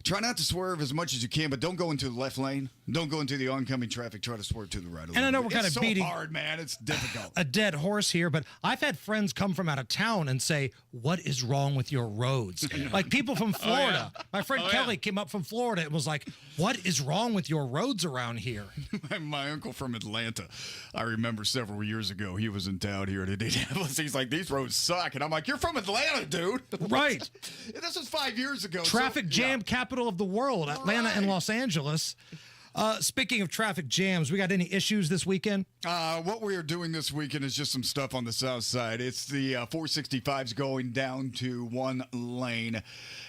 try not to swerve as much as you can, but don't go into the left lane. Don't go into the oncoming traffic. Try to swerve to the right. And I know we're kind of beating hard, man. It's difficult. A dead horse here, but I've had friends come from out of town and say, "What is wrong with your roads?" Like people from Florida. My friend Kelly came up from Florida and was like, "What is wrong with your roads around here?" My uncle from Atlanta, I remember several years ago, he was in town here in Indianapolis. He's like, "These roads suck," and I'm like, "You're from Atlanta, dude." Right. This was 5 years ago. Traffic jam capital of the world, Atlanta and Los Angeles. Speaking of traffic jams, we got any issues this weekend? What we are doing this weekend is just some stuff on the south side. It's the 465s going down to one lane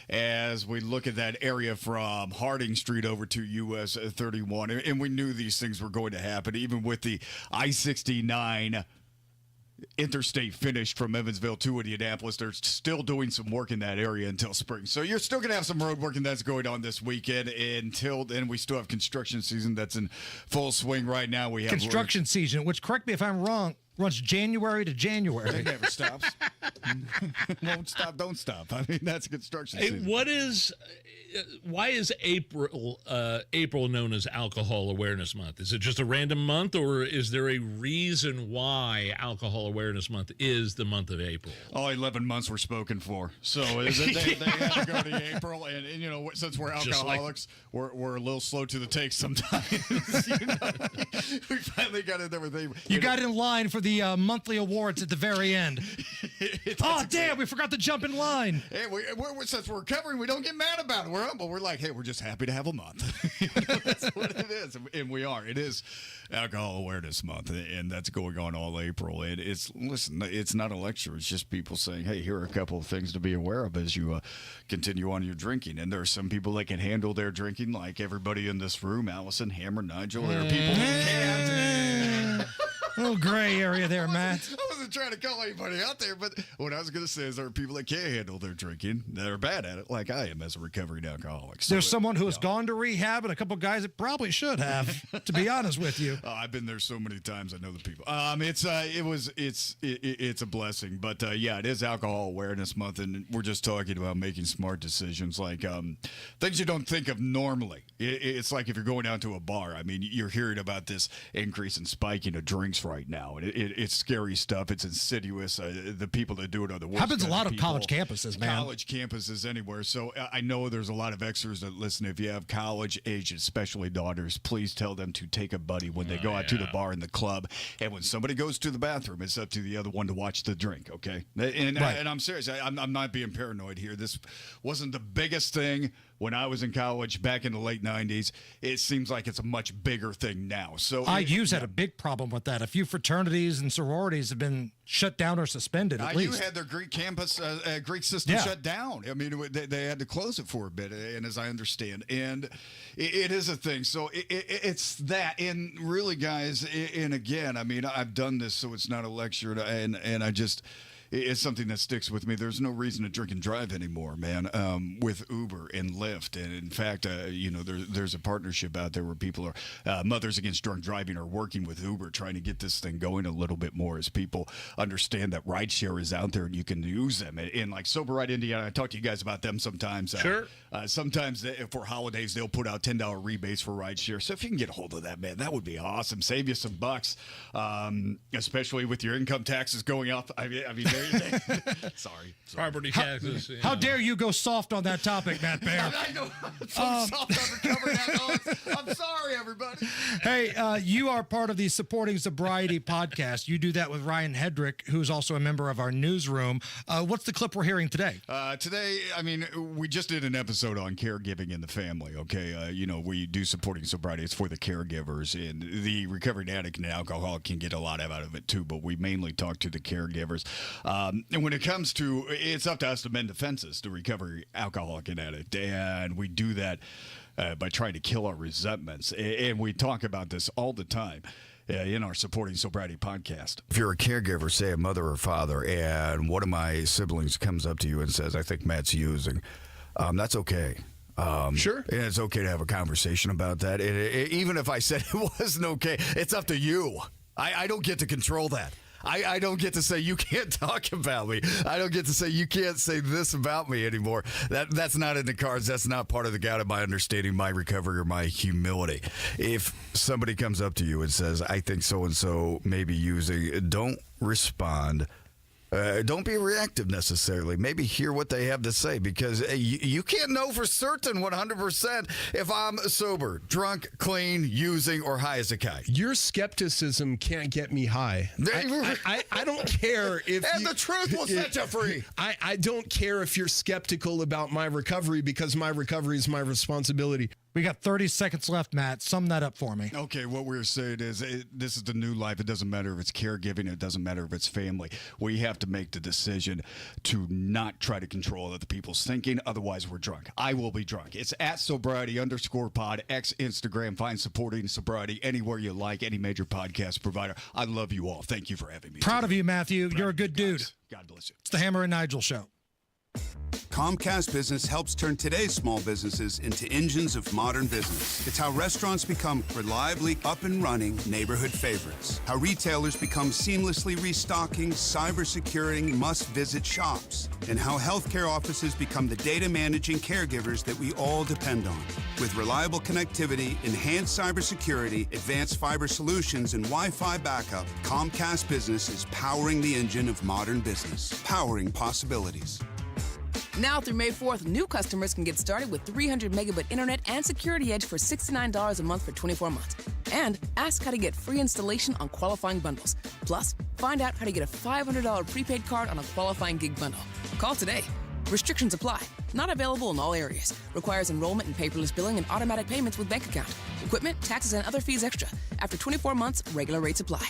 as we look at that area from Harding Street over to US 31. And we knew these things were going to happen, even with the I-69 interstate finished from Evansville to Indianapolis. They're still doing some work in that area until spring. So you're still going to have some road work, and that's going on this weekend. Until then, we still have construction season that's in full swing right now. We have construction season, which, correct me if I'm wrong, runs January to January. It never stops. Won't stop, don't stop. I mean, that's construction season. Why is April known as Alcohol Awareness Month? Is it just a random month, or is there a reason why Alcohol Awareness Month is the month of April? All 11 months were spoken for. So they had to go to April, and you know, since we're alcoholics, we're a little slow to the take sometimes. You know? We finally got in there with April. You got in line for the monthly awards at the very end. Damn, we forgot to jump in line. Hey, since we're recovering, we don't get mad about it. We're humble. We're like, hey, we're just happy to have a month. You know, that's what it is. And we are. It is Alcohol Awareness Month, and that's going on all April. And it's not a lecture. It's just people saying, hey, here are a couple of things to be aware of as you continue on your drinking. And there are some people that can handle their drinking, like everybody in this room, Allison, Hammer, Nigel. There are people who can't. A little gray area there, Matt. I wasn't trying to call anybody out there, but what I was going to say is there are people that can't handle their drinking, that are bad at it, like I am as a recovering alcoholic. So there's someone who has gone to rehab and a couple guys that probably should have, to be honest with you. I've been there so many times. I know the people. It's a blessing, but yeah, it is Alcohol Awareness Month, and we're just talking about making smart decisions, like things you don't think of normally. It's like if you're going down to a bar. I mean, you're hearing about this increase in spiking of drinks right now, and it's scary stuff. It's insidious. The people that do it are the worst. Happens a lot of college campuses, man. College campuses anywhere. So I know there's a lot of extras that listen. If you have college age, especially daughters, please tell them to take a buddy when they go out to the bar and the club. And when somebody goes to the bathroom, it's up to the other one to watch the drink. Okay, and I'm serious. I'm not being paranoid here. This wasn't the biggest thing, when I was in college back in the late 90s. It seems like it's a much bigger thing now. So IU's had a big problem with that. A few fraternities and sororities have been shut down or suspended, at IU least. had their Greek campus, Greek system shut down. I mean, they had to close it for a bit, and as I understand. And it is a thing. So it's that. And really, guys, and again, I mean, I've done this, so it's not a lecture, and I just... It's something that sticks with me. There's no reason to drink and drive anymore, man, with Uber and Lyft. And in fact, there's a partnership out there where people are, Mothers Against Drunk Driving are working with Uber, trying to get this thing going a little bit more as people understand that rideshare is out there and you can use them. And like Sobriety Indiana, I talk to you guys about them sometimes. Sure. Sometimes for holidays, they'll put out $10 rebates for rideshare. So if you can get a hold of that, man, that would be awesome. Save you some bucks, especially with your income taxes going up. I mean Sorry. Property taxes. How dare you go soft on that topic, Matt Bear? I know. I'm so soft on recovering alcoholics. I'm sorry, everybody. Hey, you are part of the Supporting Sobriety podcast. You do that with Ryan Hedrick, who's also a member of our newsroom. What's the clip we're hearing today? Today, I mean, we just did an episode on caregiving in the family, okay? We do Supporting Sobriety. It's for the caregivers, and the recovering addict and alcoholic can get a lot out of it, too, but we mainly talk to the caregivers. And when it comes to, it's up to us to mend the fences to recovery alcoholic and addict, and we do that by trying to kill our resentments. And we talk about this all the time in our Supporting Sobriety podcast. If you're a caregiver, say a mother or father, and one of my siblings comes up to you and says, I think Matt's using, that's okay. Sure. And it's okay to have a conversation about that. Even if I said it wasn't okay, it's up to you. I don't get to control that. I don't get to say you can't talk about me. I don't get to say you can't say this about me anymore. That's not in the cards. That's not part of the guide of my understanding, my recovery, or my humility. If somebody comes up to you and says, I think so-and-so may be using, don't respond. Don't be reactive necessarily. Maybe hear what they have to say, because you can't know for certain 100% if I'm sober, drunk, clean, using, or high as a kite. Your skepticism can't get me high. I don't care if and the truth will set you free. I don't care if you're skeptical about my recovery, because my recovery is my responsibility. We got 30 seconds left, Matt. Sum that up for me. Okay, what we're saying is this is the new life. It doesn't matter if it's caregiving. It doesn't matter if it's family. We have to make the decision to not try to control other people's thinking. Otherwise, we're drunk. I will be drunk. It's at sobriety_pod, X, Instagram. Find Supporting Sobriety anywhere you like, any major podcast provider. I love you all. Thank you for having me. Proud of you, Matthew. You're a good dude. God bless you. It's the Hammer and Nigel Show. Comcast Business helps turn today's small businesses into engines of modern business. It's how restaurants become reliably up and running neighborhood favorites. How retailers become seamlessly restocking, cyber-securing, must-visit shops. And how healthcare offices become the data managing caregivers that we all depend on. With reliable connectivity, enhanced cybersecurity, advanced fiber solutions, and Wi-Fi backup, Comcast Business is powering the engine of modern business. Powering possibilities. Now through May 4th, new customers can get started with 300 megabit internet and Security Edge for $69 a month for 24 months. And ask how to get free installation on qualifying bundles. Plus, find out how to get a $500 prepaid card on a qualifying gig bundle. Call today. Restrictions apply. Not available in all areas. Requires enrollment in paperless billing and automatic payments with bank account. Equipment, taxes, and other fees extra. After 24 months, regular rates apply.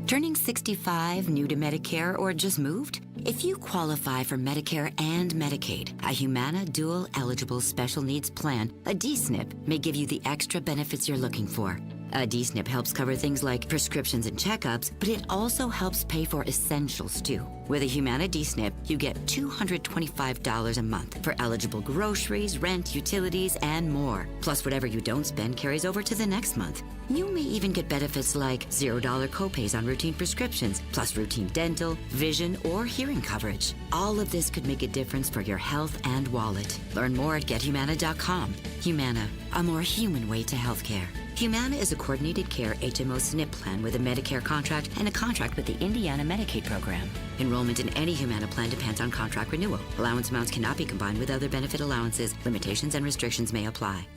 Turning 65, new to Medicare, or just moved? If you qualify for Medicare and Medicaid, a Humana Dual Eligible Special Needs Plan, a DSNP, may give you the extra benefits you're looking for. A DSNP helps cover things like prescriptions and checkups, but it also helps pay for essentials too. With a Humana DSNP, you get $225 a month for eligible groceries, rent, utilities, and more. Plus, whatever you don't spend carries over to the next month. You may even get benefits like $0 copays on routine prescriptions, plus routine dental, vision, or hearing coverage. All of this could make a difference for your health and wallet. Learn more at gethumana.com. Humana, a more human way to healthcare. Humana is a coordinated care HMO SNP plan with a Medicare contract and a contract with the Indiana Medicaid program. Enrollment in any Humana plan depends on contract renewal. Allowance amounts cannot be combined with other benefit allowances. Limitations and restrictions may apply.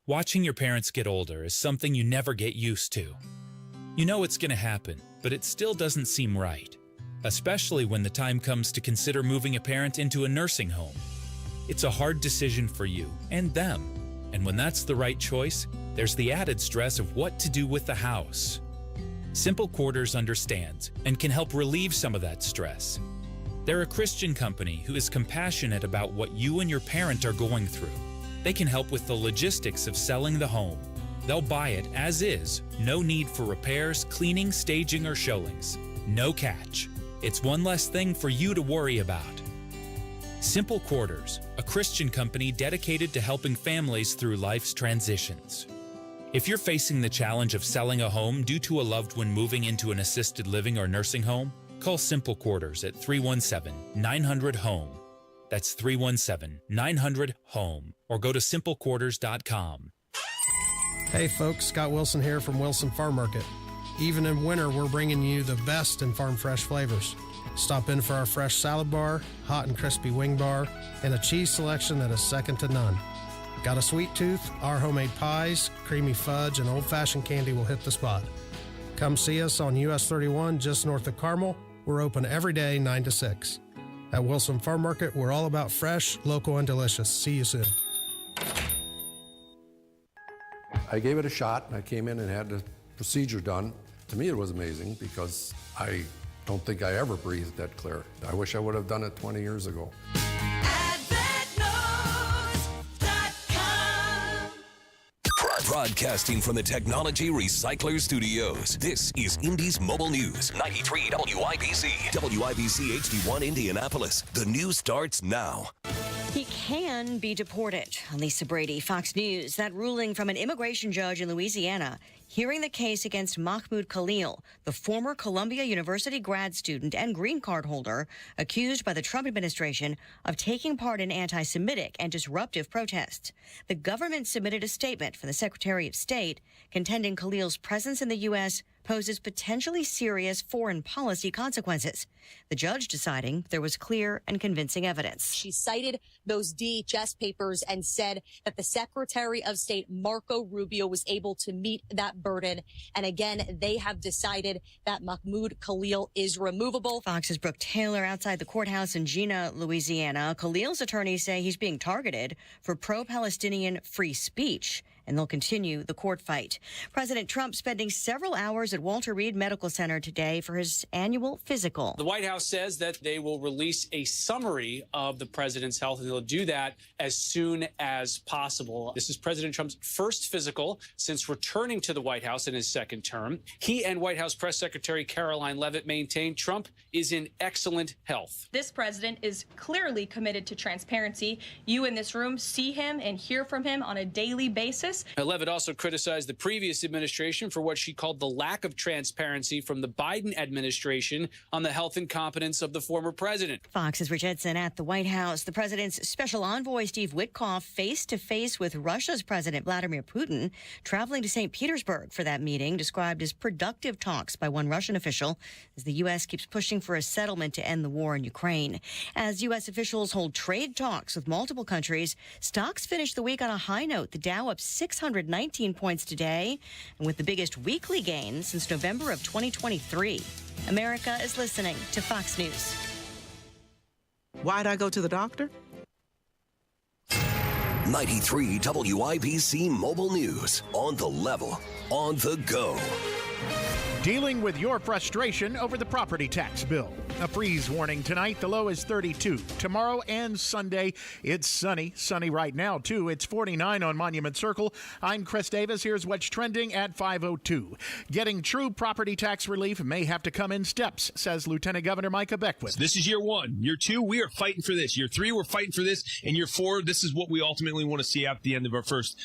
Watching your parents get older is something you never get used to. You know it's going to happen, but it still doesn't seem right, especially when the time comes to consider moving a parent into a nursing home. It's a hard decision for you and them, and when that's the right choice, there's the added stress of what to do with the house. Simple Quarters understands and can help relieve some of that stress. They're a Christian company who is compassionate about what you and your parent are going through. They can help with the logistics of selling the home. They'll buy it as is, no need for repairs, cleaning, staging, or showings. No catch. It's one less thing for you to worry about. Simple Quarters, a Christian company dedicated to helping families through life's transitions. If you're facing the challenge of selling a home due to a loved one moving into an assisted living or nursing home, call Simple Quarters at 317-900-HOME. That's 317-900-HOME, or go to simplequarters.com. Hey folks, Scott Wilson here from Wilson Farm Market. Even in winter, we're bringing you the best in farm fresh flavors. Stop in for our fresh salad bar, hot and crispy wing bar, and a cheese selection that is second to none. Got a sweet tooth? Our homemade pies, creamy fudge, and old-fashioned candy will hit the spot. Come see us on US 31 just north of Carmel. We're open every day 9 to 6. At Wilson Farm Market, we're all about fresh, local, and delicious. See you soon. I gave it a shot, and I came in and had the procedure done. To me, it was amazing because I don't think I ever breathed that clear. I wish I would have done it 20 years ago. Broadcasting from the Technology Recycler Studios, this is Indy's Mobile News, 93 WIBC. WIBC HD1 Indianapolis. The news starts now. He can be deported. Lisa Brady, Fox News. That ruling from an immigration judge in Louisiana hearing the case against Mahmoud Khalil, the former Columbia University grad student and green card holder accused by the Trump administration of taking part in anti-Semitic and disruptive protests. The government submitted a statement from the Secretary of State contending Khalil's presence in the U.S. poses potentially serious foreign policy consequences. The judge deciding there was clear and convincing evidence. She cited those DHS papers and said that the Secretary of State, Marco Rubio, was able to meet that burden. And again, they have decided that Mahmoud Khalil is removable. Fox's Brooke Taylor outside the courthouse in Gina, Louisiana. Khalil's attorneys say he's being targeted for pro-Palestinian free speech, and they'll continue the court fight. President Trump spending several hours at Walter Reed Medical Center today for his annual physical. The White House says that they will release a summary of the president's health, and they'll do that as soon as possible. This is President Trump's first physical since returning to the White House in his second term. He and White House Press Secretary Caroline Leavitt maintain Trump is in excellent health. This president is clearly committed to transparency. You in this room see him and hear from him on a daily basis. Leavitt also criticized the previous administration for what she called the lack of transparency from the Biden administration on the health and competence of the former president. Fox's Rich Edson at the White House. The president's special envoy, Steve Witkoff, face-to-face with Russia's President Vladimir Putin, traveling to St. Petersburg for that meeting, described as productive talks by one Russian official as the U.S. keeps pushing for a settlement to end the war in Ukraine. As U.S. officials hold trade talks with multiple countries, stocks finished the week on a high note. The Dow up 619 points today, and with the biggest weekly gain since November of 2023. America is listening to Fox News. Why'd I go to the doctor? 93 WIBC Mobile News. On the level, on the go. Dealing with your frustration over the property tax bill. A freeze warning tonight. The low is 32. Tomorrow and Sunday, it's sunny. Sunny right now, too. It's 49 on Monument Circle. I'm Chris Davis. Here's what's trending at 5:02. Getting true property tax relief may have to come in steps, says Lieutenant Governor Micah Beckwith. This is year one. Year two, we are fighting for this. Year three, we're fighting for this. And year four, this is what we ultimately want to see at the end of our first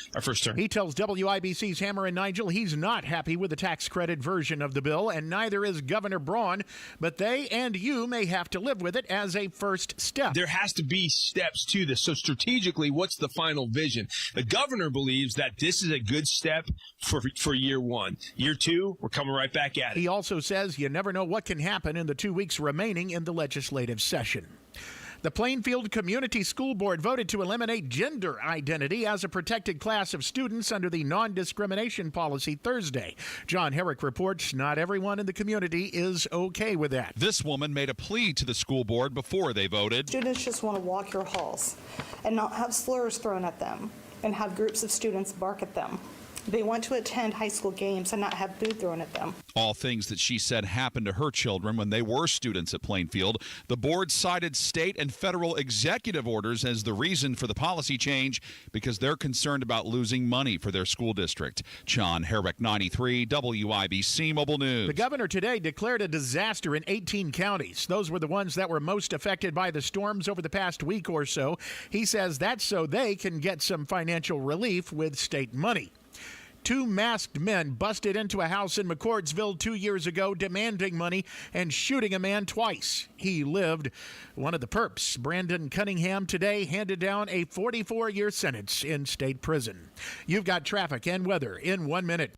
term. He tells WIBC's Hammer and Nigel he's not happy with the tax credit version of the bill, and neither is Governor Braun, but they and you may have to live with it as a first step. There has to be steps to this. So strategically, what's the final vision? The governor believes that this is a good step for year one. Year two, we're coming right back at it. He also says you never know what can happen in the 2 weeks remaining in the legislative session. The Plainfield Community School Board voted to eliminate gender identity as a protected class of students under the non-discrimination policy Thursday. John Herrick reports not everyone in the community is okay with that. This woman made a plea to the school board before they voted. Students just want to walk your halls and not have slurs thrown at them and have groups of students bark at them. They want to attend high school games and not have food thrown at them. All things that she said happened to her children when they were students at Plainfield. The board cited state and federal executive orders as the reason for the policy change because they're concerned about losing money for their school district. John Herrick, 93 WIBC Mobile News. The governor today declared a disaster in 18 counties. Those were the ones that were most affected by the storms over the past week or so. He says that's so they can get some financial relief with state money. 2 masked men busted into a house in McCordsville 2 years ago demanding money and shooting a man twice. He lived. One of the perps, Brandon Cunningham, today handed down a 44-year sentence in state prison. You've got traffic and weather in 1 minute.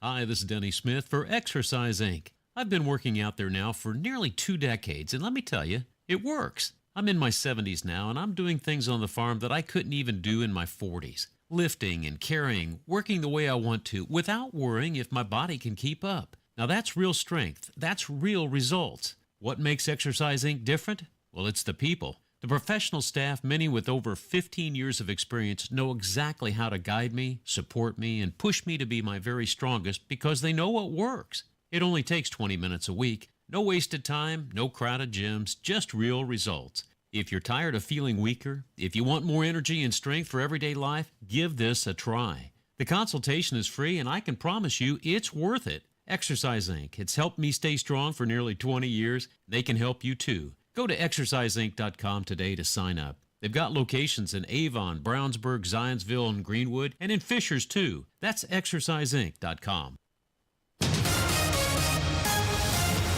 Hi, this is Denny Smith for Exercise Inc. I've been working out there now for nearly 2 decades, and let me tell you, it works. I'm in my 70s now, and I'm doing things on the farm that I couldn't even do in my 40s. Lifting and carrying, working the way I want to, without worrying if my body can keep up. Now that's real strength. That's real results. What makes Exercise Inc. different? Well, it's the people. The professional staff, many with over 15 years of experience, know exactly how to guide me, support me, and push me to be my very strongest because they know what works. It only takes 20 minutes a week. No wasted time, no crowded gyms, just real results. If you're tired of feeling weaker, if you want more energy and strength for everyday life, give this a try. The consultation is free, and I can promise you it's worth it. Exercise Inc. It's helped me stay strong for nearly 20 years. They can help you too. Go to exerciseinc.com today to sign up. They've got locations in Avon, Brownsburg, Zionsville, and Greenwood, and in Fishers too. That's exerciseinc.com.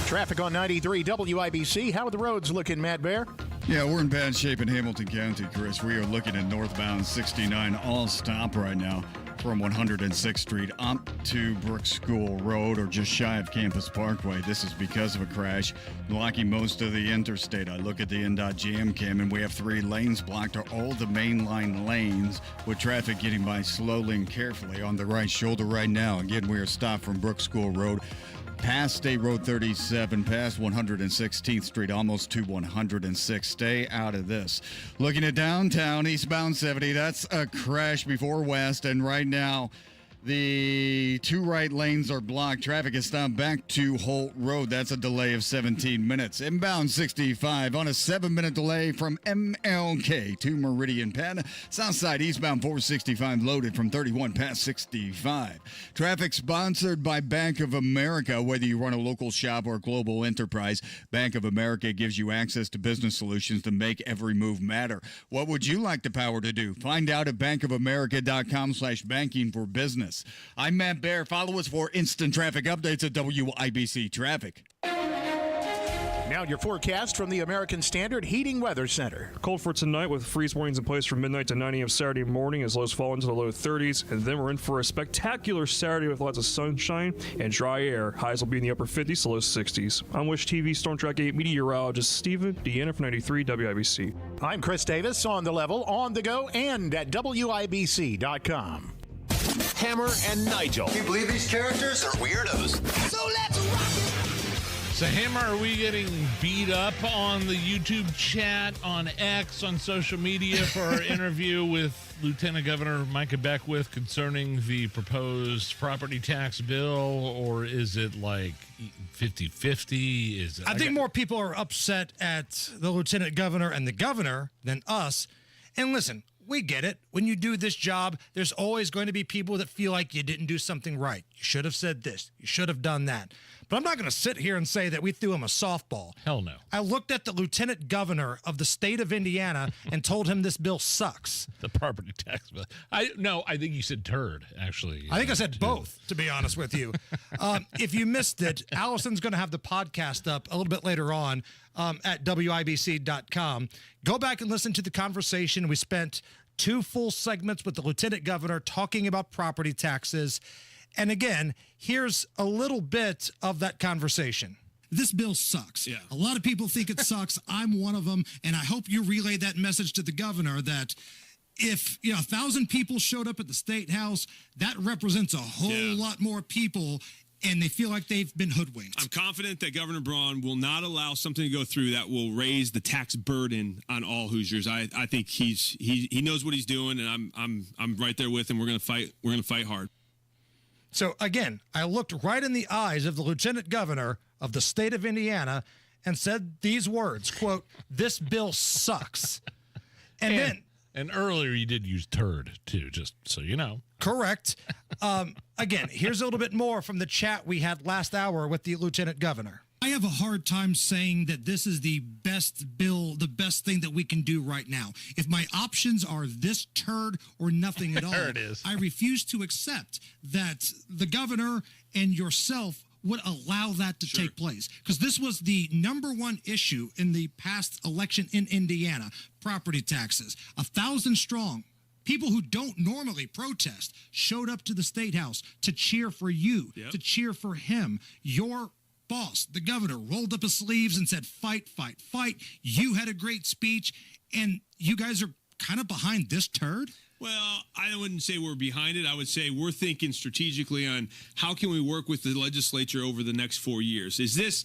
Traffic on 93 WIBC. How are the roads looking, Matt Bear? Yeah, we're in bad shape in Hamilton County, Chris. We are looking at northbound 69 all stop right now from 106th Street up to Brook School Road or just shy of Campus Parkway. This is because of a crash blocking most of the interstate. I look at the NDOT jam cam and we have 3 lanes blocked, are all the mainline lanes with traffic getting by slowly and carefully on the right shoulder right now. Again, we are stopped from Brook School Road past State Road 37, past 116th Street, almost to 106. Stay out of this. Looking at downtown, eastbound 70, that's a crash before West, and right now the 2 right lanes are blocked. Traffic is stopped back to Holt Road. That's a delay of 17 minutes. Inbound 65 on a 7-minute delay from MLK to Meridian Penn. Southside eastbound 465 loaded from 31 past 65. Traffic sponsored by Bank of America. Whether you run a local shop or a global enterprise, Bank of America gives you access to business solutions to make every move matter. What would you like the power to do? Find out at bankofamerica.com/banking for business. I'm Matt Bear. Follow us for instant traffic updates at WIBC Traffic. Now your forecast from the American Standard Heating Weather Center. Cold for tonight with freeze warnings in place from midnight to 9 a.m. Saturday morning as lows fall into the low 30s. And then we're in for a spectacular Saturday with lots of sunshine and dry air. Highs will be in the upper 50s to low 60s. I'm Wish TV Storm Track 8 meteorologist Stephen Deanna from 93 WIBC. I'm Chris Davis, on the level, on the go, and at WIBC.com. Hammer and Nigel. Can you believe these characters are weirdos? So let's rock it! So, Hammer, are we getting beat up on the YouTube chat, on X, on social media for our interview with Lieutenant Governor Micah Beckwith concerning the proposed property tax bill, or is it like 50-50? I think more people are upset at the Lieutenant Governor and the governor than us. And listen, we get it. When you do this job, there's always going to be people that feel like you didn't do something right. You should have said this. You should have done that. But I'm not going to sit here and say that we threw him a softball. Hell no. I looked at the lieutenant governor of the state of Indiana and told him this bill sucks. The property tax bill. I think you said turd, actually. I think I said both, to be honest with you. If you missed it, Allison's going to have the podcast up a little bit later on at WIBC.com. Go back and listen to the conversation. We spent 2 full segments with the lieutenant governor talking about property taxes. And again, here's a little bit of that conversation. this bill sucks. Yeah. A lot of people think it sucks. I'm one of them, and I hope you relay that message to the governor that if 1,000 people showed up at the State House, that represents a whole lot more people, and they feel like they've been hoodwinked. I'm confident that Governor Braun will not allow something to go through that will raise the tax burden on all Hoosiers. I think he knows what he's doing, and I'm right there with him. We're gonna fight. We're gonna fight hard. So again, I looked right in the eyes of the Lieutenant Governor of the state of Indiana and said these words, quote, "This bill sucks." And earlier you did use turd, too, just so you know. Correct. Again, here's a little bit more from the chat we had last hour with the Lieutenant Governor. I have a hard time saying that this is the best bill, the best thing that we can do right now. If my options are this turd or nothing at all, There it is. I refuse to accept that the governor and yourself would allow that to take place. Because this was the #1 issue in the past election in Indiana, property taxes. 1,000 strong. People who don't normally protest showed up to the State House to cheer for you, to cheer for him. Your boss, the governor, rolled up his sleeves and said, fight, fight, fight. You had a great speech, and you guys are kind of behind this turd? Well, I wouldn't say we're behind it. I would say we're thinking strategically on how can we work with the legislature over the next 4 years. Is this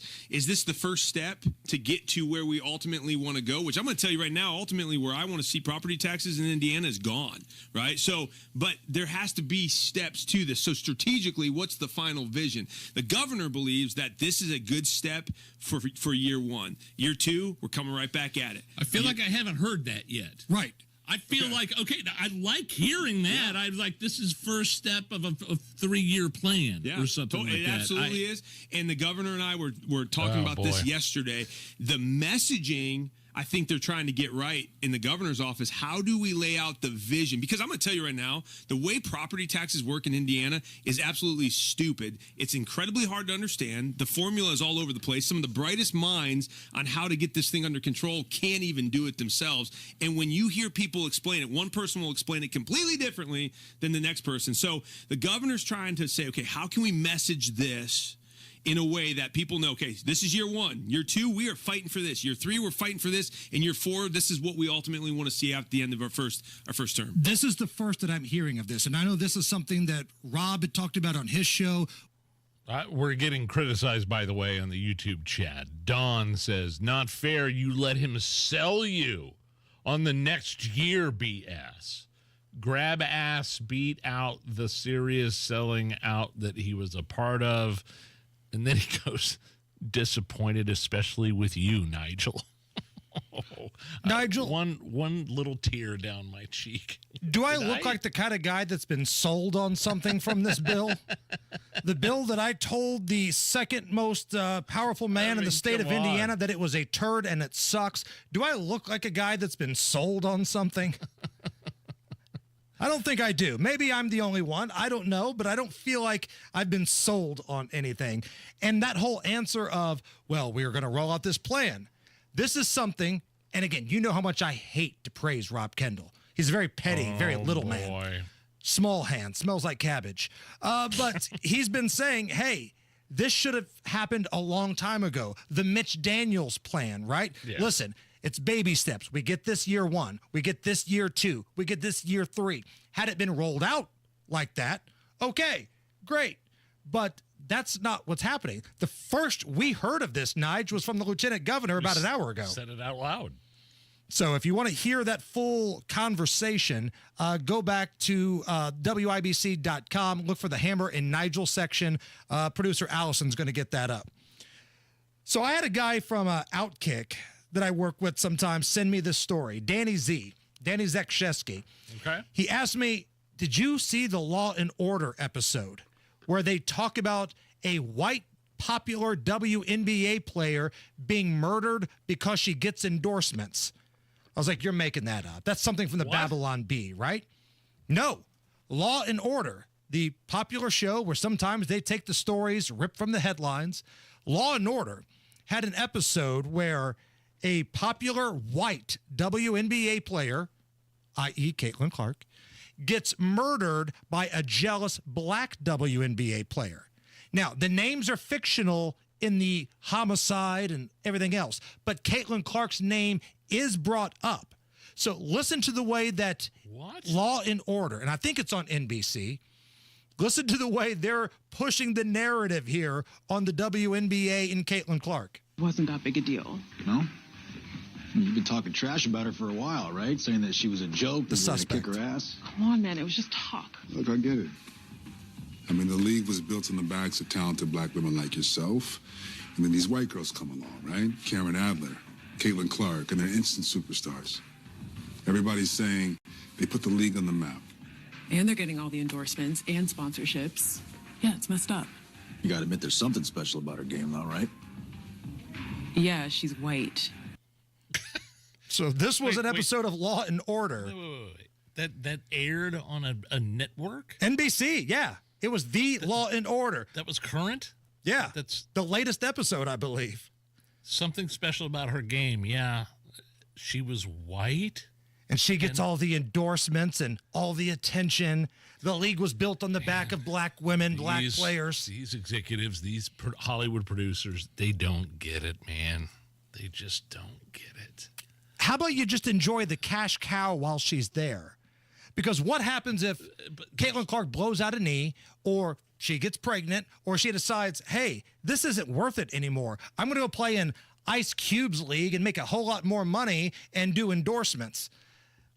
the first step to get to where we ultimately want to go? Which I'm going to tell you right now, ultimately where I want to see property taxes in Indiana is gone, right? So, but there has to be steps to this. So strategically, what's the final vision? The governor believes that this is a good step for year one. Year two, we're coming right back at it. I feel like I haven't heard that yet. Right. I feel like, okay, I like hearing that. I like this is first step of a 3-year plan or something like that. It absolutely is. And the governor and I were talking about this yesterday. The messaging, I think they're trying to get right in the governor's office. How do we lay out the vision? Because I'm going to tell you right now, the way property taxes work in Indiana is absolutely stupid. It's incredibly hard to understand. The formula is all over the place. Some of the brightest minds on how to get this thing under control can't even do it themselves. And when you hear people explain it, one person will explain it completely differently than the next person. So the governor's trying to say, okay, how can we message this in a way that people know, okay, this is year one. Year two, we are fighting for this. Year three, we're fighting for this. And year four, this is what we ultimately want to see at the end of our first term. This is the first that I'm hearing of this. And I know this is something that Rob had talked about on his show. We're getting criticized, by the way, on the YouTube chat. Don says, not fair, you let him sell you on the next year BS. Grab ass beat out the serious selling out that he was a part of. And then he goes, disappointed, especially with you, Nigel. Nigel. One little tear down my cheek. Do I look like the kind of guy that's been sold on something from this bill? The bill that I told the second most powerful man in the state of Indiana that it was a turd and it sucks. Do I look like a guy that's been sold on something? I don't think I do. Maybe I'm the only one. I don't know, but I don't feel like I've been sold on anything. And that whole answer of, well, we're going to roll out this plan. This is something, and again, you know how much I hate to praise Rob Kendall. He's a very petty, very little man. Small hand, smells like cabbage. But he's been saying, hey, this should have happened a long time ago. The Mitch Daniels plan, right? Yeah. Listen, it's baby steps. We get this year one. We get this year two. We get this year three. Had it been rolled out like that, okay, great. But that's not what's happening. The first we heard of this, Nige, was from the Lieutenant Governor about an hour ago. Said it out loud. So if you want to hear that full conversation, go back to WIBC.com. Look for the Hammer and Nigel section. Producer Allison's going to get that up. So I had a guy from Outkick that I work with sometimes send me this story. Danny Zakshesky. Okay. He asked me, did you see the Law and Order episode where they talk about a white popular WNBA player being murdered because she gets endorsements? I was like, you're making that up. That's something from the Babylon Bee, right? No. Law and Order, the popular show where sometimes they take the stories ripped from the headlines. Law and Order had an episode where a popular white WNBA player, i.e. Caitlin Clark, gets murdered by a jealous black WNBA player. Now, the names are fictional in the homicide and everything else. But Caitlin Clark's name is brought up. So listen to the way that Law and Order, and I think it's on NBC, listen to the way they're pushing the narrative here on the WNBA and Caitlin Clark. Wasn't that big a deal. No? You've been talking trash about her for a while, right? Saying that she was a joke, the suspect. Kick her ass. Come on, man. It was just talk. Look, I get it. I mean, the league was built on the backs of talented black women like yourself. And then these white girls come along, right? Cameron Adler, Caitlin Clark, and they're instant superstars. Everybody's saying they put the league on the map. And they're getting all the endorsements and sponsorships. Yeah, it's messed up. You gotta admit there's something special about her game, though, right? Yeah, she's white. So this was an episode of Law and Order. Wait. That aired on a network? NBC, yeah. It was Law and Order. That was current? Yeah. That's the latest episode, I believe. Something special about her game, yeah. She was white? And she gets all the endorsements and all the attention. The league was built on the back of black women, black players. These executives, these Hollywood producers, they don't get it, man. They just don't get it. How about you just enjoy the cash cow while she's there? Because what happens if Caitlin Clark blows out a knee, or she gets pregnant, or she decides, hey, this isn't worth it anymore. I'm going to go play in Ice Cube's league and make a whole lot more money and do endorsements.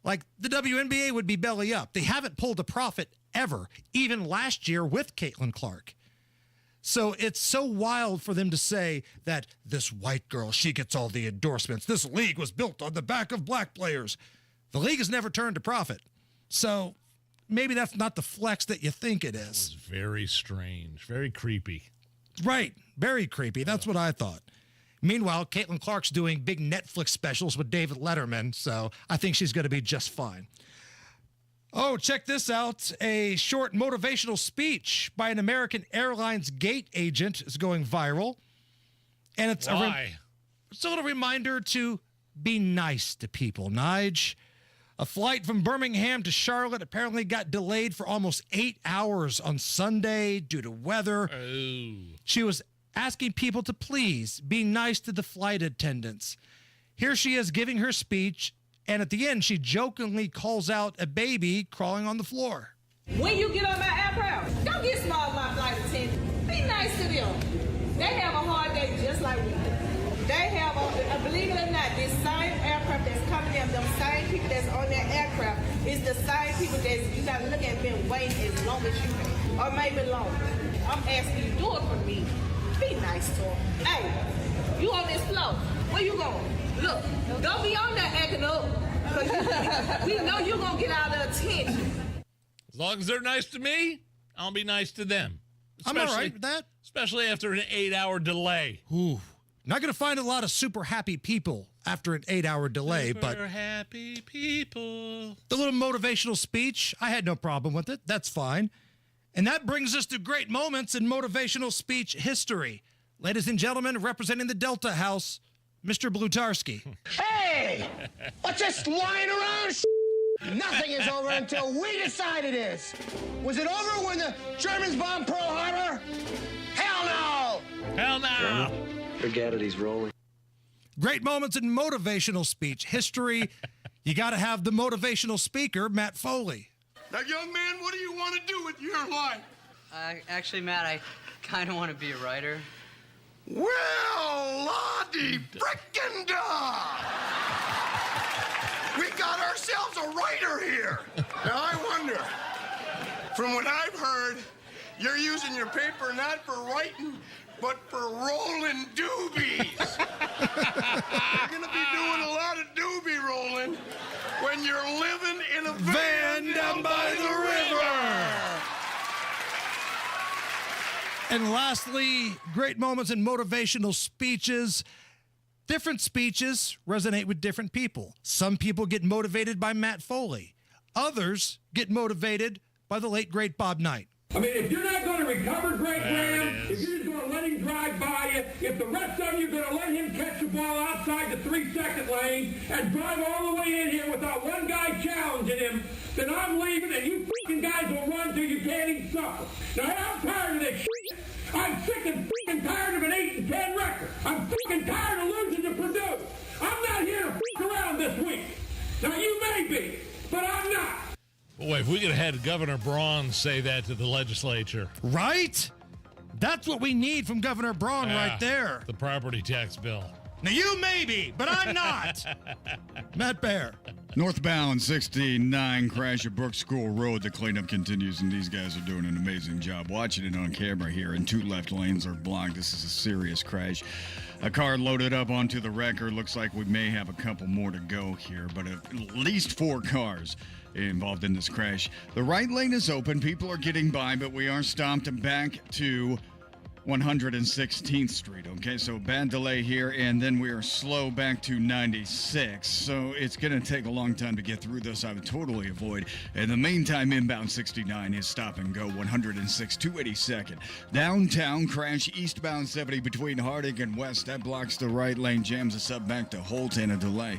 Like, the WNBA would be belly up. They haven't pulled a profit ever, even last year with Caitlin Clark. So it's so wild for them to say that this white girl, she gets all the endorsements. This league was built on the back of black players. The league has never turned a profit. So maybe that's not the flex that you think it is. It was very strange, very creepy. Right, very creepy. That's what I thought. Meanwhile, Caitlin Clark's doing big Netflix specials with David Letterman, so I think she's going to be just fine. Oh, check this out. A short motivational speech by an American Airlines gate agent is going viral. And it's it's a little reminder to be nice to people, Nige. A flight from Birmingham to Charlotte apparently got delayed for almost 8 hours on Sunday due to weather. Oh. She was asking people to please be nice to the flight attendants. Here she is giving her speech, and at the end, she jokingly calls out a baby crawling on the floor. When you get on my aircraft, don't get small with my flight attendants. Be nice to them. They have a hard day just like we do. They have, believe it or not, this same aircraft that's coming in, them same people that's on that aircraft, is the same people that you got to look at been waiting as long as you can, or maybe longer. I'm asking you, do it for me. Be nice to them. Hey, you on this floor. Where you going? Look, don't be on there acting up. Because we know you're going to get all the attention. As long as they're nice to me, I'll be nice to them. I'm all right with that. Especially after an 8-hour delay. Ooh. Not going to find a lot of super happy people after an 8-hour delay, but happy people. The little motivational speech, I had no problem with it. That's fine. And that brings us to great moments in motivational speech history. Ladies and gentlemen, representing the Delta House, Mr. Blutarski. Hey! What's this lying around? Nothing is over until we decide it is. Was it over when the Germans bombed Pearl Harbor? Hell no! Hell no! Forget it, he's rolling. Great moments in motivational speech history. You got to have the motivational speaker, Matt Foley. Now, young man, what do you want to do with your life? Actually, Matt, I kind of want to be a writer. Well, la-de frickin' da! We got ourselves a writer here. Now, I wonder, from what I've heard, you're using your paper not for writing, but for rolling doobies. You're going to be doing a lot of doobie rolling when you're living in a van down by the river. And lastly, great moments in motivational speeches. Different speeches resonate with different people. Some people get motivated by Matt Foley. Others get motivated by the late, great Bob Knight. I mean, if you're not going to recover Greg Graham, if you're just going to let him drive by you, if the rest of you are going to let him catch the ball outside the 3-second lane and drive all the way in here without one guy challenging him, then I'm leaving and you fucking guys will run till you can't even suffer. Now, I'm tired of this shit. I'm sick and fucking tired of an 8 and 10 be, but I'm not. Boy, if we could have had Governor Braun say that to the legislature. Right? That's what we need from Governor Braun right there. The property tax bill. Now, you may be, but I'm not. Matt Bear. Northbound 69 crash at Brook School Road. The cleanup continues, and these guys are doing an amazing job. Watching it on camera here, and 2 left lanes are blocked. This is a serious crash. A car loaded up onto the wrecker. Looks like we may have a couple more to go here, but at least 4 cars involved in this crash. The right lane is open. People are getting by, but we are stopped back to 116th Street, okay? So bad delay here, and then we are slow back to 96. So it's going to take a long time to get through this. I would totally avoid. In the meantime, inbound 69 is stop and go 106 282nd. Downtown crash eastbound 70 between Harding and West. That blocks the right lane, jams us up back to Holt, and a delay.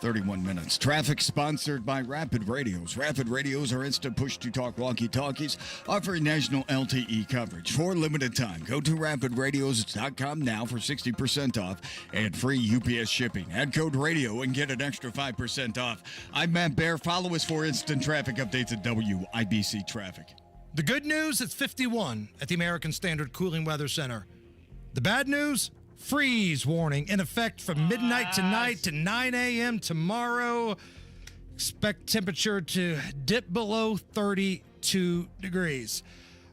31 minutes. Traffic sponsored by Rapid Radios. Rapid Radios are instant push-to-talk walkie-talkies offering national LTE coverage for a limited time. Go to rapidradios.com now for 60% off and free UPS shipping. Add code RADIO and get an extra 5% off. I'm Matt Bear. Follow us for instant traffic updates at WIBC Traffic. The good news, it's 51 at the American Standard Cooling Weather Center. The bad news, freeze warning in effect from midnight tonight to 9 a.m. tomorrow. Expect temperature to dip below 32 degrees.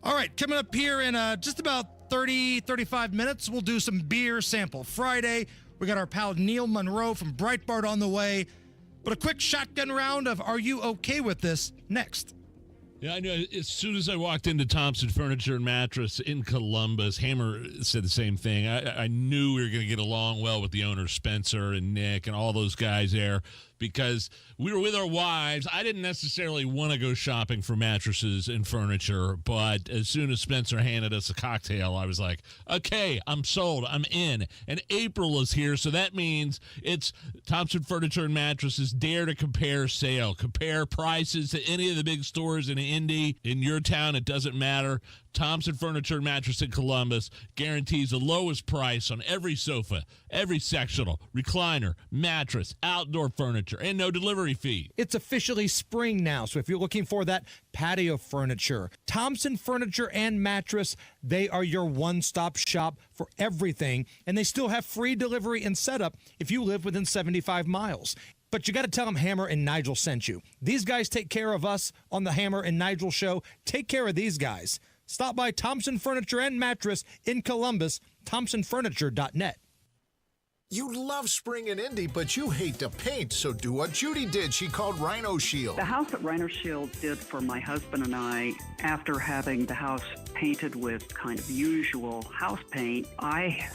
All right, coming up here in just about 35 minutes, we'll do some beer sample Friday. We got our pal Neil Monroe from Breitbart on the way. But a quick shotgun round of Are You Okay With This next. Yeah, I know. As soon as I walked into Thompson Furniture and Mattress in Columbus, Hammer said the same thing. I knew we were going to get along well with the owners, Spencer and Nick and all those guys there, because we were with our wives. I didn't necessarily want to go shopping for mattresses and furniture, but as soon as Spencer handed us a cocktail, I was like, okay, I'm sold. I'm in. And April is here, so that means it's Thompson Furniture and Mattresses Dare to Compare sale. Compare prices to any of the big stores in Indy. In your town, it doesn't matter. Thompson Furniture and Mattress in Columbus guarantees the lowest price on every sofa, every sectional, recliner, mattress, outdoor furniture, and no delivery fee. It's officially spring now, so if you're looking for that patio furniture, Thompson Furniture and Mattress, they are your one-stop shop for everything, and they still have free delivery and setup if you live within 75 miles. But you got to tell them Hammer and Nigel sent you. These guys take care of us on the Hammer and Nigel show. Take care of these guys. Stop by Thompson Furniture and Mattress in Columbus, thompsonfurniture.net. You love spring in Indy, but you hate to paint, so do what Judy did. She called Rhino Shield. The house that Rhino Shield did for my husband and I, after having the house painted with kind of usual house paint, I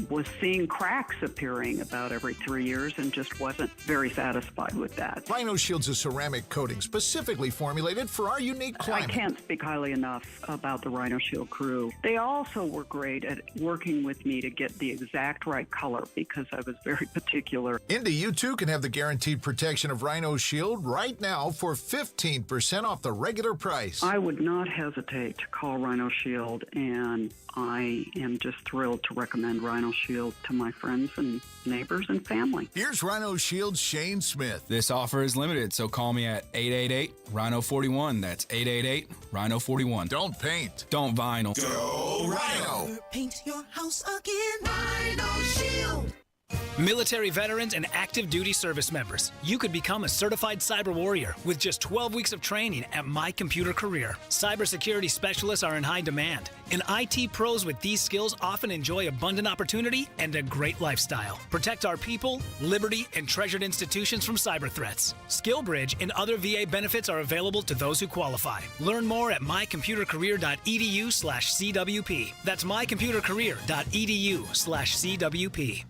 was seeing cracks appearing about every 3 years and just wasn't very satisfied with that. Rhino Shield's a ceramic coating specifically formulated for our unique climate. I can't speak highly enough about the Rhino Shield crew. They also were great at working with me to get the exact right color because I was very particular. Indy, you too can have the guaranteed protection of Rhino Shield right now for 15% off the regular price. I would not hesitate to call Rhino Shield, and I am just thrilled to recommend Rhino Shield to my friends and neighbors and family. Here's Rhino Shield's Shane Smith. This offer is limited, so call me at 888-RHINO-41. That's 888-RHINO-41. Don't paint. Don't vinyl. Go Rhino. Paint your house again. Rhino Shield. Military veterans and active duty service members, you could become a certified cyber warrior with just 12 weeks of training at My Computer Career. Cybersecurity specialists are in high demand, and IT pros with these skills often enjoy abundant opportunity and a great lifestyle. Protect our people, liberty, and treasured institutions from cyber threats. SkillBridge and other VA benefits are available to those who qualify. Learn more at mycomputercareer.edu/CWP. That's mycomputercareer.edu/CWP.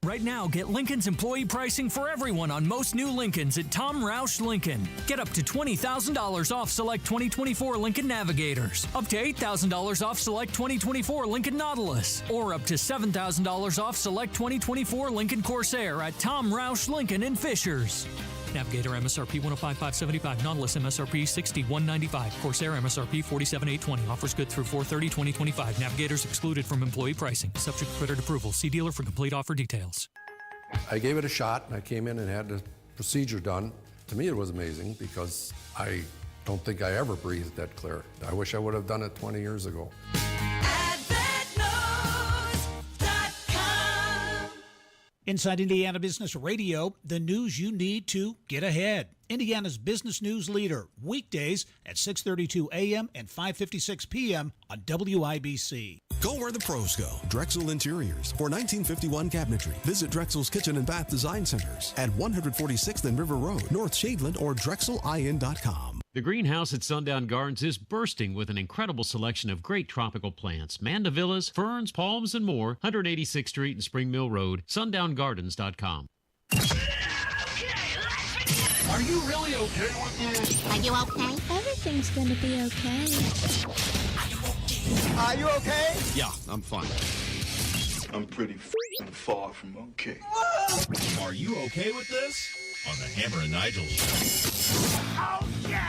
Right now, get Lincoln's employee pricing for everyone on most new Lincolns at Tom Roush Lincoln. Get up to $20,000 off select 2024 Lincoln Navigators, up to $8,000 off select 2024 Lincoln Nautilus, or up to $7,000 off select 2024 Lincoln Corsair at Tom Roush Lincoln in Fishers. Navigator MSRP $105,575, Nautilus MSRP $61,995, Corsair MSRP $47,820. Offers good through 4/30/2025. Navigators excluded from employee pricing. Subject to credit approval. See dealer for complete offer details. I gave it a shot, and I came in and had the procedure done. To me, it was amazing because I don't think I ever breathed that clear. I wish I would have done it 20 years ago. Inside Indiana Business Radio, the news you need to get ahead. Indiana's business news leader, weekdays at 6:32 a.m. and 5:56 p.m. on WIBC. Go where the pros go. Drexel Interiors. For 1951 cabinetry, visit Drexel's Kitchen and Bath Design Centers at 146th and River Road, North Shadeland, or drexelin.com. The greenhouse at Sundown Gardens is bursting with an incredible selection of great tropical plants, mandavillas, ferns, palms, and more. 186th Street and Spring Mill Road, sundown.gardens.com. Are you really okay with this? Are you okay? Everything's gonna be okay. Are you okay? Yeah, I'm fine. I'm pretty far from okay. Are you okay with this? On the Hammer and Nigel show. Oh, yeah!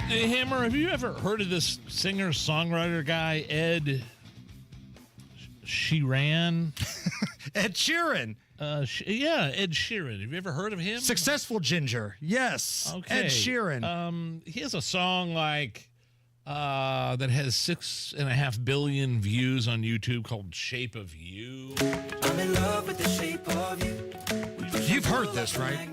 Hey, Hammer, have you ever heard of this singer-songwriter guy, Ed Sheeran? Ed Sheeran. Yeah, Ed Sheeran. Have you ever heard of him? Successful ginger. Yes. Okay. Ed Sheeran. He has a song like that has 6.5 billion views on YouTube called "Shape of You." I'm in love with the shape of you. You've heard this, right?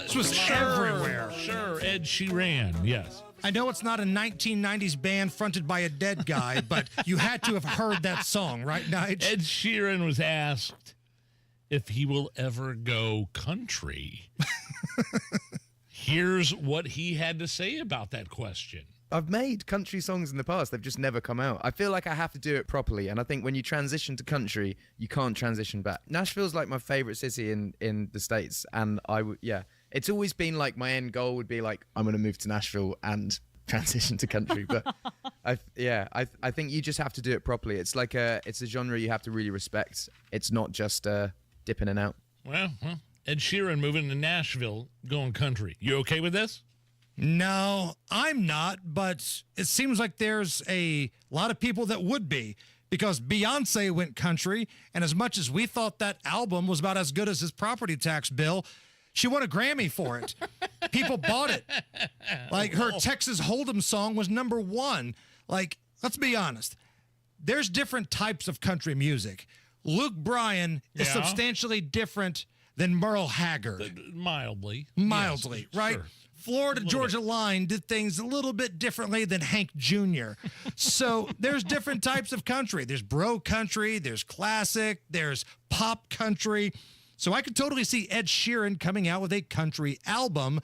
This was everywhere. Sure, Ed Sheeran, yes. I know it's not a 1990s band fronted by a dead guy, but you had to have heard that song, right, Nigel? Ed Sheeran was asked if he will ever go country. Here's what he had to say about that question. I've made country songs in the past. They've just never come out. I feel like I have to do it properly. And I think when you transition to country, you can't transition back. Nashville's like my favorite city in the States. And it's always been like my end goal would be like, I'm going to move to Nashville and transition to country. But I think you just have to do it properly. It's like it's a genre you have to really respect. It's not just dip in and out. Well, Ed Sheeran moving to Nashville, going country. You okay with this? No, I'm not, but it seems like there's a lot of people that would be, because Beyonce went country, and as much as we thought that album was about as good as his property tax bill, she won a Grammy for it. People bought it. Like, her Texas Hold'em song was #1. Like, let's be honest. There's different types of country music. Luke Bryan is substantially different than Merle Haggard. Mildly. Mildly, yes, right? Sure. Florida Georgia Line did things a little bit differently than Hank Jr. So there's different types of country. There's bro country, there's classic, there's pop country. So I could totally see Ed Sheeran coming out with a country album.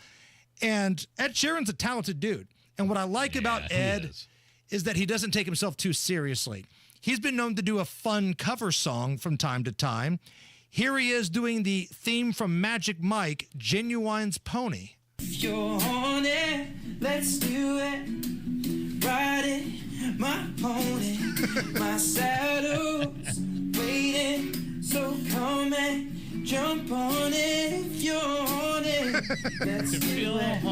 And Ed Sheeran's a talented dude. And what I like about Ed is that he doesn't take himself too seriously. He's been known to do a fun cover song from time to time. Here he is doing the theme from Magic Mike, Genuine's Pony. If you're on it, let's do it. Ride it, my pony. My saddle's waiting, so come and jump on it. If you're on it, let's do it.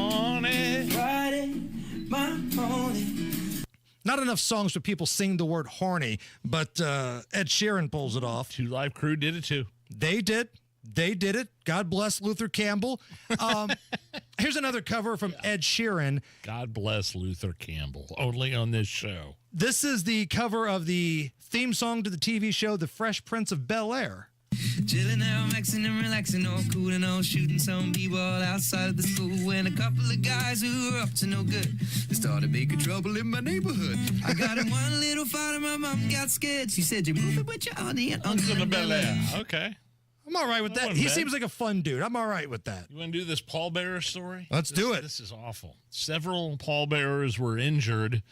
Ride it, my pony. Not enough songs where people sing the word horny, but Ed Sheeran pulls it off. Two Live Crew did it too. They did. They did it. God bless Luther Campbell. Here's another cover from Ed Sheeran. God bless Luther Campbell. Only on this show. This is the cover of the theme song to the TV show The Fresh Prince of Bel-Air. Chilling out, maxing and relaxing, all cool and all shooting some b-ball outside of the school when a couple of guys who were up to no good, they started making trouble in my neighborhood. I got in one little fight and my mom got scared. She said, "You're moving with your auntie and uncle in Bel-Air." Okay. I'm all right with that. He seems like a fun dude. I'm all right with that. You want to do this pallbearer story? Let's do it. This is awful. Several pallbearers were injured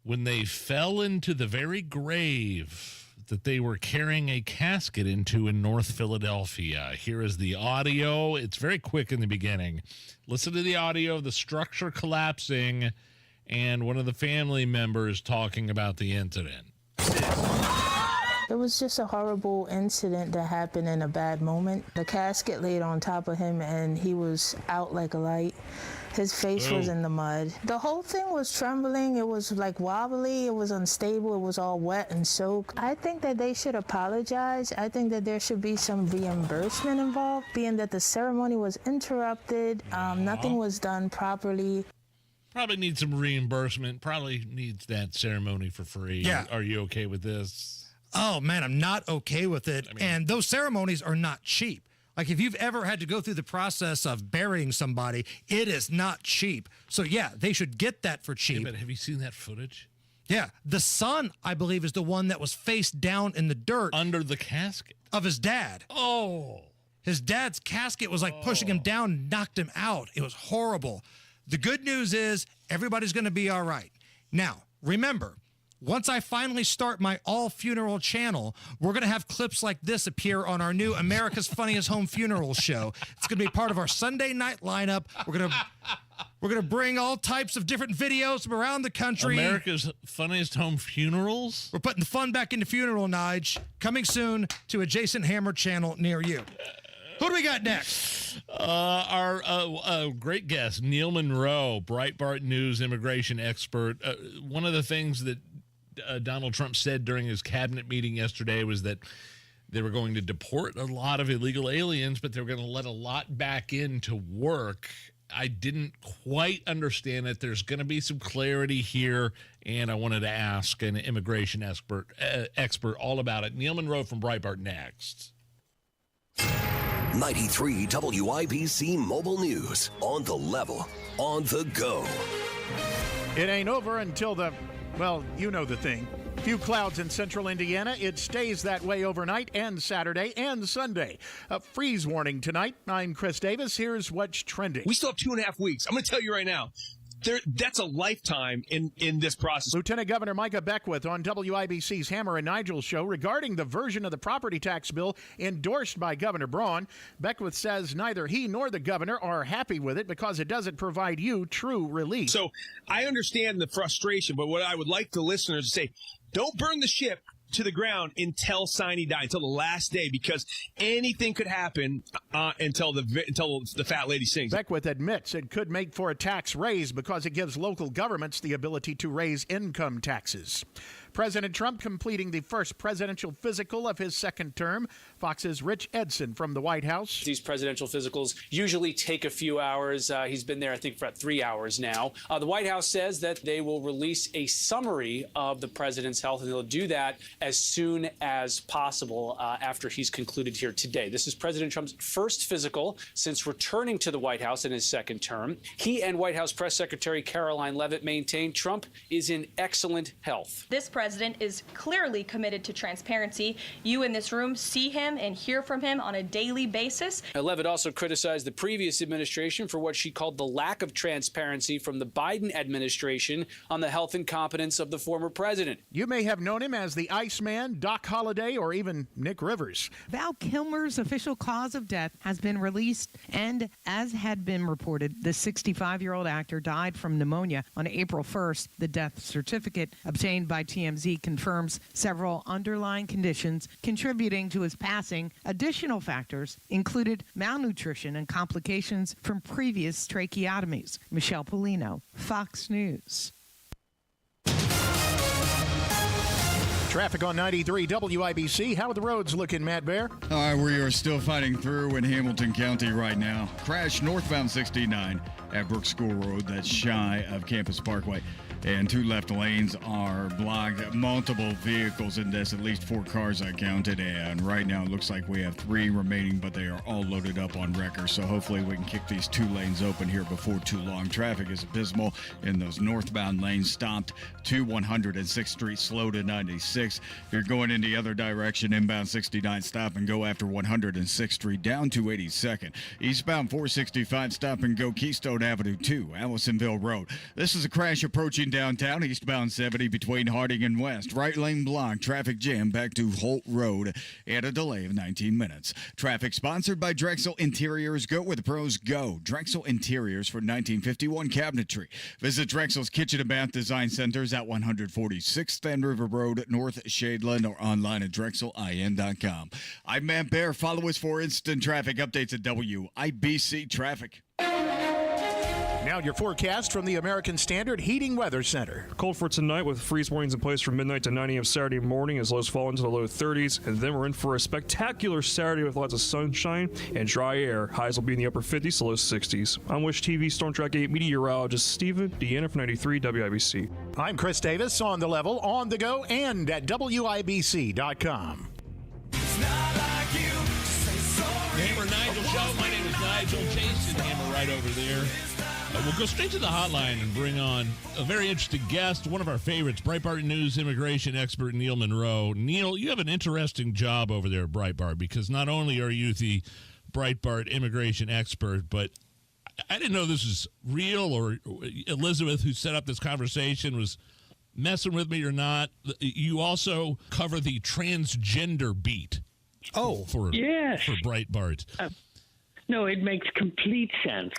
when they fell into the very grave that they were carrying a casket into in North Philadelphia. Here is the audio. It's very quick in the beginning. Listen to the audio of the structure collapsing and one of the family members talking about the incident. It was just a horrible incident that happened in a bad moment. The casket laid on top of him and he was out like a light. His face was in the mud. The whole thing was trembling. It was like wobbly. It was unstable. It was all wet and soaked. I think that they should apologize. I think that there should be some reimbursement involved, being that the ceremony was interrupted. Nothing was done properly. Probably needs some reimbursement. Probably needs that ceremony for free. Yeah. Are you okay with this? Oh, man, I'm not okay with it. And those ceremonies are not cheap. Like, if you've ever had to go through the process of burying somebody, it is not cheap. So, yeah, they should get that for cheap. Yeah, but have you seen that footage? Yeah. The son, I believe, is the one that was face down in the dirt. Under the casket? Of his dad. Oh. His dad's casket was like pushing him down, knocked him out. It was horrible. The good news is everybody's going to be all right. Now, remember, once I finally start my all-funeral channel, we're going to have clips like this appear on our new America's Funniest Home Funeral show. It's going to be part of our Sunday night lineup. We're going to bring all types of different videos from around the country. America's Funniest Home Funerals? We're putting the fun back into funeral, Nige. Coming soon to adjacent Hammer channel near you. Who do we got next? Our great guest, Neil Monroe, Breitbart News immigration expert. One of the things that Donald Trump said during his cabinet meeting yesterday was that they were going to deport a lot of illegal aliens, but they were going to let a lot back in to work. I didn't quite understand it. There's going to be some clarity here, and I wanted to ask an immigration expert all about it. Neil Monroe from Breitbart next. 93 WIBC Mobile News. On the level, on the go. It ain't over until well, you know the thing. Few clouds in central Indiana. It stays that way overnight and Saturday and Sunday. A freeze warning tonight. I'm Chris Davis. Here's what's trending. We still have 2.5 weeks. I'm going to tell you right now. That's a lifetime in this process. Lieutenant Governor Micah Beckwith on WIBC's Hammer and Nigel show regarding the version of the property tax bill endorsed by Governor Braun. Beckwith says neither he nor the governor are happy with it because it doesn't provide you true relief. So I understand the frustration, but what I would like the listeners to say, don't burn the ship to the ground until sine die, until the last day, because anything could happen until the fat lady sings. Beckwith admits it could make for a tax raise because it gives local governments the ability to raise income taxes. President Trump completing the first presidential physical of his second term. Fox's Rich Edson from the White House. These presidential physicals usually take a few hours. He's been there, I think, for about 3 hours now. The White House says that they will release a summary of the president's health, and they'll do that as soon as possible after he's concluded here today. This is President Trump's first physical since returning to the White House in his second term. He and White House Press Secretary Caroline Levitt maintain Trump is in excellent health. This president is clearly committed to transparency. You in this room see him and hear from him on a daily basis. Levitt also criticized the previous administration for what she called the lack of transparency from the Biden administration on the health and competence of the former president. You may have known him as the Iceman, Doc Holliday, or even Nick Rivers. Val Kilmer's official cause of death has been released, and as had been reported, the 65-year-old actor died from pneumonia on April 1st. The death certificate obtained by TMZ confirms several underlying conditions contributing to his passing. Additional factors included malnutrition and complications from previous tracheotomies. Michelle Polino, Fox News. Traffic on 93 WIBC. How are the roads looking, Matt Bear? All right, we are still fighting through in Hamilton County right now. Crash northbound 69 at Brook School Road. That's shy of Campus Parkway. And 2 left lanes are blocked. Multiple vehicles in this, at least 4 cars I counted. And right now it looks like we have 3 remaining, but they are all loaded up on wreckers. So hopefully we can kick these 2 lanes open here before too long. Traffic is abysmal in those northbound lanes. Stopped to 106th Street, slow to 96. If you're going in the other direction, inbound 69, stop and go after 106th Street, down to 82nd. Eastbound 465, stop and go Keystone Stone Avenue 2, Allisonville Road. This is a crash approaching downtown, eastbound 70 between Harding and West. Right lane blocked, traffic jam back to Holt Road, and a delay of 19 minutes. Traffic sponsored by Drexel Interiors. Go where the pros go. Drexel Interiors for 1951 cabinetry. Visit Drexel's Kitchen and Bath Design Centers at 146th and River Road, North Shadeland, or online at drexelin.com. I'm Matt Bear. Follow us for instant traffic updates at WIBC Traffic. Now your forecast from the American Standard Heating Weather Center. Cold for tonight with freeze warnings in place from midnight to 9 a.m. Saturday morning as lows fall into the low 30s. And then we're in for a spectacular Saturday with lots of sunshine and dry air. Highs will be in the upper 50s to low 60s. I'm Wish TV Storm Track 8 meteorologist Stephen Deanna from 93 WIBC. I'm Chris Davis, on the level, on the go, and at WIBC.com. Hammer Nigel Show. My name is Nigel. Jason Hammer right over there. We'll go straight to the hotline and bring on a very interesting guest, one of our favorites, Breitbart News immigration expert Neil Monroe. Neil, you have an interesting job over there at Breitbart because not only are you the Breitbart immigration expert, but I didn't know this was real or Elizabeth, who set up this conversation, was messing with me or not. You also cover the transgender beat. For Breitbart. No, it makes complete sense.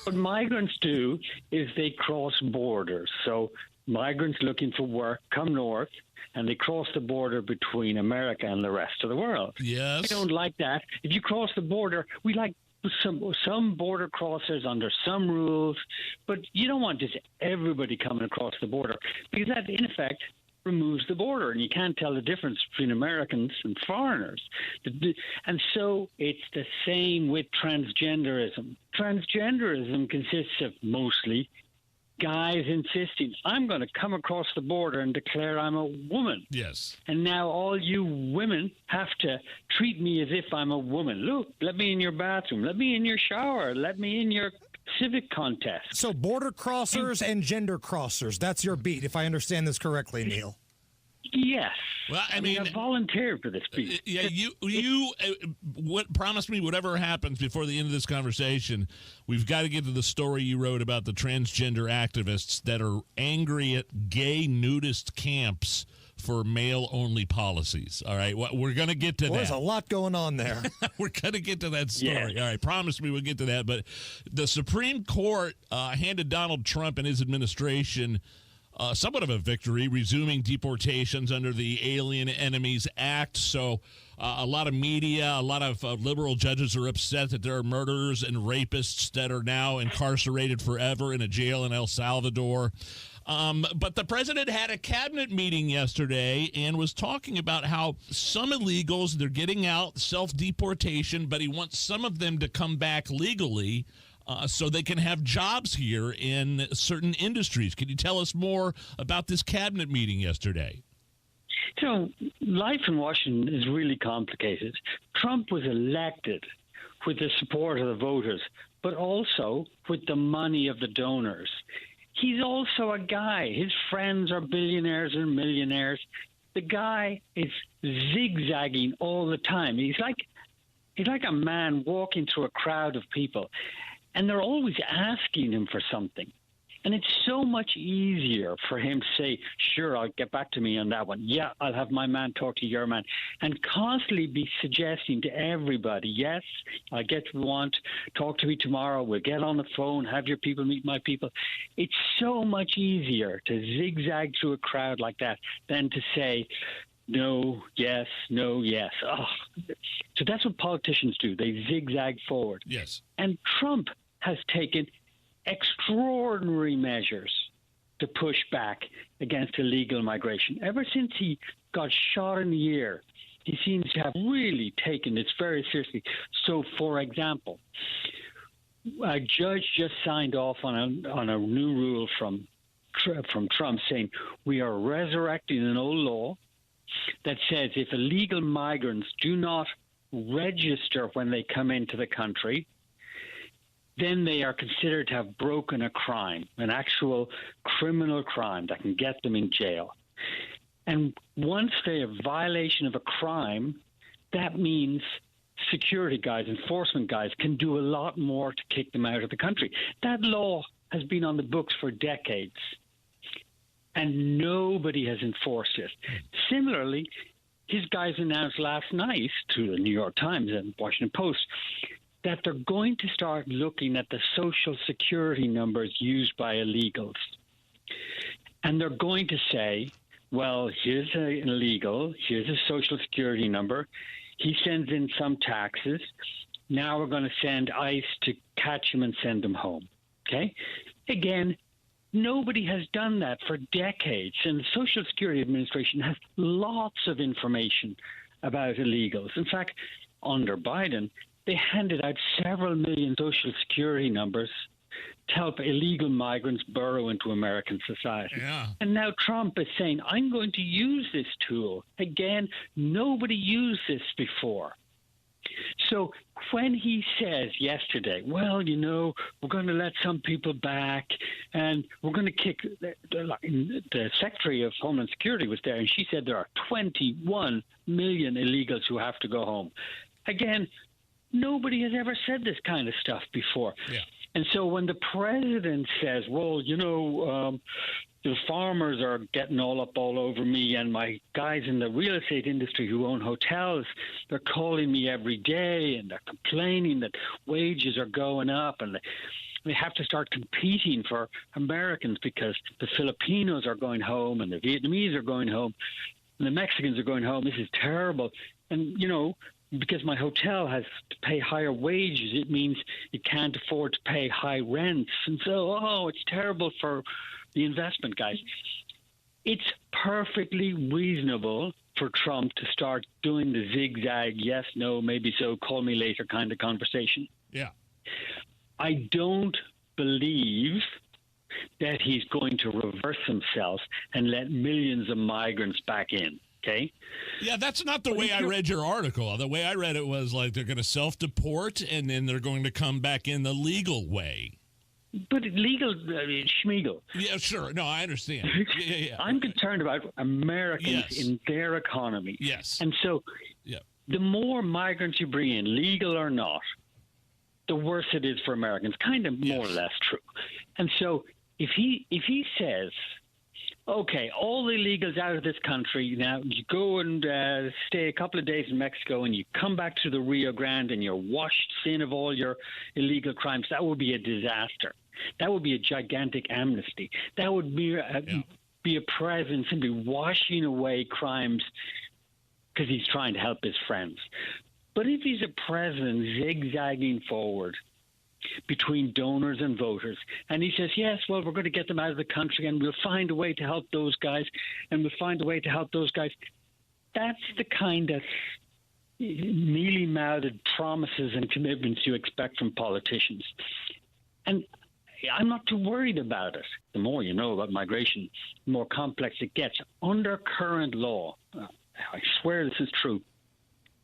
What migrants do is they cross borders. So migrants looking for work come north, and they cross the border between America and the rest of the world. Yes. I don't like that. If you cross the border, we like some border crossers under some rules, but you don't want just everybody coming across the border because that, in effect, removes the border, and you can't tell the difference between Americans and foreigners. And so it's the same with transgenderism. Transgenderism consists of mostly guys insisting, I'm going to come across the border and declare I'm a woman. Yes. And now all you women have to treat me as if I'm a woman. Look, let me in your bathroom. Let me in your shower. Let me in your civic contest. So border crossers and gender crossers, that's your beat, if I understand this correctly, Neil. Yes. Well, I mean, I volunteered for this beat. Yeah, you promise me whatever happens before the end of this conversation, we've got to get to the story you wrote about the transgender activists that are angry at gay nudist camps for male-only policies. All right, we're going to get to that. There's a lot going on there. We're going to get to that story. Yeah. All right, promise me we'll get to that. But the Supreme Court handed Donald Trump and his administration somewhat of a victory, resuming deportations under the Alien Enemies Act. So a lot of media, a lot of liberal judges are upset that there are murderers and rapists that are now incarcerated forever in a jail in El Salvador. But the president had a cabinet meeting yesterday and was talking about how some illegals, they're getting out, self-deportation, but he wants some of them to come back legally so they can have jobs here in certain industries. Can you tell us more about this cabinet meeting yesterday? So life in Washington is really complicated. Trump was elected with the support of the voters, but also with the money of the donors. He's also a guy. His friends are billionaires and millionaires. The guy is zigzagging all the time. He's like a man walking through a crowd of people, and they're always asking him for something. And it's so much easier for him to say, sure, I'll get back to me on that one. Yeah, I'll have my man talk to your man. And constantly be suggesting to everybody, yes, I get what you want. Talk to me tomorrow. We'll get on the phone. Have your people meet my people. It's so much easier to zigzag through a crowd like that than to say, no, yes, no, yes. Oh. So that's what politicians do. They zigzag forward. Yes. And Trump has taken extraordinary measures to push back against illegal migration. Ever since he got shot in the ear, he seems to have really taken this very seriously. So, for example, a judge just signed off on a new rule from Trump saying we are resurrecting an old law that says if illegal migrants do not register when they come into the country, then they are considered to have broken a crime, an actual criminal crime that can get them in jail. And once they have violation of a crime, that means security guys, enforcement guys can do a lot more to kick them out of the country. That law has been on the books for decades, and nobody has enforced it. Similarly, his guys announced last night to the New York Times and Washington Post that they're going to start looking at the Social Security numbers used by illegals. And they're going to say, well, here's an illegal, here's a Social Security number. He sends in some taxes. Now we're going to send ICE to catch him and send him home. Okay? Again, nobody has done that for decades. And the Social Security Administration has lots of information about illegals. In fact, under Biden, they handed out several million Social Security numbers to help illegal migrants burrow into American society. Yeah. And now Trump is saying, I'm going to use this tool. Again, nobody used this before. So when he says yesterday, well, you know, we're going to let some people back and we're going to kick the Secretary of Homeland Security was there, and she said there are 21 million illegals who have to go home. Again, nobody has ever said this kind of stuff before. Yeah. And so when the president says, well, you know, the farmers are getting all up all over me, and my guys in the real estate industry who own hotels, they're calling me every day and they're complaining that wages are going up and they have to start competing for Americans because the Filipinos are going home and the Vietnamese are going home and the Mexicans are going home. This is terrible. And, you know, because my hotel has to pay higher wages, it means it can't afford to pay high rents. And so, it's terrible for the investment guys. It's perfectly reasonable for Trump to start doing the zigzag, yes, no, maybe so, call me later kind of conversation. Yeah. I don't believe that he's going to reverse himself and let millions of migrants back in. Okay. Yeah, that's not the way I read your article. The way I read it was like they're going to self-deport and then they're going to come back in the legal way. But legal, schmiegel. Yeah, sure. No, I understand. Yeah. I'm concerned about Americans in their economy. Yes. And so the more migrants you bring in, legal or not, the worse it is for Americans. Kind of more or less true. And so if he says, okay, all the illegals out of this country, now you go and stay a couple of days in Mexico and you come back to the Rio Grande and you're washed clean of all your illegal crimes, that would be a disaster. That would be a gigantic amnesty. That would be a president simply washing away crimes because he's trying to help his friends. But if he's a president zigzagging forward between donors and voters, and he says, yes, well, we're going to get them out of the country and we'll find a way to help those guys, and we'll find a way to help those guys. That's the kind of mealy-mouthed promises and commitments you expect from politicians. And I'm not too worried about it. The more you know about migration, the more complex it gets. Under current law, I swear this is true,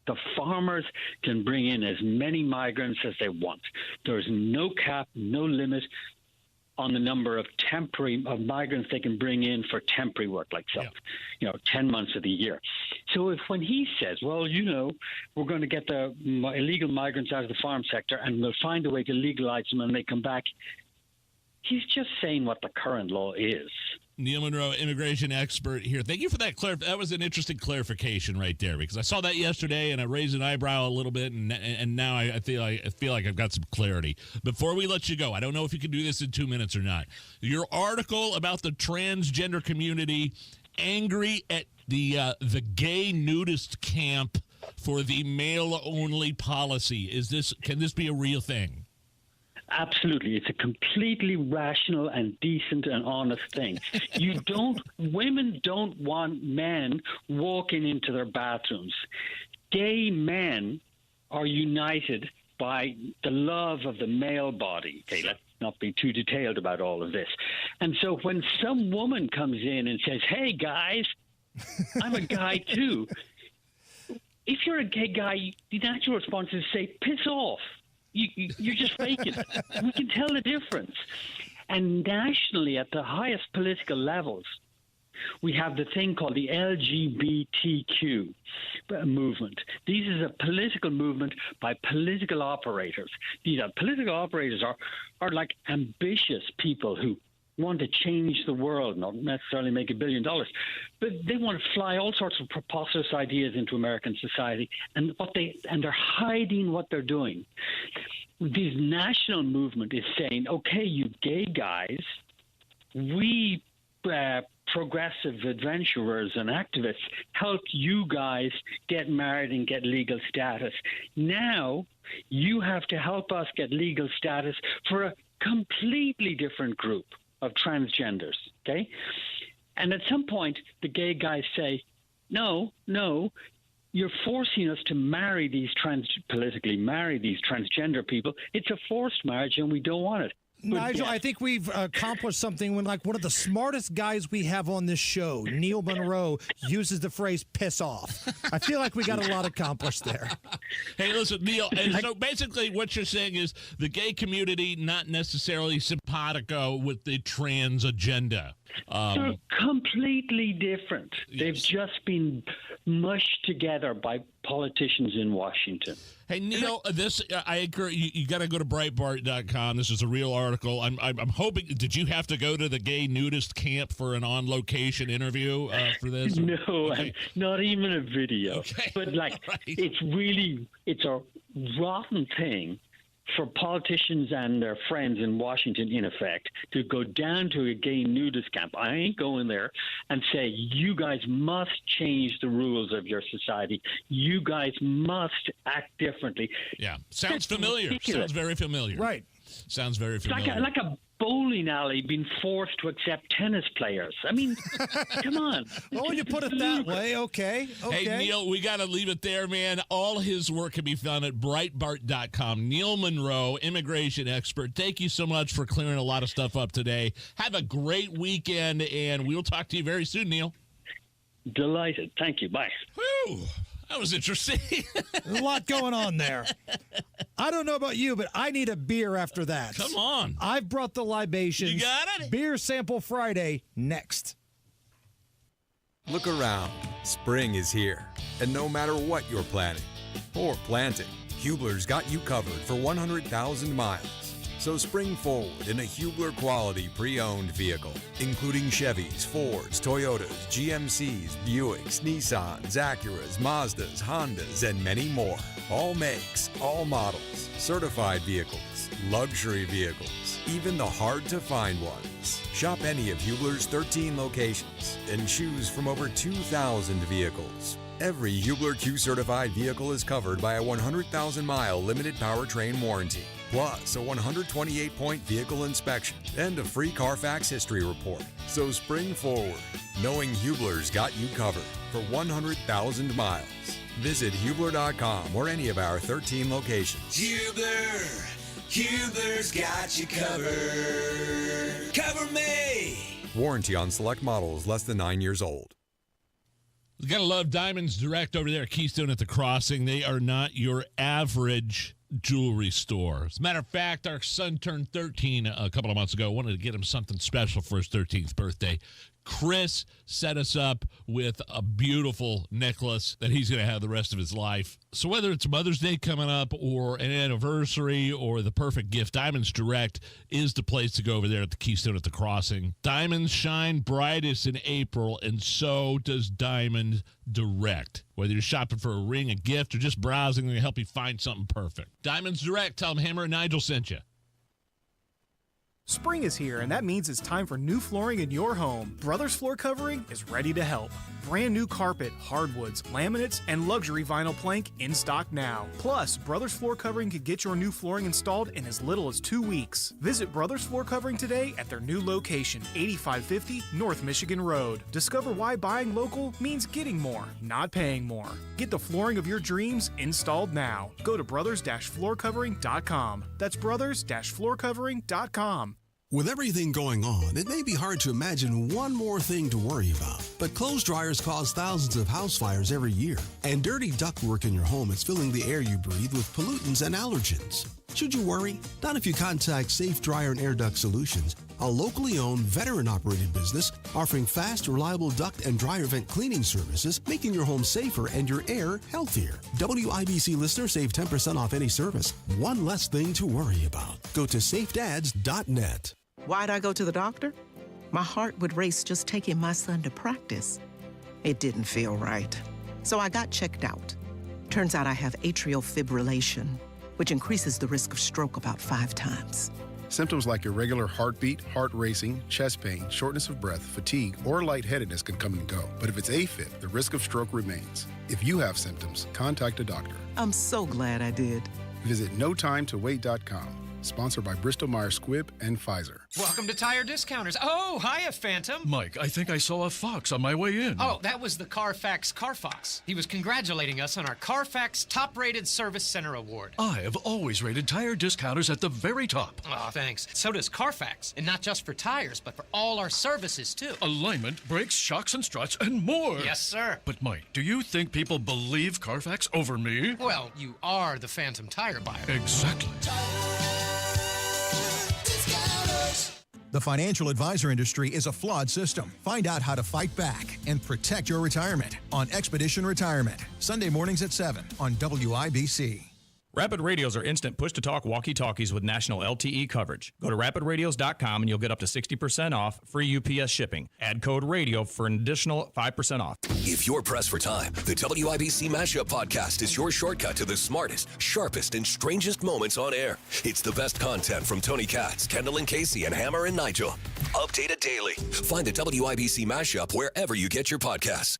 the farmers can bring in as many migrants as they want. There's no cap, no limit on the number of migrants they can bring in for temporary work, like 10 months of the year. So when he says, well, you know, we're going to get the illegal migrants out of the farm sector and we'll find a way to legalize them when they come back, he's just saying what the current law is. Neil Monroe, immigration expert here. Thank you for that. That was an interesting clarification right there, because I saw that yesterday and I raised an eyebrow a little bit, and now I feel like I've got some clarity. Before we let you go, I don't know if you can do this in 2 minutes or not. Your article about the transgender community angry at the gay nudist camp for the male-only policy. Can this be a real thing? Absolutely. It's a completely rational and decent and honest thing. Women don't want men walking into their bathrooms. Gay men are united by the love of the male body. Okay, let's not be too detailed about all of this. And so when some woman comes in and says, hey, guys, I'm a guy too. If you're a gay guy, the natural response is to say, piss off. You're just faking it. We can tell the difference. And nationally, at the highest political levels, we have the thing called the LGBTQ movement. This is a political movement by political operators. These are political operators are like ambitious people who want to change the world, not necessarily make $1 billion, but they want to fly all sorts of preposterous ideas into American society, and they're hiding what they're doing. This national movement is saying, okay, you gay guys, we progressive adventurers and activists helped you guys get married and get legal status. Now you have to help us get legal status for a completely different group of transgenders, okay? And at some point, the gay guys say, no, you're forcing us to politically marry these transgender people. It's a forced marriage and we don't want it. Nigel, I think we've accomplished something when, like, one of the smartest guys we have on this show, Neil Monroe, uses the phrase piss off. I feel like we got a lot accomplished there. Hey, listen, Neil, and so basically what you're saying is the gay community not necessarily simpatico with the trans agenda. They're completely different. Yes. They've just been mushed together by politicians in Washington. Hey, Neil, I agree. You got to go to Breitbart.com. This is a real article. I'm hoping. Did you have to go to the gay nudist camp for an on-location interview for this? No, okay. Not even a video. Okay. But like, right. It's a rotten thing for politicians and their friends in Washington, in effect, to go down to a gay nudist camp. I ain't going there and say, you guys must change the rules of your society. You guys must act differently. Yeah. Sounds familiar. Ridiculous. Sounds very familiar. Right. Sounds very familiar. It's like a bowling alley being forced to accept tennis players. I mean, come on. Well, when you put it that way, okay. Hey, Neil, we got to leave it there, man. All his work can be found at Breitbart.com. Neil Monroe, immigration expert. Thank you so much for clearing a lot of stuff up today. Have a great weekend, and we'll talk to you very soon, Neil. Delighted. Thank you. Bye. Whew. That was interesting. There's a lot going on there. I don't know about you, but I need a beer after that. Come on. I've brought the libations. You got it? Beer Sample Friday next. Look around. Spring is here. And no matter what you're planning or planting, Hubler's got you covered for 100,000 miles. So spring forward in a Hubler quality pre-owned vehicle, including Chevys, Fords, Toyotas, GMCs, Buicks, Nissans, Acuras, Mazdas, Hondas, and many more. All makes, all models, certified vehicles, luxury vehicles, even the hard-to-find ones. Shop any of Hubler's 13 locations and choose from over 2,000 vehicles. Every Hubler Q-certified vehicle is covered by a 100,000-mile limited powertrain warranty, plus a 128-point vehicle inspection and a free Carfax history report. So spring forward, knowing Hubler's got you covered for 100,000 miles. Visit Hubler.com or any of our 13 locations. Hubler's got you covered. Cover me. Warranty on select models less than 9 years old. You gotta love Diamonds Direct over there at Keystone at the Crossing. They are not your average jewelry store. As a matter of fact, our son turned 13 a couple of months ago. Wanted to get him something special for his 13th birthday. Chris set us up with a beautiful necklace that he's going to have the rest of his life. So whether it's Mother's Day coming up or an anniversary or the perfect gift, Diamonds Direct is the place to go over there at the Keystone at the Crossing. Diamonds shine brightest in April, and so does Diamond Direct. Whether you're shopping for a ring, a gift, or just browsing, they're going to help you find something perfect. Diamonds Direct. Tell them Hammer and Nigel sent you. Spring is here, and that means it's time for new flooring in your home. Brothers Floor Covering is ready to help. Brand new carpet, hardwoods, laminates, and luxury vinyl plank in stock now. Plus, Brothers Floor Covering can get your new flooring installed in as little as 2 weeks. Visit Brothers Floor Covering today at their new location, 8550 North Michigan Road. Discover why buying local means getting more, not paying more. Get the flooring of your dreams installed now. Go to brothers-floorcovering.com. That's brothers-floorcovering.com. With everything going on, it may be hard to imagine one more thing to worry about. But clothes dryers cause thousands of house fires every year, and dirty ductwork in your home is filling the air you breathe with pollutants and allergens. Should you worry? Not if you contact Safe Dryer and Air Duct Solutions, a locally owned, veteran-operated business offering fast, reliable duct and dryer vent cleaning services, making your home safer and your air healthier. WIBC listeners save 10% off any service. One less thing to worry about. Go to safedads.net. Why'd I go to the doctor? My heart would race just taking my son to practice. It didn't feel right. So I got checked out. Turns out I have atrial fibrillation, which increases the risk of stroke about 5 times. Symptoms like irregular heartbeat, heart racing, chest pain, shortness of breath, fatigue, or lightheadedness can come and go. But if it's AFib, the risk of stroke remains. If you have symptoms, contact a doctor. I'm so glad I did. Visit notimetowait.com. Sponsored by Bristol-Myers Squibb and Pfizer. Welcome to Tire Discounters. Oh, hiya, Phantom. Mike, I think I saw a fox on my way in. Oh, that was the Carfax Carfox. He was congratulating us on our Carfax Top-Rated Service Center Award. I have always rated Tire Discounters at the very top. Oh, thanks. So does Carfax. And not just for tires, but for all our services, too. Alignment, brakes, shocks and struts, and more. Yes, sir. But, Mike, do you think people believe Carfax over me? Well, you are the Phantom tire buyer. Exactly. The financial advisor industry is a flawed system. Find out how to fight back and protect your retirement on Expedition Retirement. Sunday mornings at 7 on WIBC. Rapid Radios are instant push-to-talk walkie-talkies with national LTE coverage. Go to rapidradios.com and you'll get up to 60% off, free UPS shipping. Add code RADIO for an additional 5% off. If you're pressed for time, the WIBC Mashup Podcast is your shortcut to the smartest, sharpest, and strangest moments on air. It's the best content from Tony Katz, Kendall and Casey, and Hammer and Nigel. Updated daily. Find the WIBC Mashup wherever you get your podcasts.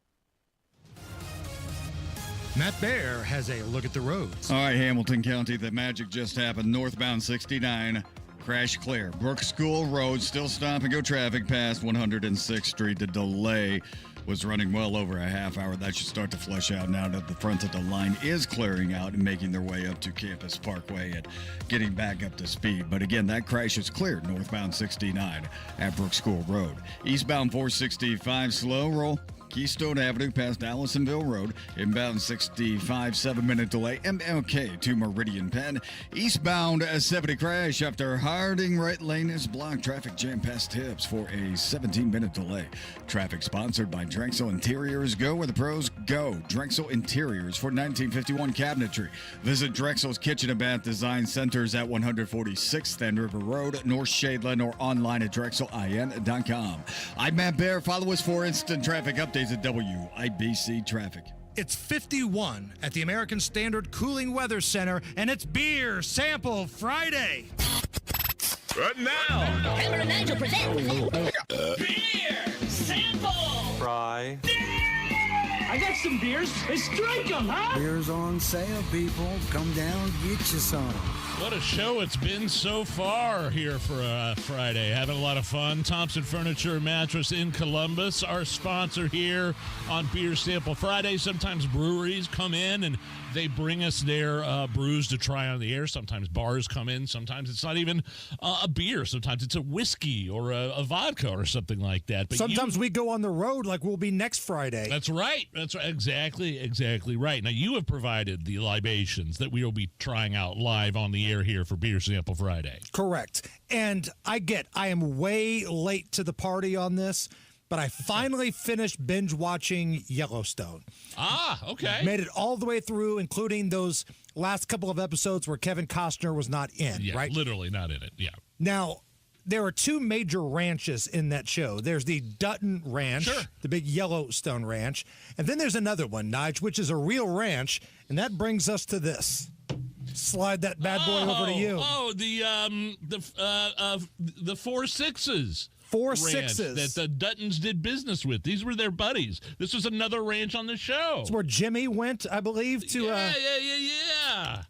Matt Bear has a look at the roads. All right, Hamilton County, the magic just happened. Northbound 69, crash clear. Brook School Road, still stop and go traffic past 106th Street. The delay was running well over a half hour. That should start to flush out now that the front of the line is clearing out and making their way up to Campus Parkway and getting back up to speed. But again, that crash is cleared northbound 69 at Brook School Road. Eastbound 465, slow roll. Keystone Avenue past Allisonville Road. Inbound 65, 7-minute delay. MLK to Meridian Penn. Eastbound 70 crash after Harding right lane is blocked. Traffic jam past Tips for a 17-minute delay. Traffic sponsored by Drexel Interiors. Go where the pros go. Drexel Interiors for 1951 cabinetry. Visit Drexel's Kitchen and Bath Design Centers at 146th and River Road, North Shadeland, or online at drexelin.com. I'm Matt Bear. Follow us for instant traffic updates at WIBC Traffic. It's 51 at the American Standard Cooling Weather Center, and it's Beer Sample Friday. Right now, Hammer and Nigel present Beer Sample. Fry. I got some beers. Let's drink them, huh? Beer's on sale, people. Come down, get you some. What a show it's been so far here for Friday. Having a lot of fun. Thompson Furniture and Mattress in Columbus, our sponsor here on Beer Sample Friday. Sometimes breweries come in and they bring us their brews to try on the air. Sometimes bars come in. Sometimes it's not even a beer. Sometimes it's a whiskey or a vodka or something like that. But sometimes we go on the road like we'll be next Friday. That's right. That's right. Exactly right. Now, you have provided the libations that we will be trying out live on the air here for Beer Sample Friday. Correct. And I am way late to the party on this, but I finally finished binge watching Yellowstone. Ah, okay. Made it all the way through, including those last couple of episodes where Kevin Costner was not in, yeah, right? Literally not in it, yeah. Now, there are two major ranches in that show. There's the Dutton Ranch, sure, the big Yellowstone Ranch, and then there's another one, Nige, which is a real ranch, and that brings us to this. Slide that bad boy over to you. Oh, the 4 Sixes. 4 ranch Sixes that the Duttons did business with. These were their buddies. This was another ranch on the show. It's where Jimmy went, I believe, to. Yeah.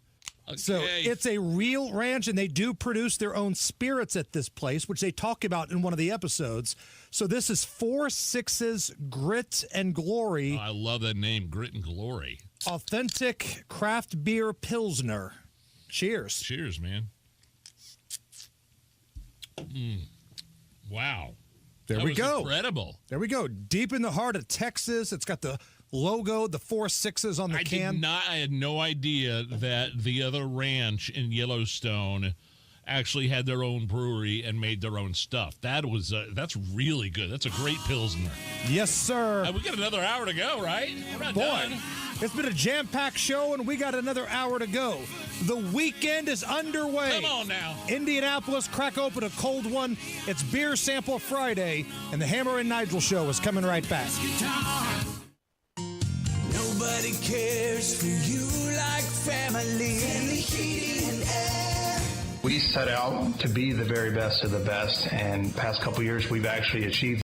Okay. So it's a real ranch, and they do produce their own spirits at this place, which they talk about in one of the episodes. So this is 4 Sixes Grit and Glory. Oh, I love that name, Grit and Glory. Authentic craft beer Pilsner. Cheers. Cheers, man. Wow. There we go. Incredible. There we go. Deep in the heart of Texas. It's got the logo, the 4 6s on the can. I had no idea that the other ranch in Yellowstone actually had their own brewery and made their own stuff. That's really good. That's a great Pilsner. Yes, sir. We got another hour to go, right? We're not done. It's been a jam-packed show, and we got another hour to go. The weekend is underway. Come on now. Indianapolis, crack open a cold one. It's Beer Sample Friday, and the Hammer and Nigel show is coming right back. Nobody cares for you like family. Family heating and air. We set out to be the very best of the best, and past couple years we've actually achieved